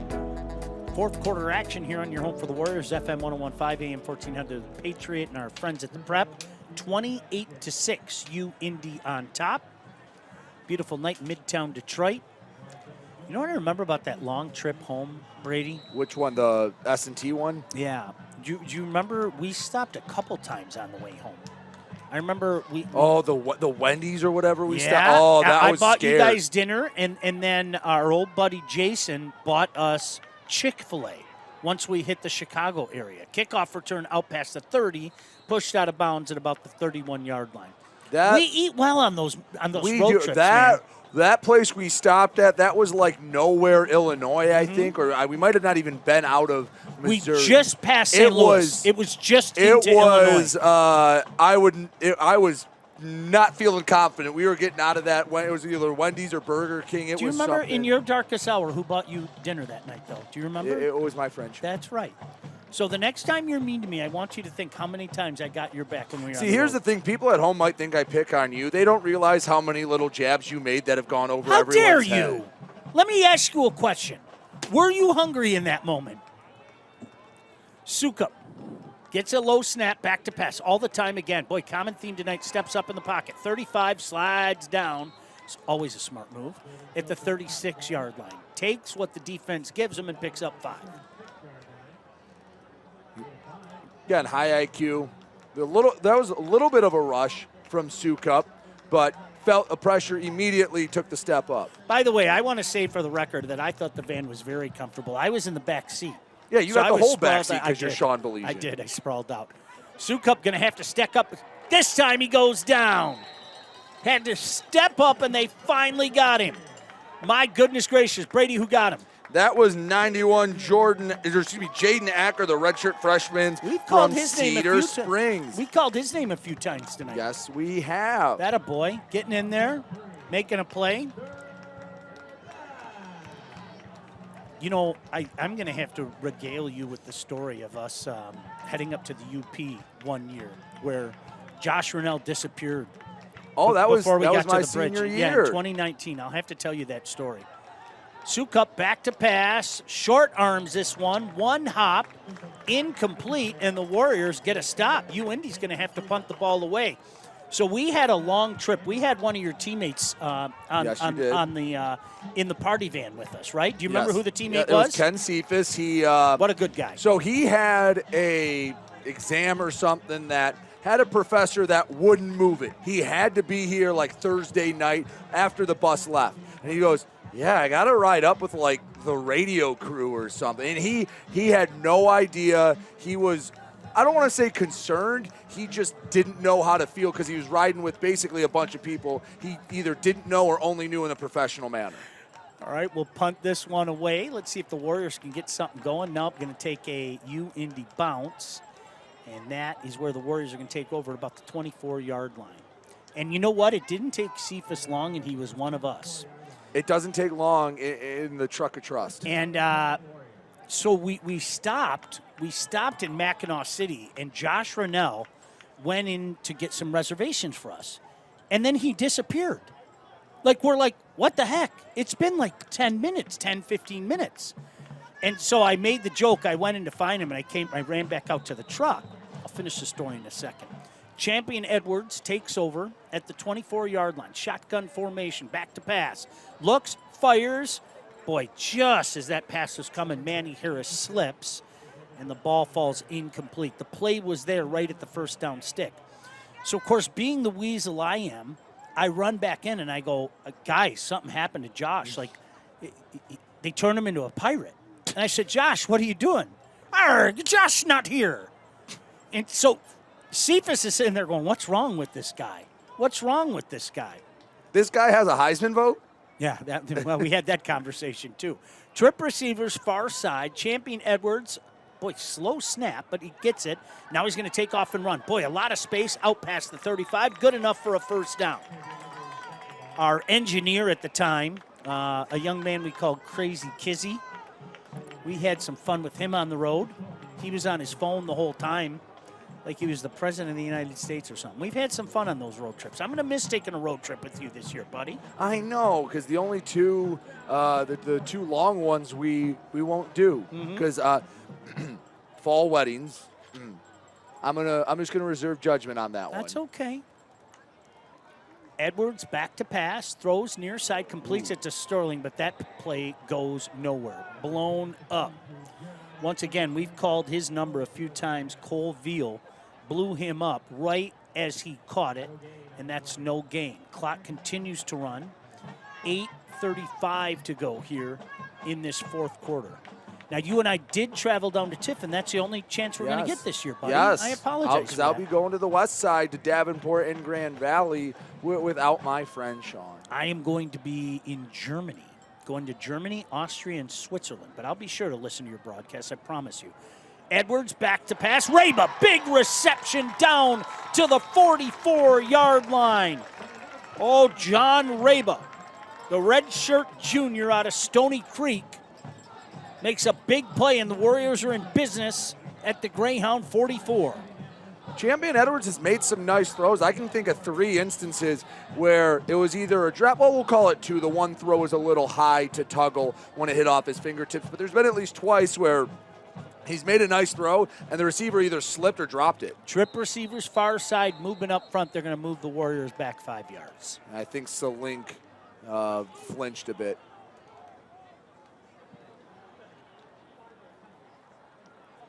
4th quarter action here on your home for the Warriors, FM 101.5, AM 1400, The Patriot, and our friends at the Prep. 28-6, Indy on top. Beautiful night in Midtown Detroit. You know what I remember about that long trip home, Brady? Which one, the S&T one? Yeah. Do you remember we stopped a couple times on the way home? I remember we the Wendy's or whatever we stopped. Oh, that I was bought scared. you guys dinner, and then our old buddy Jason bought us Chick-fil-A once we hit the Chicago area. Kickoff return out past the 30, pushed out of bounds at about the 31-yard line. We eat well on those road trips, man. That place we stopped at, that was like nowhere, Illinois, I think, or we might have not even been out of Missouri. We just passed St. Louis. It was just into Illinois. I was not feeling confident. We were getting out of that. It was either Wendy's or Burger King. Do you remember in your darkest hour who bought you dinner that night, though? Do you remember? It was my friend. That's right. So the next time you're mean to me, I want you to think how many times I got your back when we were See, here's the thing. People at home might think I pick on you. They don't realize how many little jabs you made that have gone over everyone's head. How dare you? Let me ask you a question. Were you hungry in that moment? Sukup gets a low snap, back to pass all the time again. Boy, common theme tonight, steps up in the pocket. 35, slides down. It's always a smart move. At the 36-yard line. Takes what the defense gives him and picks up 5. Again, high IQ. That was a little bit of a rush from Sukup, but felt a pressure immediately, took the step up. By the way, I want to say for the record that I thought the van was very comfortable. I was in the back seat. Yeah, you got the whole back seat because you're Sean Belize. I did. I sprawled out. Sukup going to have to step up. This time he goes down. Had to step up, and they finally got him. My goodness gracious. Brady, who got him? That was 91 Jaden Acker, the redshirt freshman from Cedar Springs. We called his name a few times tonight. Yes, we have. That a boy, getting in there, making a play. You know, I'm going to have to regale you with the story of us heading up to the UP one year where Josh Rennell disappeared. Oh, that was my senior year. Yeah, in 2019. I'll have to tell you that story. Sukup back to pass, short arms this one hop, incomplete, and the Warriors get a stop. UIndy's going to have to punt the ball away. So we had a long trip. We had one of your teammates in the party van with us, right? Do you remember who the teammate was? It was Ken Cephas. He what a good guy. So he had a exam or something that had a professor that wouldn't move it. He had to be here like Thursday night after the bus left. And he goes, yeah, I got to ride up with like the radio crew or something. And he had no idea. He was, I don't want to say concerned. He just didn't know how to feel because he was riding with basically a bunch of people he either didn't know or only knew in a professional manner. All right, we'll punt this one away. Let's see if the Warriors can get something going. Now I'm going to take a UIndy bounce. And that is where the Warriors are going to take over at about the 24-yard line. And you know what? It didn't take Cephas long, and he was one of us. It doesn't take long in the Truck of Trust. And so we stopped. We stopped in Mackinac City, and Josh Rennell went in to get some reservations for us. And then he disappeared. Like, we're like, what the heck? It's been like 10 minutes, 10, 15 minutes. And so I made the joke. I went in to find him, and I ran back out to the truck. I'll finish the story in a second. Champion Edwards takes over at the 24-yard line. Shotgun formation, back to pass. Looks, fires. Boy, just as that pass was coming, Manny Harris slips, and the ball falls incomplete. The play was there right at the first down stick. So, of course, being the weasel I am, I run back in, and I go, guys, something happened to Josh. Like, they turned him into a pirate. And I said, Josh, what are you doing? Josh's not here. And so Cephas is sitting there going, what's wrong with this guy? What's wrong with this guy? This guy has a Heisman vote? Yeah, well, we had that conversation too. Trip receivers, far side. Champion Edwards, boy, slow snap, but he gets it. Now he's going to take off and run. Boy, a lot of space out past the 35. Good enough for a first down. Our engineer at the time, a young man we called Crazy Kizzy, we had some fun with him on the road. He was on his phone the whole time, like he was the president of the United States or something. We've had some fun on those road trips. I'm going to miss taking a road trip with you this year, buddy. I know, because the only two, the two long ones we won't do, because fall weddings. I'm just gonna reserve judgment on that one. That's okay. Edwards back to pass, throws near side, completes it to Sterling, but that play goes nowhere. Blown up. Once again, we've called his number a few times. Cole Veal blew him up right as he caught it, and that's no gain. Clock continues to run. 8:35 to go here in this fourth quarter. Now, you and I did travel down to Tiffin. That's the only chance we're going to get this year, buddy. Yes. I apologize Because I'll be going to the west side, to Davenport and Grand Valley, without my friend Sean. I am going to be in Germany, going to Germany, Austria, and Switzerland. But I'll be sure to listen to your broadcast, I promise you. Edwards back to pass. Reba, big reception down to the 44-yard line. Oh, John Reba, the redshirt junior out of Stony Creek, makes a big play, and the Warriors are in business at the Greyhound 44. Champion Edwards has made some nice throws. I can think of 3 instances where it was either a drop, well, we'll call it 2. The one throw was a little high to Tuggle when it hit off his fingertips, but there's been at least twice where he's made a nice throw, and the receiver either slipped or dropped it. Trip receivers far side, movement up front. They're going to move the Warriors back 5 yards. I think Salink flinched a bit.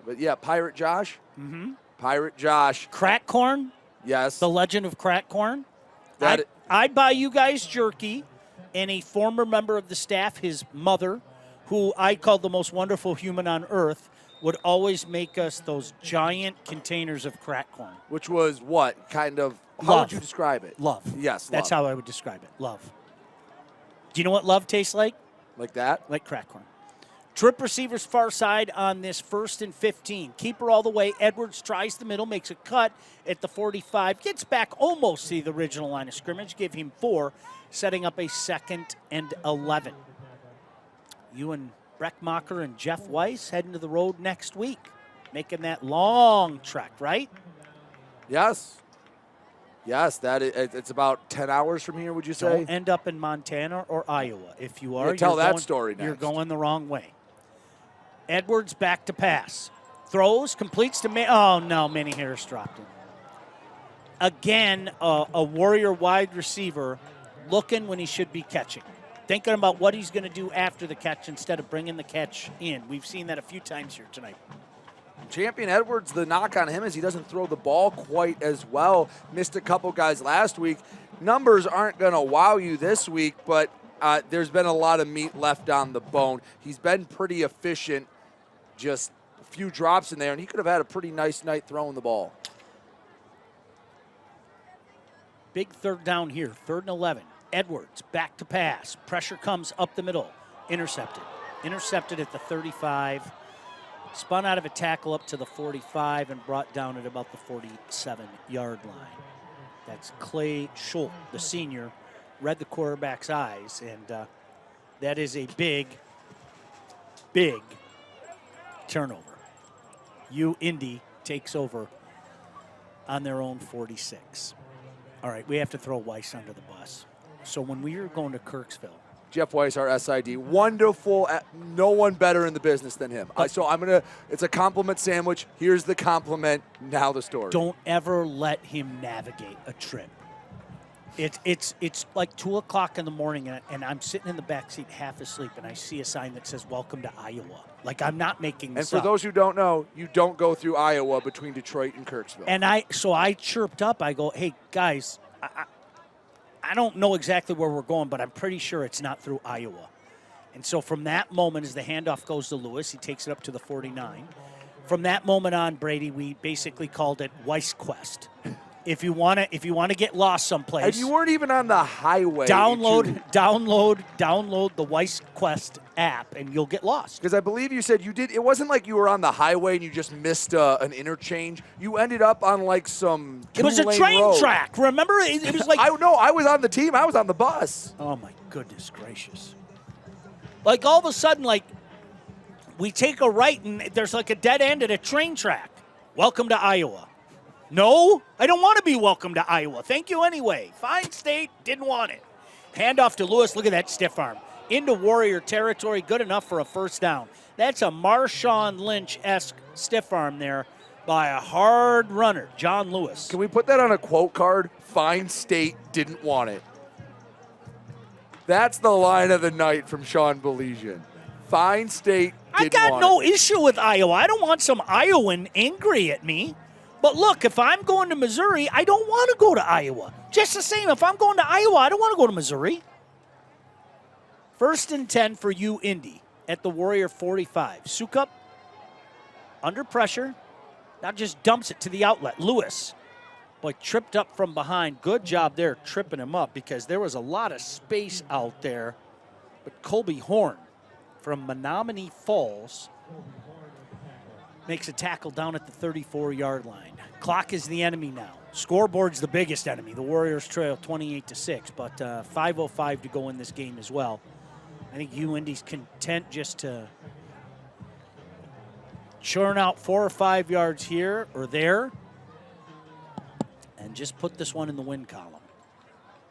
But, yeah, Pirate Josh. Pirate Josh. Crack Corn. Yes. The legend of Crack Corn. I'd buy you guys jerky, and a former member of the staff, his mother, who I called the most wonderful human on earth, would always make us those giant containers of crack corn. Which was what? Kind of, how would you describe it? Love. Yes, That's love. how I would describe it. Love. Do you know what love tastes like? Like that? Like crack corn. Trip receivers far side on this 1st and 15. Keeper all the way. Edwards tries the middle, makes a cut at the 45. Gets back almost to the original line of scrimmage. Give him 4, setting up a 2nd and 11. You and Breckmacher and Jeff Weiss heading to the road next week. Making that long trek, right? Yes. Yes, it's about 10 hours from here, would you say? Don't end up in Montana or Iowa. If you are, tell that story next. You're going the wrong way. Edwards back to pass. Throws, completes to oh no, Manny Harris dropped it. Again, a Warrior wide receiver looking when he should be catching. Thinking about what he's going to do after the catch instead of bringing the catch in. We've seen that a few times here tonight. Champion Edwards, the knock on him is he doesn't throw the ball quite as well. Missed a couple guys last week. Numbers aren't going to wow you this week, but there's been a lot of meat left on the bone. He's been pretty efficient, just a few drops in there, and he could have had a pretty nice night throwing the ball. Big third down here, 3rd and 11. Edwards back to pass. Pressure comes up the middle. Intercepted. Intercepted at the 35. Spun out of a tackle up to the 45 and brought down at about the 47-yard line. That's Clay Schultz, the senior, read the quarterback's eyes, and that is a big, big turnover. Indy takes over on their own 46. All right, we have to throw Weiss under the bus. So when we were going to Kirksville, Jeff Weiss, our SID, wonderful. No one better in the business than him. So it's a compliment sandwich. Here's the compliment. Now the story. Don't ever let him navigate a trip. It's like 2 o'clock in the morning, and I'm sitting in the back seat half asleep, and I see a sign that says "Welcome to Iowa." Like, I'm not making this up. And for those who don't know, you don't go through Iowa between Detroit and Kirksville. And I chirped up. I go, "Hey guys, I don't know exactly where we're going, but I'm pretty sure it's not through Iowa." And so from that moment, as the handoff goes to Lewis, he takes it up to the 49. From that moment on, Brady, we basically called it Weiss Quest. If you want to get lost someplace, and you weren't even on the highway. Download the Weiss Quest app, and you'll get lost. Because I believe you said you did. It wasn't like you were on the highway and you just missed an interchange. You ended up on like some. It was a train track. Remember? It was like I was on the team. I was on the bus. Oh my goodness gracious! Like all of a sudden, like we take a right and there's like a dead end at a train track. Welcome to Iowa. No, I don't want to be welcome to Iowa. Thank you anyway. Fine state, didn't want it. Handoff to Lewis. Look at that stiff arm. Into Warrior territory, good enough for a first down. That's a Marshawn Lynch-esque stiff arm there by a hard runner, John Lewis. Can we put that on a quote card? Fine state, didn't want it. That's the line of the night from Sean Belizean. Fine state, didn't want it. I got no issue with Iowa. I don't want some Iowan angry at me. But look, if I'm going to Missouri, I don't want to go to Iowa. Just the same, if I'm going to Iowa, I don't want to go to Missouri. 1st and 10 for Indy at the Warrior 45. Sukup under pressure. Now just dumps it to the outlet. Lewis, boy, tripped up from behind. Good job there tripping him up because there was a lot of space out there. But Colby Horn from Menominee Falls makes a tackle down at the 34-yard line. Clock is the enemy now. Scoreboard's the biggest enemy. The Warriors trail 28-6, but 5:05 to go in this game as well. I think Indy's content just to churn out 4 or 5 yards here or there and just put this one in the win column.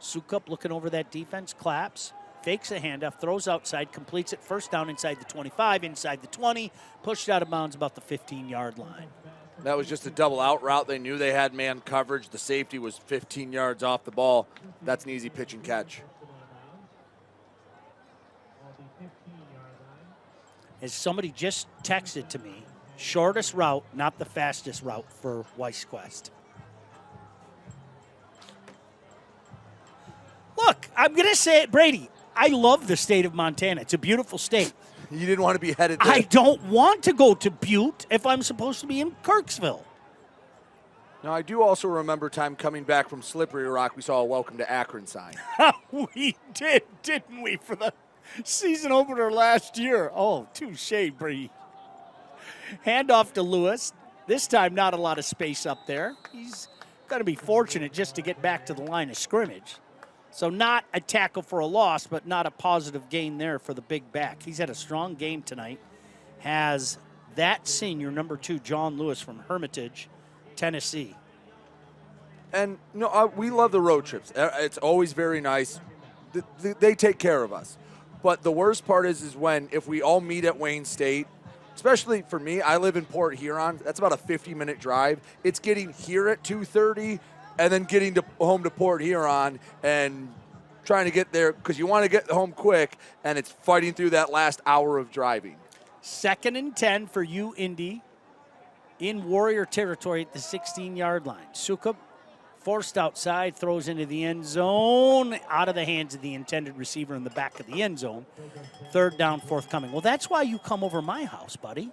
Sukup looking over that defense, claps. Fakes a handoff, throws outside, completes it. First down inside the 25, inside the 20, pushed out of bounds about the 15-yard line. That was just a double out route. They knew they had man coverage. The safety was 15 yards off the ball. That's an easy pitch and catch. As somebody just texted to me, shortest route, not the fastest route for Weiss Quest. Look, I'm going to say it, Brady. I love the state of Montana. It's a beautiful state. You didn't want to be headed there. I don't want to go to Butte if I'm supposed to be in Kirksville. Now, I do also remember time coming back from Slippery Rock, we saw a welcome to Akron sign. We did, didn't we, for the season opener last year? Oh, touche, Brady. Handoff to Lewis. This time, not a lot of space up there. He's going to be fortunate just to get back to the line of scrimmage. So not a tackle for a loss, but not a positive gain there for the big back. He's had a strong game tonight. Has that senior, number 2, John Lewis from Hermitage, Tennessee. And we love the road trips. It's always very nice. They take care of us. But the worst part is when if we all meet at Wayne State, especially for me, I live in Port Huron. That's about a 50-minute drive. It's getting here at 2:30 and then getting home to Port Huron and trying to get there because you want to get home quick, and it's fighting through that last hour of driving. 2nd and 10 for you, Indy, in Warrior territory at the 16-yard line. Sukup forced outside, throws into the end zone, out of the hands of the intended receiver in the back of the end zone. 3rd down forthcoming. Well, that's why you come over my house, buddy.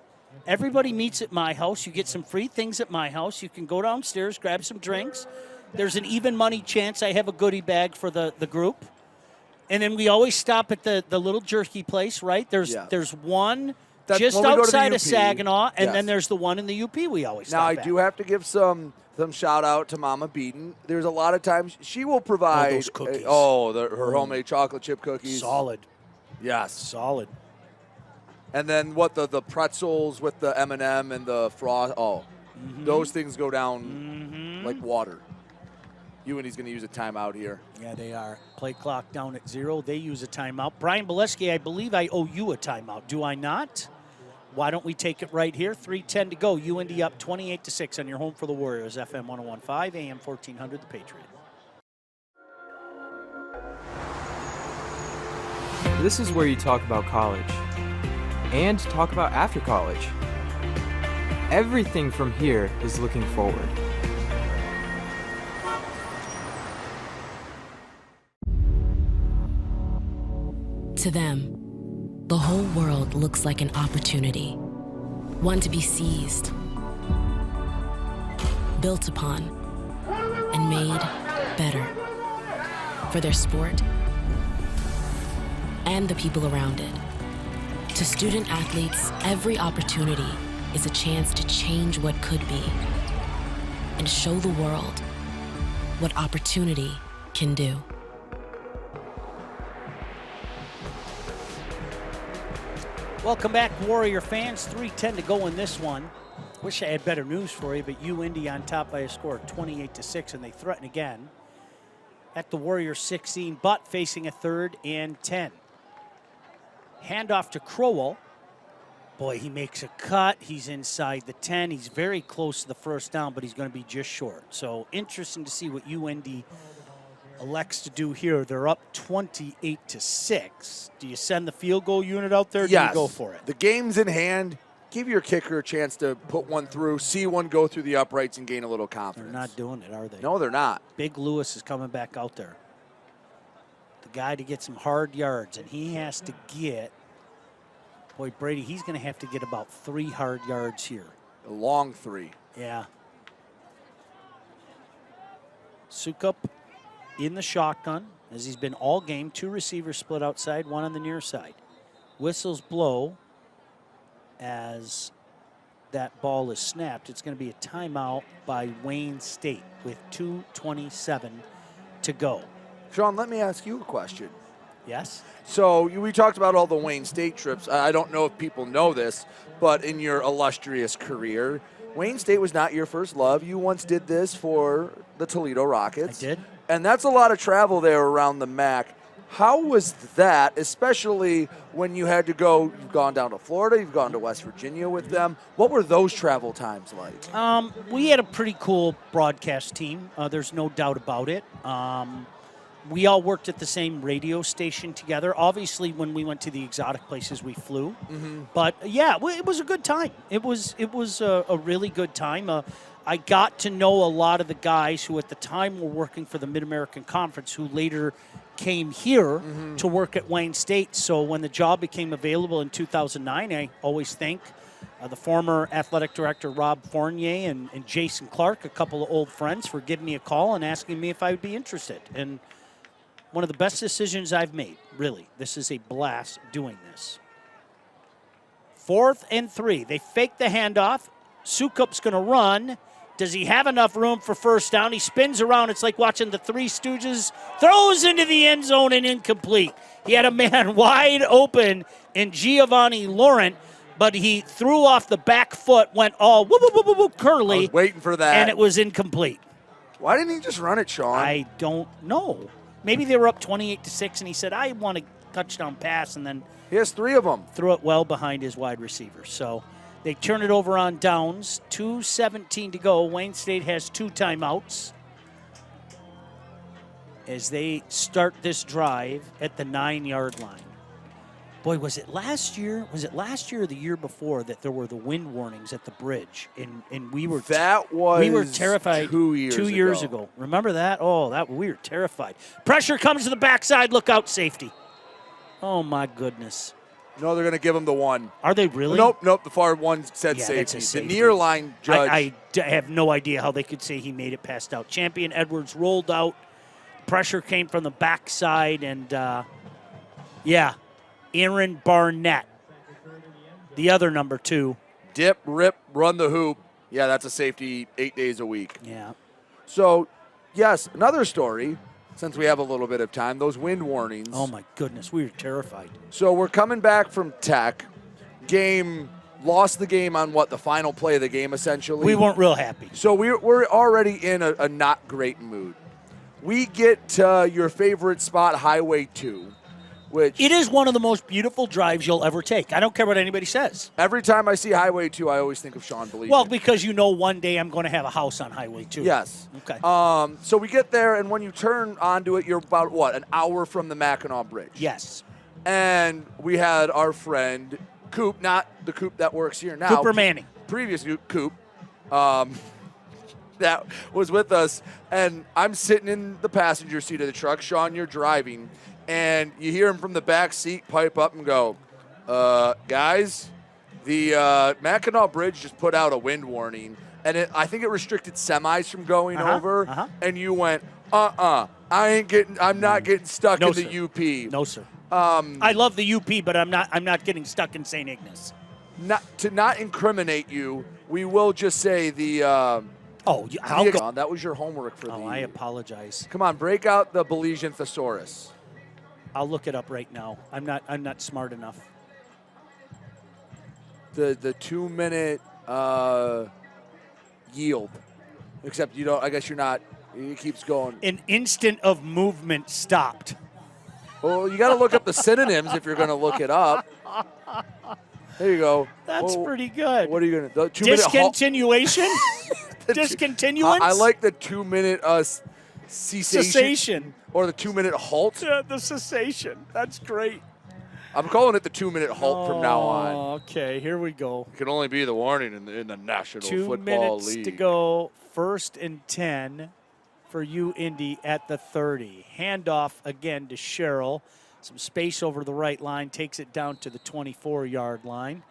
Everybody meets at my house. You get some free things at my house. You can go downstairs, grab some drinks. There's an even money chance I have a goodie bag for the group. And then we always stop at the little jerky place, right? There's one just outside of Saginaw, and then there's the one in the UP we always stop at. Now, I do have to give some shout out to Mama Beaton. There's a lot of times she will provide those cookies. Her homemade chocolate chip cookies. Solid. Yes. Solid. And then the pretzels with the M&M and the frost. Those things go down like water. UND's going to use a timeout here. Yeah, they are. Play clock down at 0. They use a timeout. Brian Bileski, I believe I owe you a timeout. Do I not? Why don't we take it right here? 3:10 to go. UND up 28-6 on your home for the Warriors. FM 101.5, AM 1400, The Patriot. This is where you talk about college and talk about after college. Everything from here is looking forward. To them, the whole world looks like an opportunity, one to be seized, built upon, and made better for their sport and the people around it. To student athletes, every opportunity is a chance to change what could be and show the world what opportunity can do. Welcome back, Warrior fans. 3:10 to go in this one. Wish I had better news for you, but UND on top by a score of 28-6, and they threaten again at the Warrior 16, but facing a 3rd and 10. Handoff to Crowell. Boy, he makes a cut. He's inside the 10. He's very close to the first down, but he's going to be just short. So interesting to see what UND elects to do here. They're up 28-6. Do you send the field goal unit out there? Or do you go for it? The game's in hand. Give your kicker a chance to put one through, see one go through the uprights and gain a little confidence. They're not doing it, are they? No, they're not. Big Lewis is coming back out there. The guy to get some hard yards, and he has to get, boy, Brady, he's going to have to get about 3 hard yards here. A long 3. Yeah. Sukup in the shotgun, as he's been all game. 2 receivers split outside, 1 on the near side. Whistles blow as that ball is snapped. It's going to be a timeout by Wayne State with 2:27 to go. Sean, let me ask you a question. Yes? So we talked about all the Wayne State trips. I don't know if people know this, but in your illustrious career, Wayne State was not your first love. You once did this for the Toledo Rockets. I did. And that's a lot of travel there around the MAC. How was that, especially when you had to go, you've gone down to Florida, you've gone to West Virginia with them. What were those travel times like? We had a pretty cool broadcast team. There's no doubt about it. We all worked at the same radio station together. Obviously, when we went to the exotic places, we flew. But, yeah, it was a good time. It was a really good time. I got to know a lot of the guys who at the time were working for the Mid-American Conference who later came here to work at Wayne State. So when the job became available in 2009, I always thank the former athletic director Rob Fournier and Jason Clark, a couple of old friends, for giving me a call and asking me if I would be interested. And one of the best decisions I've made, really. This is a blast doing this. 4th and 3. They fake the handoff. Sukup's going to run. Does he have enough room for first down? He spins around. It's like watching the Three Stooges. Throws into the end zone and incomplete. He had a man wide open in Giovanni Laurent, but he threw off the back foot, went all whoop, whoop, whoop, whoop, curly. I was waiting for that. And it was incomplete. Why didn't he just run it, Sean? I don't know. Maybe they were up 28-6, and he said, I want a touchdown pass, and then he has 3 of them. Threw it well behind his wide receiver. So they turn it over on downs. 2:17 to go. Wayne State has 2 timeouts as they start this drive at the 9-yard line. Boy, was it last year? Was it last year or the year before that there were the wind warnings at the bridge, and we were we were terrified 2 years 2 years ago. Remember that? Oh, that we were terrified. Pressure comes to the backside. Look out, safety. Oh my goodness. No, they're going to give him the 1. Are they really? Nope. The far one said Yeah, safety. that's a The near line judge. I have no idea how they could say he made it past out. Champion Edwards rolled out. Pressure came from the backside, and Aaron Barnett, the other number 2. Dip, rip, run the hoop. Yeah, that's a safety 8 days a week. Yeah. So, yes, another story, since we have a little bit of time, those wind warnings. Oh, my goodness. We were terrified. So we're coming back from Tech. Lost the game on the final play of the game, essentially. We weren't real happy. So we're already in a not great mood. We get to your favorite spot, Highway 2. Which it is one of the most beautiful drives you'll ever take. I don't care what anybody says. Every time I see Highway 2, I always think of Sean Believe. Well, because one day I'm going to have a house on Highway 2. Yes. Okay. So we get there, and when you turn onto it, you're about, an hour from the Mackinac Bridge? Yes. And we had our friend Coop, not the Coop that works here now. Cooper Manning. Previous Coop. That was with us, and I'm sitting in the passenger seat of the truck. Sean, you're driving. And you hear him from the back seat pipe up and go, guys, the Mackinac Bridge just put out a wind warning. And I think it restricted semis from going over. And you went, I'm not getting stuck in the UP. No, sir. I love the UP, but I'm not getting stuck in St. Ignace. To not incriminate you, we will just say the that was your homework for the I apologize. Come on, break out the Belizean thesaurus. I'll look it up right now. I'm not smart enough. The 2-minute yield, except you don't. I guess you're not. It keeps going. An instant of movement stopped. Well, you got to look up the synonyms if you're going to look it up. There you go. That's pretty good. What are you going to do? Discontinuation? Discontinuance? I like the 2-minute cessation. Or the 2-minute halt. Yeah, the cessation. That's great. I'm calling it the 2-minute halt from now on. Okay, here we go. It can only be the warning in the National 2 Football minutes League. to go. 1st and 10 for Indy at the 30. Handoff again to Sherrill. Some space over the right line. Takes it down to the 24-yard line.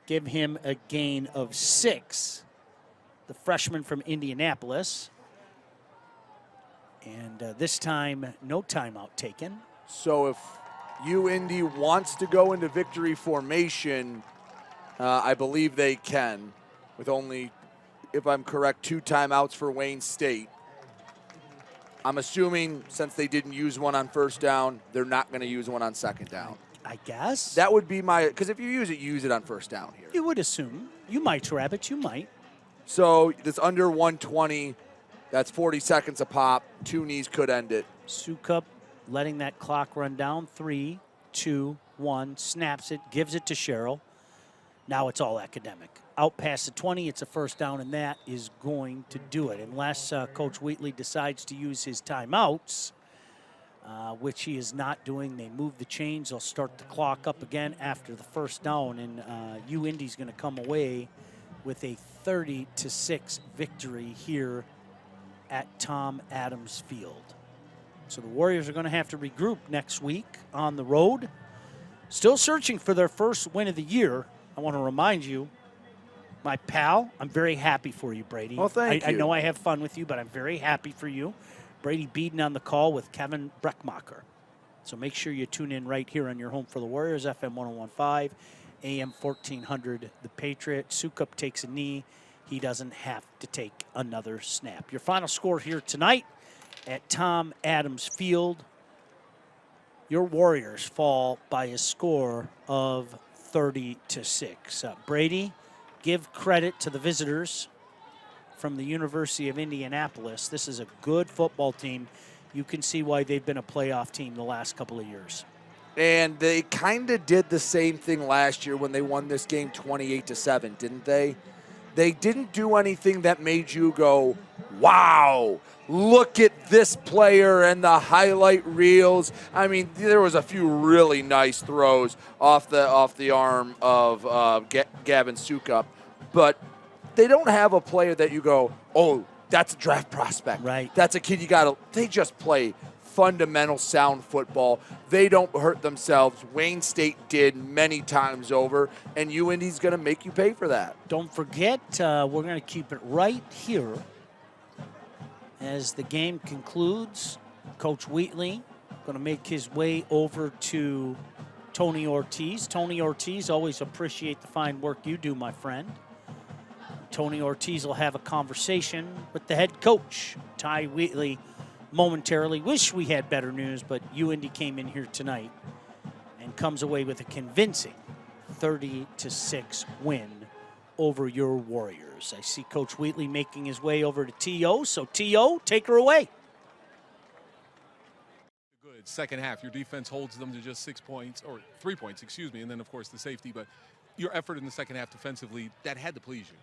Give him a gain of 6. The freshman from Indianapolis. And this time, no timeout taken. So if Indy wants to go into victory formation, I believe they can, with only, if I'm correct, 2 timeouts for Wayne State. I'm assuming since they didn't use one on 1st down, they're not going to use one on 2nd down. I guess. That would be because if you use it on 1st down here. You would assume. You might, Rabbit, you might. So it's under 120. That's 40 seconds a pop. 2 knees could end it. Sukup letting that clock run down. 3, 2, 1. Snaps it. Gives it to Sherrill. Now it's all academic. Out past the 20, it's a 1st down, and that is going to do it. Unless Coach Wheatley decides to use his timeouts, which he is not doing. They move the chains. They'll start the clock up again after the 1st down, and Indy's going to come away with a 30-6 victory here at Tom Adams Field. So the Warriors are going to have to regroup next week on the road. Still searching for their first win of the year. I want to remind you, my pal, I'm very happy for you, Brady. Well, thank you. I know I have fun with you, but I'm very happy for you. Brady Beaton on the call with Kevin Breckmacher. So make sure you tune in right here on your home for the Warriors, FM 101.5, AM 1400, The Patriot. Sukup takes a knee. He doesn't have to take another snap. Your final score here tonight at Tom Adams Field. Your Warriors fall by a score of 30-6. Brady, give credit to the visitors from the University of Indianapolis. This is a good football team. You can see why they've been a playoff team the last couple of years. And they kind of did the same thing last year when they won this game 28-7, didn't they? They didn't do anything that made you go, wow, look at this player and the highlight reels. I mean, there was a few really nice throws off the arm of Gavin Sukup, but they don't have a player that you go, oh, that's a draft prospect. Right. That's a kid you got to – they just play fundamental sound football. They don't hurt themselves. Wayne State did many times over, and UIndy's going to make you pay for that. Don't forget, we're going to keep it right here as the game concludes. Coach Wheatley going to make his way over to Tony Ortiz. Tony Ortiz, always appreciate the fine work you do, my friend. Tony Ortiz will have a conversation with the head coach, Ty Wheatley, momentarily. Wish we had better news, but UIndy came in here tonight and comes away with a convincing 30-6 win over your Warriors. I see Coach Wheatley making his way over to T.O., so T.O., take her away. Good. Second half, your defense holds them to just 6 points, or 3 points, excuse me, and then, of course, the safety. But your effort in the second half defensively, that had to please you.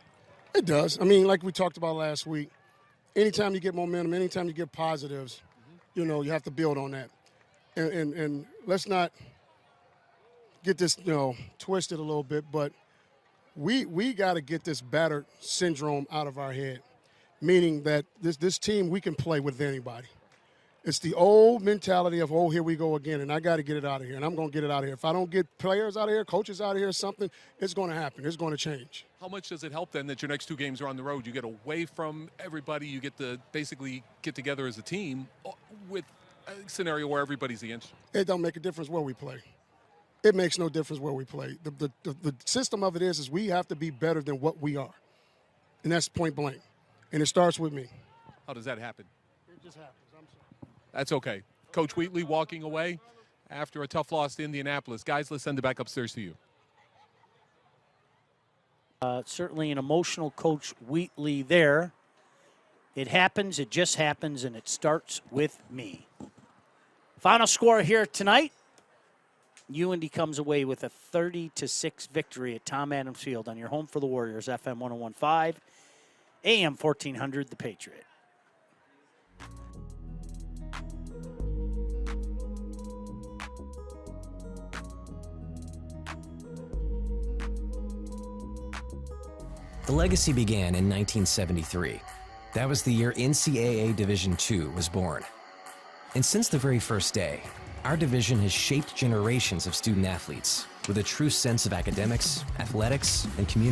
It does. I mean, like we talked about last week, anytime you get momentum, anytime you get positives, you know, you have to build on that. And let's not get this, you know, twisted a little bit, but we got to get this battered syndrome out of our head, meaning that this team, we can play with anybody. It's the old mentality of, oh, here we go again, and I got to get it out of here, and I'm going to get it out of here. If I don't get players out of here, coaches out of here, something, it's going to happen. It's going to change. How much does it help then that your next 2 games are on the road? You get away from everybody. You get to basically get together as a team with a scenario where everybody's against you. It don't make a difference where we play. It makes no difference where we play. The system of it is we have to be better than what we are, and that's point blank. And it starts with me. How does that happen? It just happens. I'm sorry. That's okay. Coach Wheatley walking away after a tough loss to Indianapolis. Guys, let's send it back upstairs to you. Certainly an emotional Coach Wheatley there. It happens, it just happens, and it starts with me. Final score here tonight. UIndy comes away with a 30-6 victory at Tom Adams Field on your home for the Warriors, FM 101.5, AM 1400, The Patriot. The legacy began in 1973. That was the year NCAA Division II was born. And since the very first day, our division has shaped generations of student athletes with a true sense of academics, athletics, and community.